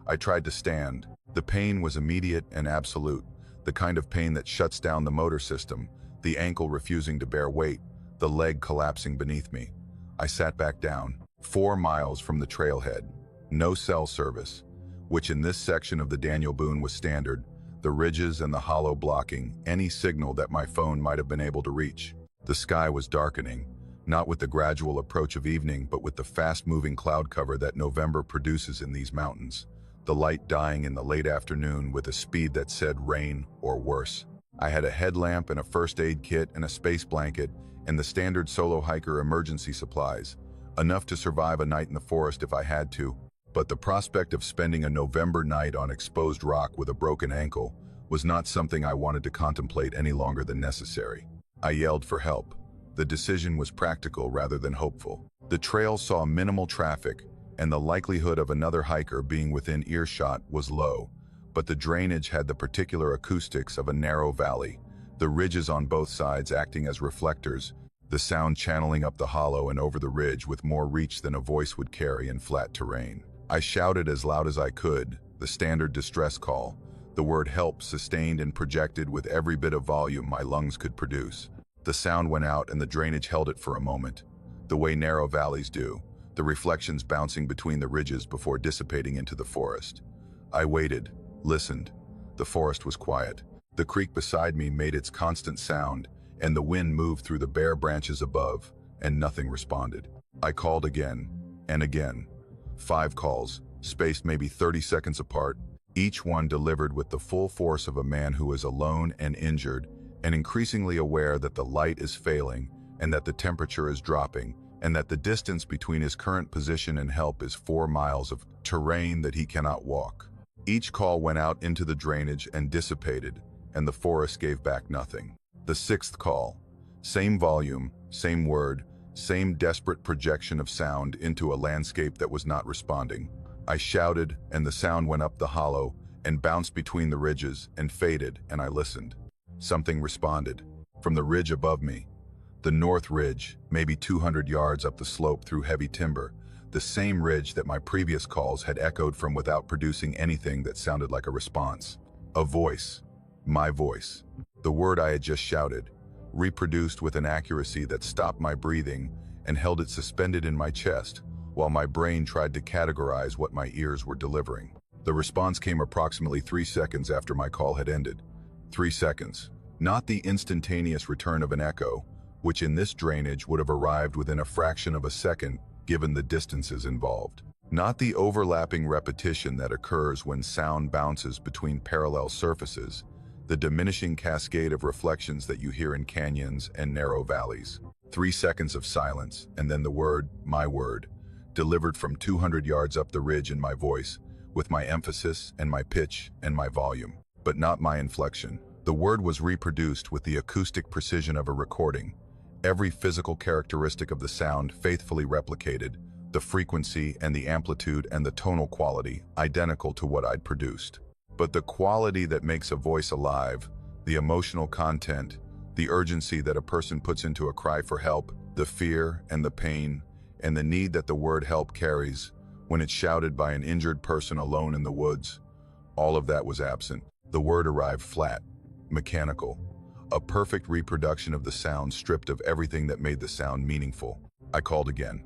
I tried to stand. The pain was immediate and absolute, the kind of pain that shuts down the motor system, the ankle refusing to bear weight, the leg collapsing beneath me. I sat back down, 4 miles from the trailhead. No cell service, which in this section of the Daniel Boone was standard, the ridges and the hollow blocking any signal that my phone might have been able to reach. The sky was darkening, not with the gradual approach of evening, but with the fast-moving cloud cover that November produces in these mountains, the light dying in the late afternoon with a speed that said rain or worse. I had a headlamp and a first aid kit and a space blanket and the standard solo hiker emergency supplies, enough to survive a night in the forest if I had to, but the prospect of spending a November night on exposed rock with a broken ankle was not something I wanted to contemplate any longer than necessary. I yelled for help. The decision was practical rather than hopeful. The trail saw minimal traffic, and the likelihood of another hiker being within earshot was low, but the drainage had the particular acoustics of a narrow valley, the ridges on both sides acting as reflectors, the sound channeling up the hollow and over the ridge with more reach than a voice would carry in flat terrain. I shouted as loud as I could, the standard distress call, the word help sustained and projected with every bit of volume my lungs could produce. The sound went out and the drainage held it for a moment, the way narrow valleys do, the reflections bouncing between the ridges before dissipating into the forest. I waited, listened. The forest was quiet. The creek beside me made its constant sound, and the wind moved through the bare branches above, and nothing responded. I called again, and again. 5 calls, spaced maybe 30 seconds apart, each one delivered with the full force of a man who is alone and injured, and increasingly aware that the light is failing, and that the temperature is dropping, and that the distance between his current position and help is 4 miles of terrain that he cannot walk. Each call went out into the drainage and dissipated, and the forest gave back nothing. The 6th call, same volume, same word, same desperate projection of sound into a landscape that was not responding. I shouted, and the sound went up the hollow, and bounced between the ridges, and faded, and I listened. Something responded. From the ridge above me, the north ridge, maybe 200 yards up the slope through heavy timber, the same ridge that my previous calls had echoed from without producing anything that sounded like a response. A voice. My voice. The word I had just shouted, reproduced with an accuracy that stopped my breathing and held it suspended in my chest, while my brain tried to categorize what my ears were delivering. The response came approximately 3 seconds after my call had ended. 3 seconds. Not the instantaneous return of an echo, which in this drainage would have arrived within a fraction of a second given the distances involved. Not the overlapping repetition that occurs when sound bounces between parallel surfaces, the diminishing cascade of reflections that you hear in canyons and narrow valleys. 3 seconds of silence, and then the word, my word, delivered from 200 yards up the ridge in my voice, with my emphasis and my pitch and my volume, but not my inflection. The word was reproduced with the acoustic precision of a recording, every physical characteristic of the sound faithfully replicated, the frequency and the amplitude and the tonal quality identical to what I'd produced. But the quality that makes a voice alive, the emotional content, the urgency that a person puts into a cry for help, the fear and the pain, and the need that the word help carries when it's shouted by an injured person alone in the woods, all of that was absent. The word arrived flat, mechanical, a perfect reproduction of the sound stripped of everything that made the sound meaningful. I called again.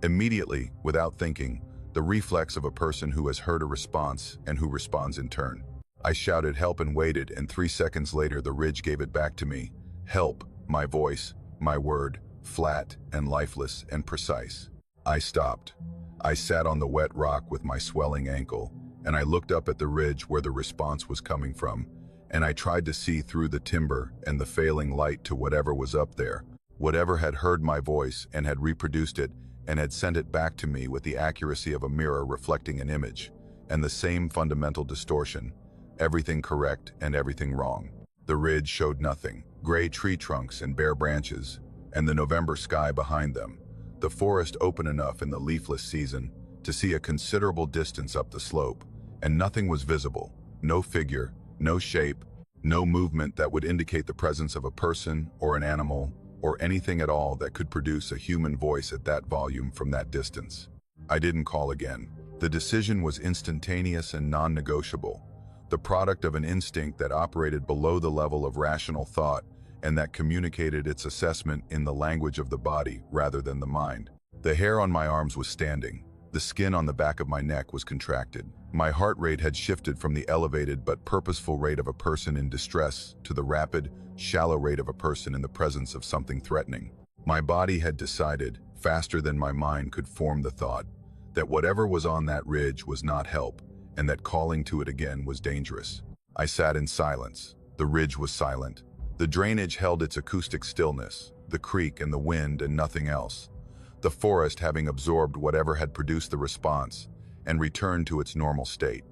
Immediately, without thinking, the reflex of a person who has heard a response and who responds in turn. I shouted help and waited, and 3 seconds later the ridge gave it back to me. Help, my voice, my word, flat and lifeless and precise. I stopped. I sat on the wet rock with my swelling ankle, and I looked up at the ridge where the response was coming from, and I tried to see through the timber and the failing light to whatever was up there, whatever had heard my voice and had reproduced it and had sent it back to me with the accuracy of a mirror reflecting an image, and the same fundamental distortion, everything correct and everything wrong. The ridge showed nothing, gray tree trunks and bare branches, and the November sky behind them, the forest open enough in the leafless season to see a considerable distance up the slope, and nothing was visible, no figure, no shape, no movement that would indicate the presence of a person or an animal or anything at all that could produce a human voice at that volume from that distance. I didn't call again. The decision was instantaneous and non-negotiable, the product of an instinct that operated below the level of rational thought and that communicated its assessment in the language of the body rather than the mind. The hair on my arms was standing. The skin on the back of my neck was contracted. My heart rate had shifted from the elevated but purposeful rate of a person in distress to the rapid, shallow rate of a person in the presence of something threatening. My body had decided, faster than my mind could form the thought, that whatever was on that ridge was not help, and that calling to it again was dangerous. I sat in silence. The ridge was silent. The drainage held its acoustic stillness, the creek and the wind and nothing else. The forest having absorbed whatever had produced the response and returned to its normal state.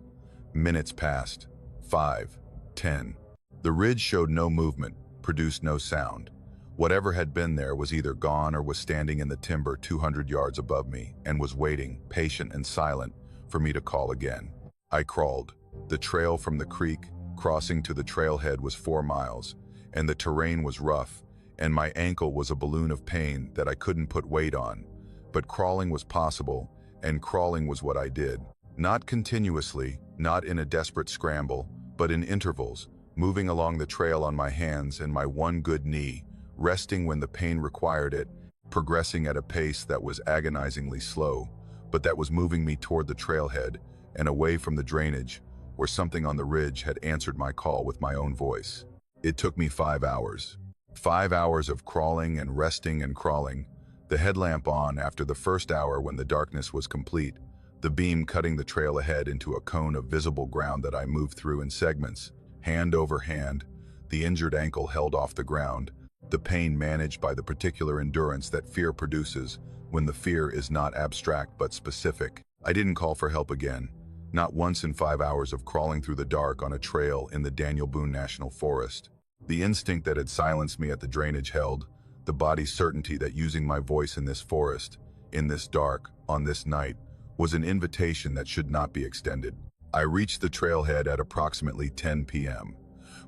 Minutes passed. 5, 10. The ridge showed no movement, produced no sound. Whatever had been there was either gone or was standing in the timber 200 yards above me and was waiting, patient and silent, for me to call again. I crawled. The trail from the creek, crossing to the trailhead, was 4 miles, and the terrain was rough, and my ankle was a balloon of pain that I couldn't put weight on. But crawling was possible, and crawling was what I did. Not continuously, not in a desperate scramble, but in intervals, moving along the trail on my hands and my one good knee, resting when the pain required it, progressing at a pace that was agonizingly slow, but that was moving me toward the trailhead and away from the drainage, where something on the ridge had answered my call with my own voice. It took me 5 hours. 5 hours of crawling and resting and crawling, the headlamp on after the first hour when the darkness was complete, the beam cutting the trail ahead into a cone of visible ground that I moved through in segments, hand over hand, the injured ankle held off the ground, the pain managed by the particular endurance that fear produces when the fear is not abstract but specific. I didn't call for help again, not once in 5 hours of crawling through the dark on a trail in the Daniel Boone National Forest. The instinct that had silenced me at the drainage held, the body's certainty that using my voice in this forest, in this dark, on this night, was an invitation that should not be extended. I reached the trailhead at approximately 10 p.m.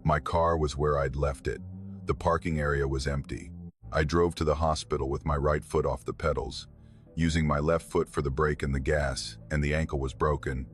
My car was where I'd left it. The parking area was empty. I drove to the hospital with my right foot off the pedals, using my left foot for the brake and the gas, and the ankle was broken,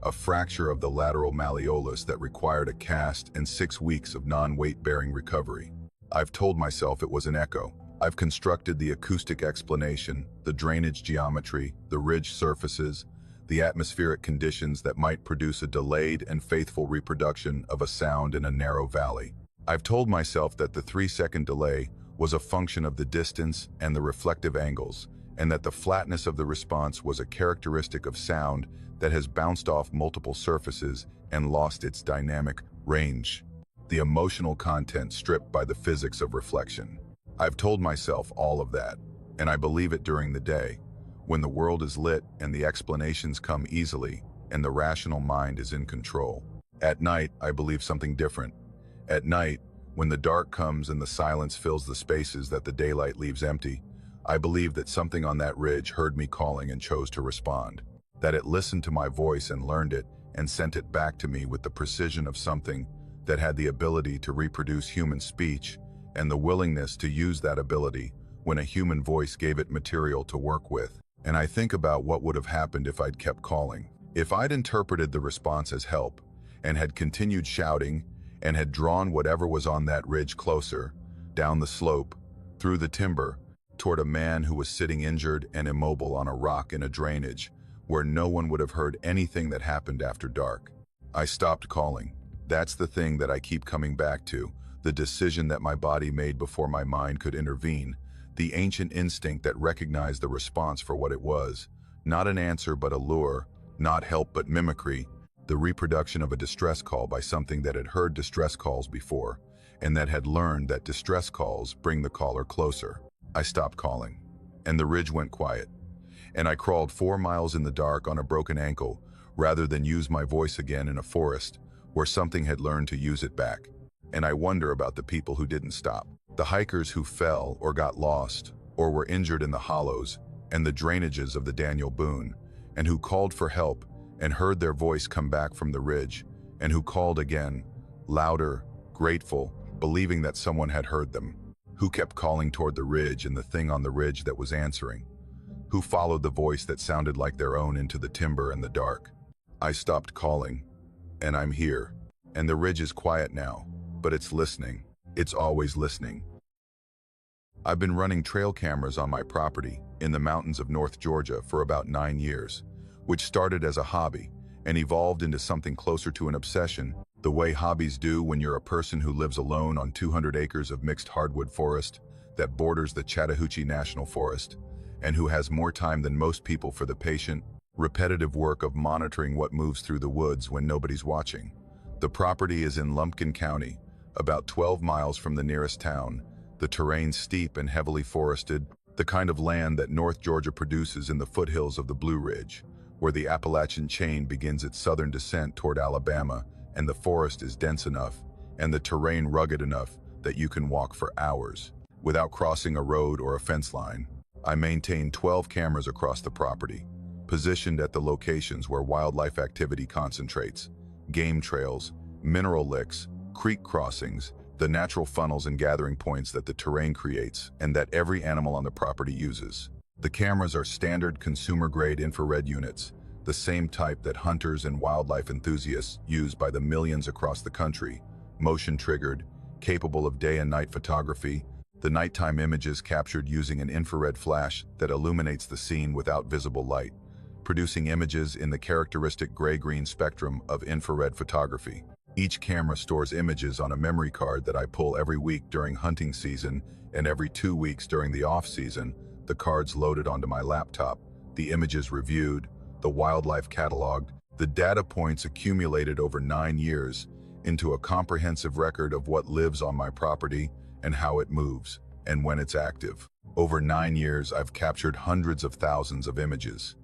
a fracture of the lateral malleolus that required a cast and 6 weeks of non-weight-bearing recovery. I've told myself it was an echo. I've constructed the acoustic explanation, the drainage geometry, the ridge surfaces, the atmospheric conditions that might produce a delayed and faithful reproduction of a sound in a narrow valley. I've told myself that the 3-second delay was a function of the distance and the reflective angles, and that the flatness of the response was a characteristic of sound that has bounced off multiple surfaces and lost its dynamic range. the emotional content stripped by the physics of reflection. I've told myself all of that, and I believe it during the day, when the world is lit and the explanations come easily and the rational mind is in control. At night, I believe something different. At night, when the dark comes and the silence fills the spaces that the daylight leaves empty, I believe that something on that ridge heard me calling and chose to respond, that it listened to my voice and learned it and sent it back to me with the precision of something that had the ability to reproduce human speech and the willingness to use that ability when a human voice gave it material to work with. And I think about what would have happened if I'd kept calling. If I'd interpreted the response as help and had continued shouting and had drawn whatever was on that ridge closer, down the slope, through the timber, toward a man who was sitting injured and immobile on a rock in a drainage where no one would have heard anything that happened after dark. I stopped calling. That's the thing that I keep coming back to, the decision that my body made before my mind could intervene, the ancient instinct that recognized the response for what it was, not an answer but a lure, not help but mimicry, the reproduction of a distress call by something that had heard distress calls before, and that had learned that distress calls bring the caller closer. I stopped calling, and the ridge went quiet, and I crawled 4 miles in the dark on a broken ankle rather than use my voice again in a forest where something had learned to use it back. And I wonder about the people who didn't stop, the hikers who fell or got lost or were injured in the hollows and the drainages of the Daniel Boone, and who called for help and heard their voice come back from the ridge, and who called again, louder, grateful, believing that someone had heard them, who kept calling toward the ridge and the thing on the ridge that was answering, who followed the voice that sounded like their own into the timber and the dark. I stopped calling, and I'm here, and the ridge is quiet now, but it's listening. It's always listening. I've been running trail cameras on my property in the mountains of North Georgia for about 9 years, which started as a hobby and evolved into something closer to an obsession, the way hobbies do when you're a person who lives alone on 200 acres of mixed hardwood forest that borders the Chattahoochee National Forest, and who has more time than most people for the patient, repetitive work of monitoring what moves through the woods when nobody's watching. The property is in Lumpkin County, about 12 miles from the nearest town, the terrain steep and heavily forested, the kind of land that North Georgia produces in the foothills of the Blue Ridge, where the Appalachian chain begins its southern descent toward Alabama, and the forest is dense enough and the terrain rugged enough that you can walk for hours without crossing a road or a fence line. I maintain 12 cameras across the property, positioned at the locations where wildlife activity concentrates: game trails, mineral licks, creek crossings, the natural funnels and gathering points that the terrain creates and that every animal on the property uses. The cameras are standard consumer-grade infrared units, the same type that hunters and wildlife enthusiasts use by the millions across the country, motion-triggered, capable of day and night photography, the nighttime images captured using an infrared flash that illuminates the scene without visible light, producing images in the characteristic gray-green spectrum of infrared photography. Each camera stores images on a memory card that I pull every week during hunting season and every 2 weeks during the off-season, the cards loaded onto my laptop, the images reviewed, the wildlife cataloged, the data points accumulated over 9 years into a comprehensive record of what lives on my property and how it moves, and when it's active. Over 9 years, I've captured hundreds of thousands of images.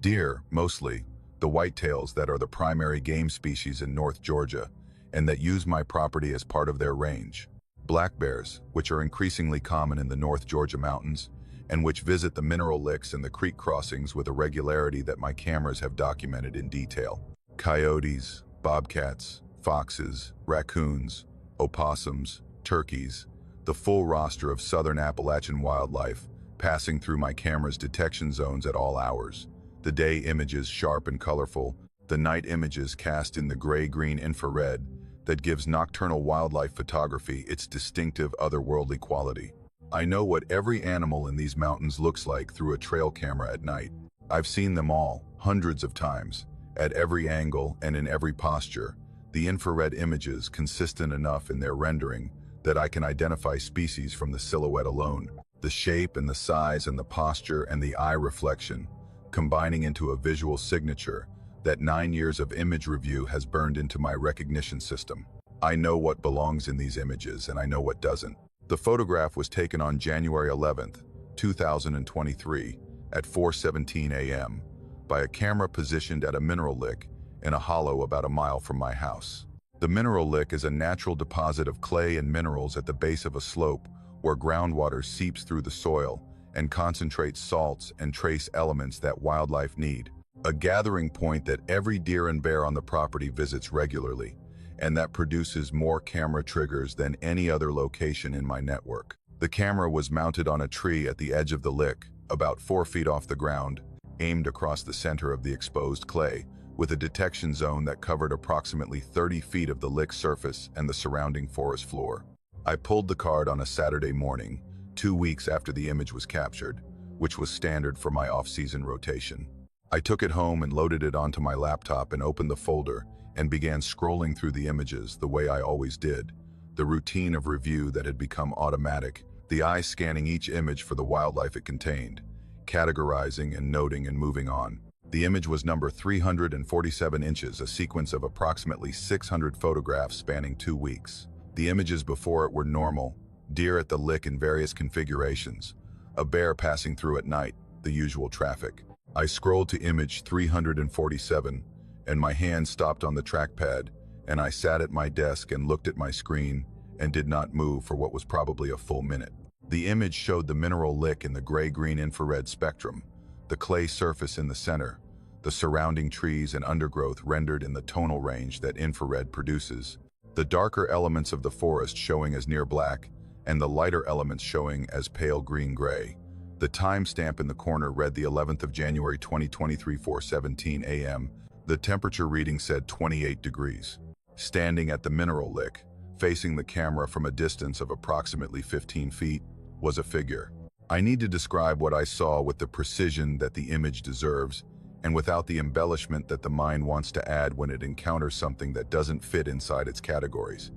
Deer, mostly, the whitetails that are the primary game species in North Georgia and that use my property as part of their range. Black bears, which are increasingly common in the North Georgia mountains, and which visit the mineral licks and the creek crossings with a regularity that my cameras have documented in detail. Coyotes, bobcats, foxes, raccoons, opossums, turkeys, the full roster of southern Appalachian wildlife passing through my camera's detection zones at all hours. The day images sharp and colorful, the night images cast in the gray-green infrared that gives nocturnal wildlife photography its distinctive otherworldly quality. I know what every animal in these mountains looks like through a trail camera at night. I've seen them all, hundreds of times, at every angle and in every posture, the infrared images consistent enough in their rendering that I can identify species from the silhouette alone, the shape and the size and the posture and the eye reflection, combining into a visual signature that 9 years of image review has burned into my recognition system. I know what belongs in these images and I know what doesn't. The photograph was taken on January 11th, 2023 at 4:17 a.m. by a camera positioned at a mineral lick in a hollow about a mile from my house. The mineral lick is a natural deposit of clay and minerals at the base of a slope where groundwater seeps through the soil and concentrates salts and trace elements that wildlife need. A gathering point that every deer and bear on the property visits regularly, and that produces more camera triggers than any other location in my network. The camera was mounted on a tree at the edge of the lick, about 4 feet off the ground, aimed across the center of the exposed clay, with a detection zone that covered approximately 30 feet of the lick surface and the surrounding forest floor. I pulled the card on a Saturday morning, 2 weeks after the image was captured, which was standard for my off-season rotation. I took it home and loaded it onto my laptop and opened the folder and began scrolling through the images the way I always did, the routine of review that had become automatic, the eye scanning each image for the wildlife it contained, categorizing and noting and moving on. The image was number 347 inches, a sequence of approximately 600 photographs spanning 2 weeks. The images before it were normal, deer at the lick in various configurations, a bear passing through at night, the usual traffic. I scrolled to image 347, and my hand stopped on the trackpad, and I sat at my desk and looked at my screen and did not move for what was probably a full minute. The image showed the mineral lick in the gray-green infrared spectrum, the clay surface in the center, the surrounding trees and undergrowth rendered in the tonal range that infrared produces, the darker elements of the forest showing as near black, and the lighter elements showing as pale green-gray. The timestamp in the corner read the 11th of January 2023, 4:17 a.m. The temperature reading said 28 degrees. Standing at the mineral lick, facing the camera from a distance of approximately 15 feet, was a figure. I need to describe what I saw with the precision that the image deserves, and without the embellishment that the mind wants to add when it encounters something that doesn't fit inside its categories.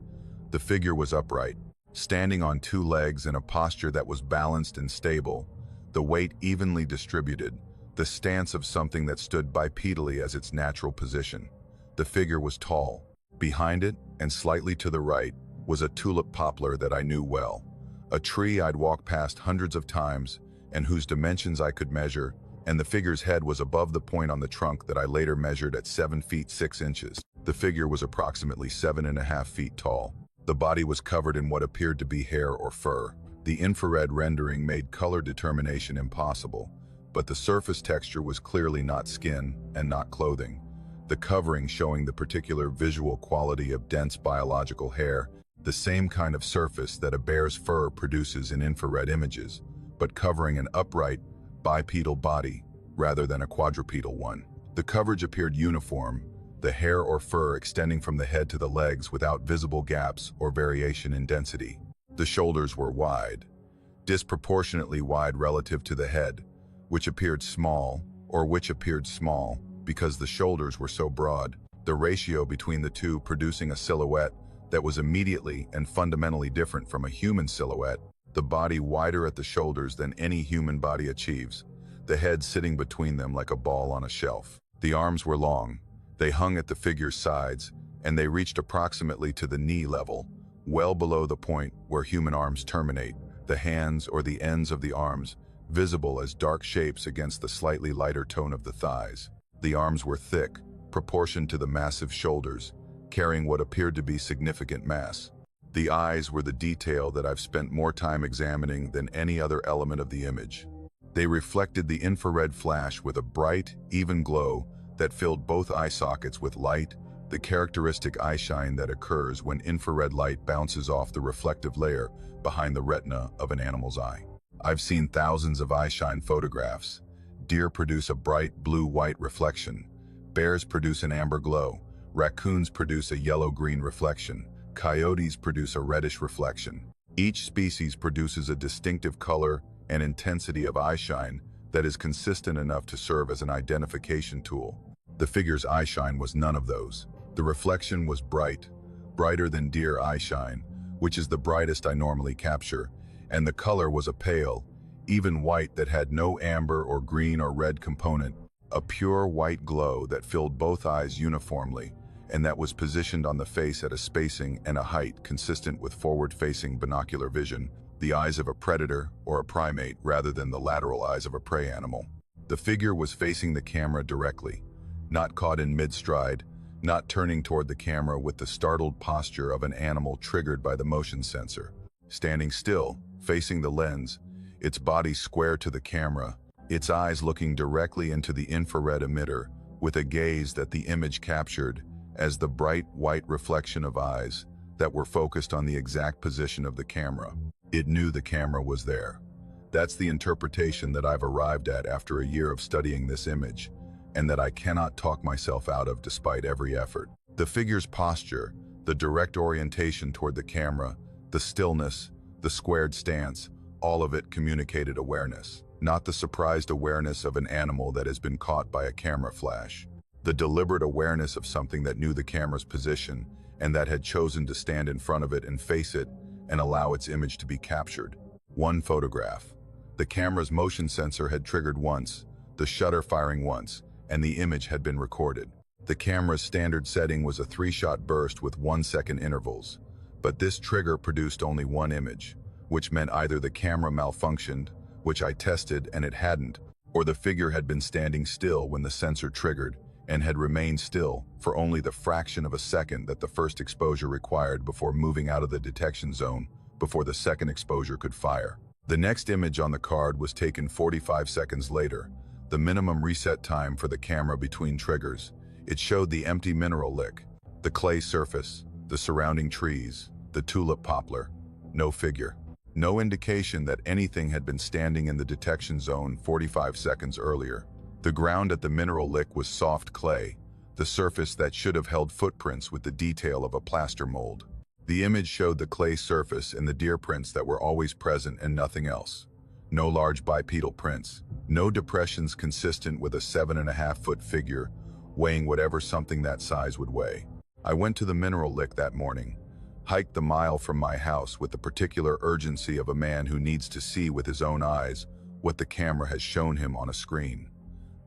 The figure was upright, standing on 2 legs in a posture that was balanced and stable, the weight evenly distributed, the stance of something that stood bipedally as its natural position. The figure was tall. Behind it, and slightly to the right, was a tulip poplar that I knew well, a tree I'd walked past hundreds of times and whose dimensions I could measure, and the figure's head was above the point on the trunk that I later measured at 7 feet 6 inches. The figure was approximately 7.5 feet tall. The body was covered in what appeared to be hair or fur. The infrared rendering made color determination impossible, but the surface texture was clearly not skin and not clothing, the covering showing the particular visual quality of dense biological hair, the same kind of surface that a bear's fur produces in infrared images, but covering an upright, bipedal body rather than a quadrupedal one. The coverage appeared uniform, the hair or fur extending from the head to the legs without visible gaps or variation in density. The shoulders were wide, disproportionately wide relative to the head, which appeared small because the shoulders were so broad, the ratio between the two producing a silhouette that was immediately and fundamentally different from a human silhouette, the body wider at the shoulders than any human body achieves, the head sitting between them like a ball on a shelf. The arms were long, they hung at the figure's sides, and they reached approximately to the knee level, well below the point where human arms terminate, the hands or the ends of the arms visible as dark shapes against the slightly lighter tone of the thighs. The arms were thick, proportioned to the massive shoulders, carrying what appeared to be significant mass. The eyes were the detail that I've spent more time examining than any other element of the image. They reflected the infrared flash with a bright, even glow that filled both eye sockets with light, the characteristic eye shine that occurs when infrared light bounces off the reflective layer behind the retina of an animal's eye. I've seen thousands of eye shine photographs. Deer produce a bright blue-white reflection. Bears produce an amber glow. Raccoons produce a yellow-green reflection. Coyotes produce a reddish reflection. Each species produces a distinctive color and intensity of eye shine that is consistent enough to serve as an identification tool. The figure's eye shine was none of those. The reflection was bright, brighter than deer eye shine, which is the brightest I normally capture, and the color was a pale, even white that had no amber or green or red component, a pure white glow that filled both eyes uniformly and that was positioned on the face at a spacing and a height consistent with forward-facing binocular vision, the eyes of a predator or a primate rather than the lateral eyes of a prey animal. The figure was facing the camera directly, not caught in mid-stride, not turning toward the camera with the startled posture of an animal triggered by the motion sensor. Standing still, facing the lens, its body square to the camera, its eyes looking directly into the infrared emitter with a gaze that the image captured as the bright white reflection of eyes that were focused on the exact position of the camera. It knew the camera was there. That's the interpretation that I've arrived at after a year of studying this image, and that I cannot talk myself out of despite every effort. The figure's posture, the direct orientation toward the camera, the stillness, the squared stance, all of it communicated awareness, not the surprised awareness of an animal that has been caught by a camera flash. The deliberate awareness of something that knew the camera's position and that had chosen to stand in front of it and face it and allow its image to be captured. One photograph. The camera's motion sensor had triggered once, the shutter firing once, and the image had been recorded. The camera's standard setting was a 3-shot burst with 1-second intervals, but this trigger produced only one image, which meant either the camera malfunctioned, which I tested and it hadn't, or the figure had been standing still when the sensor triggered and had remained still for only the fraction of a second that the first exposure required before moving out of the detection zone before the second exposure could fire. The next image on the card was taken 45 seconds later, the minimum reset time for the camera between triggers. It showed the empty mineral lick, the clay surface, the surrounding trees, the tulip poplar. No figure. No indication that anything had been standing in the detection zone 45 seconds earlier. The ground at the mineral lick was soft clay, the surface that should have held footprints with the detail of a plaster mold. The image showed the clay surface and the deer prints that were always present and nothing else. No large bipedal prints, no depressions consistent with a 7.5-foot figure, weighing whatever something that size would weigh. I went to the mineral lick that morning, hiked the mile from my house with the particular urgency of a man who needs to see with his own eyes what the camera has shown him on a screen.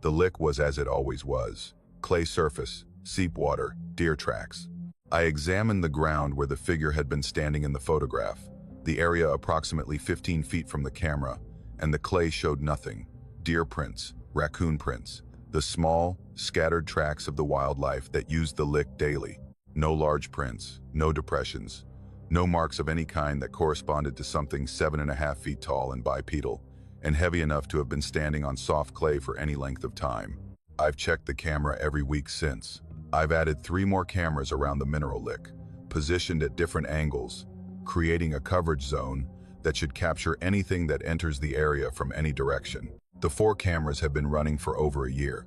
The lick was as it always was: clay surface, seep water, deer tracks. I examined the ground where the figure had been standing in the photograph, the area approximately 15 feet from the camera, and the clay showed nothing. Deer prints, raccoon prints, the small, scattered tracks of the wildlife that used the lick daily. No large prints, no depressions, no marks of any kind that corresponded to something 7.5 feet tall and bipedal, and heavy enough to have been standing on soft clay for any length of time. I've checked the camera every week since. I've added 3 more cameras around the mineral lick, positioned at different angles, creating a coverage zone that should capture anything that enters the area from any direction. The 4 cameras have been running for over a year.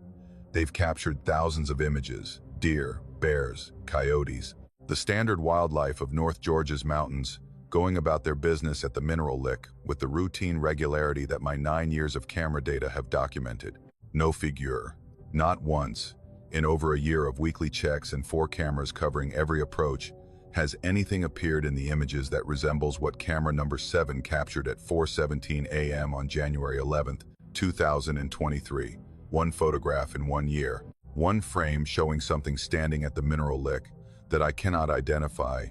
They've captured thousands of images: deer, bears, coyotes, the standard wildlife of North Georgia's mountains, going about their business at the mineral lick with the routine regularity that my 9 years of camera data have documented. No figure. Not once, in over a year of weekly checks and 4 cameras covering every approach, has anything appeared in the images that resembles what camera number 7 captured at 4:17 a.m. on January 11th, 2023. 1 photograph in 1 year. 1 frame showing something standing at the mineral lick that I cannot identify,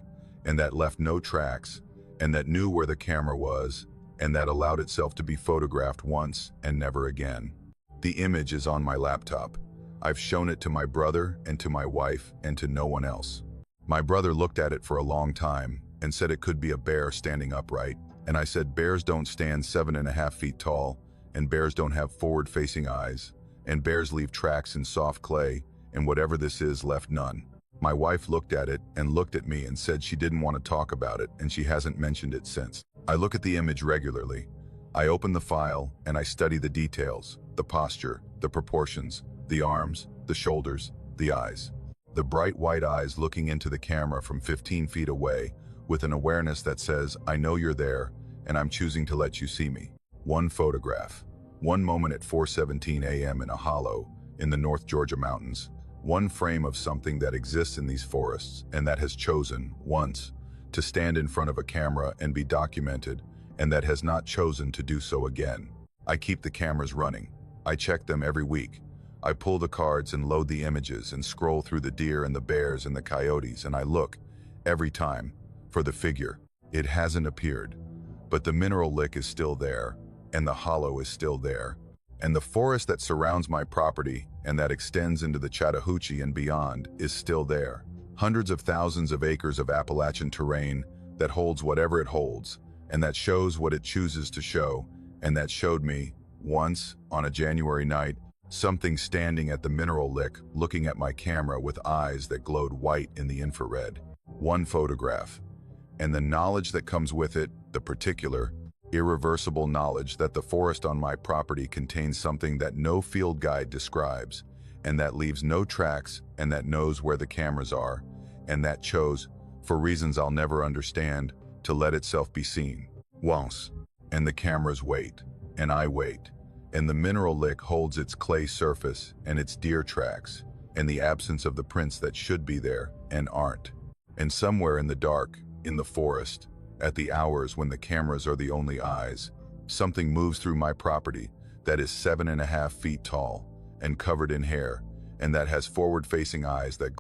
and that left no tracks, and that knew where the camera was, and that allowed itself to be photographed once and never again. The image is on my laptop. I've shown it to my brother and to my wife and to no one else. My brother looked at it for a long time and said it could be a bear standing upright, and I said bears don't stand 7.5 feet tall, and bears don't have forward-facing eyes, and bears leave tracks in soft clay, and whatever this is left none. My wife looked at it and looked at me and said she didn't want to talk about it, and she hasn't mentioned it since. I look at the image regularly. I open the file and I study the details, the posture, the proportions, the arms, the shoulders, the eyes. The bright white eyes looking into the camera from 15 feet away with an awareness that says, I know you're there and I'm choosing to let you see me. 1 photograph. 1 moment at 4:17 a.m. in a hollow in the North Georgia mountains. 1 frame of something that exists in these forests and that has chosen, once, to stand in front of a camera and be documented, and that has not chosen to do so again. I keep the cameras running. I check them every week. I pull the cards and load the images and scroll through the deer and the bears and the coyotes, and I look, every time, for the figure. It hasn't appeared, but the mineral lick is still there, and the hollow is still there, and the forest that surrounds my property and that extends into the Chattahoochee and beyond is still there. Hundreds of thousands of acres of Appalachian terrain that holds whatever it holds, and that shows what it chooses to show, and that showed me, once, on a January night, something standing at the mineral lick looking at my camera with eyes that glowed white in the infrared. One photograph. And the knowledge that comes with it, the particular, irreversible knowledge that the forest on my property contains something that no field guide describes, and that leaves no tracks, and that knows where the cameras are, and that chose, for reasons I'll never understand, to let itself be seen. Once. And the cameras wait, and I wait, and the mineral lick holds its clay surface and its deer tracks, and the absence of the prints that should be there and aren't. And somewhere in the dark, in the forest, at the hours when the cameras are the only eyes, something moves through my property that is 7.5 feet tall and covered in hair, and that has forward-facing eyes that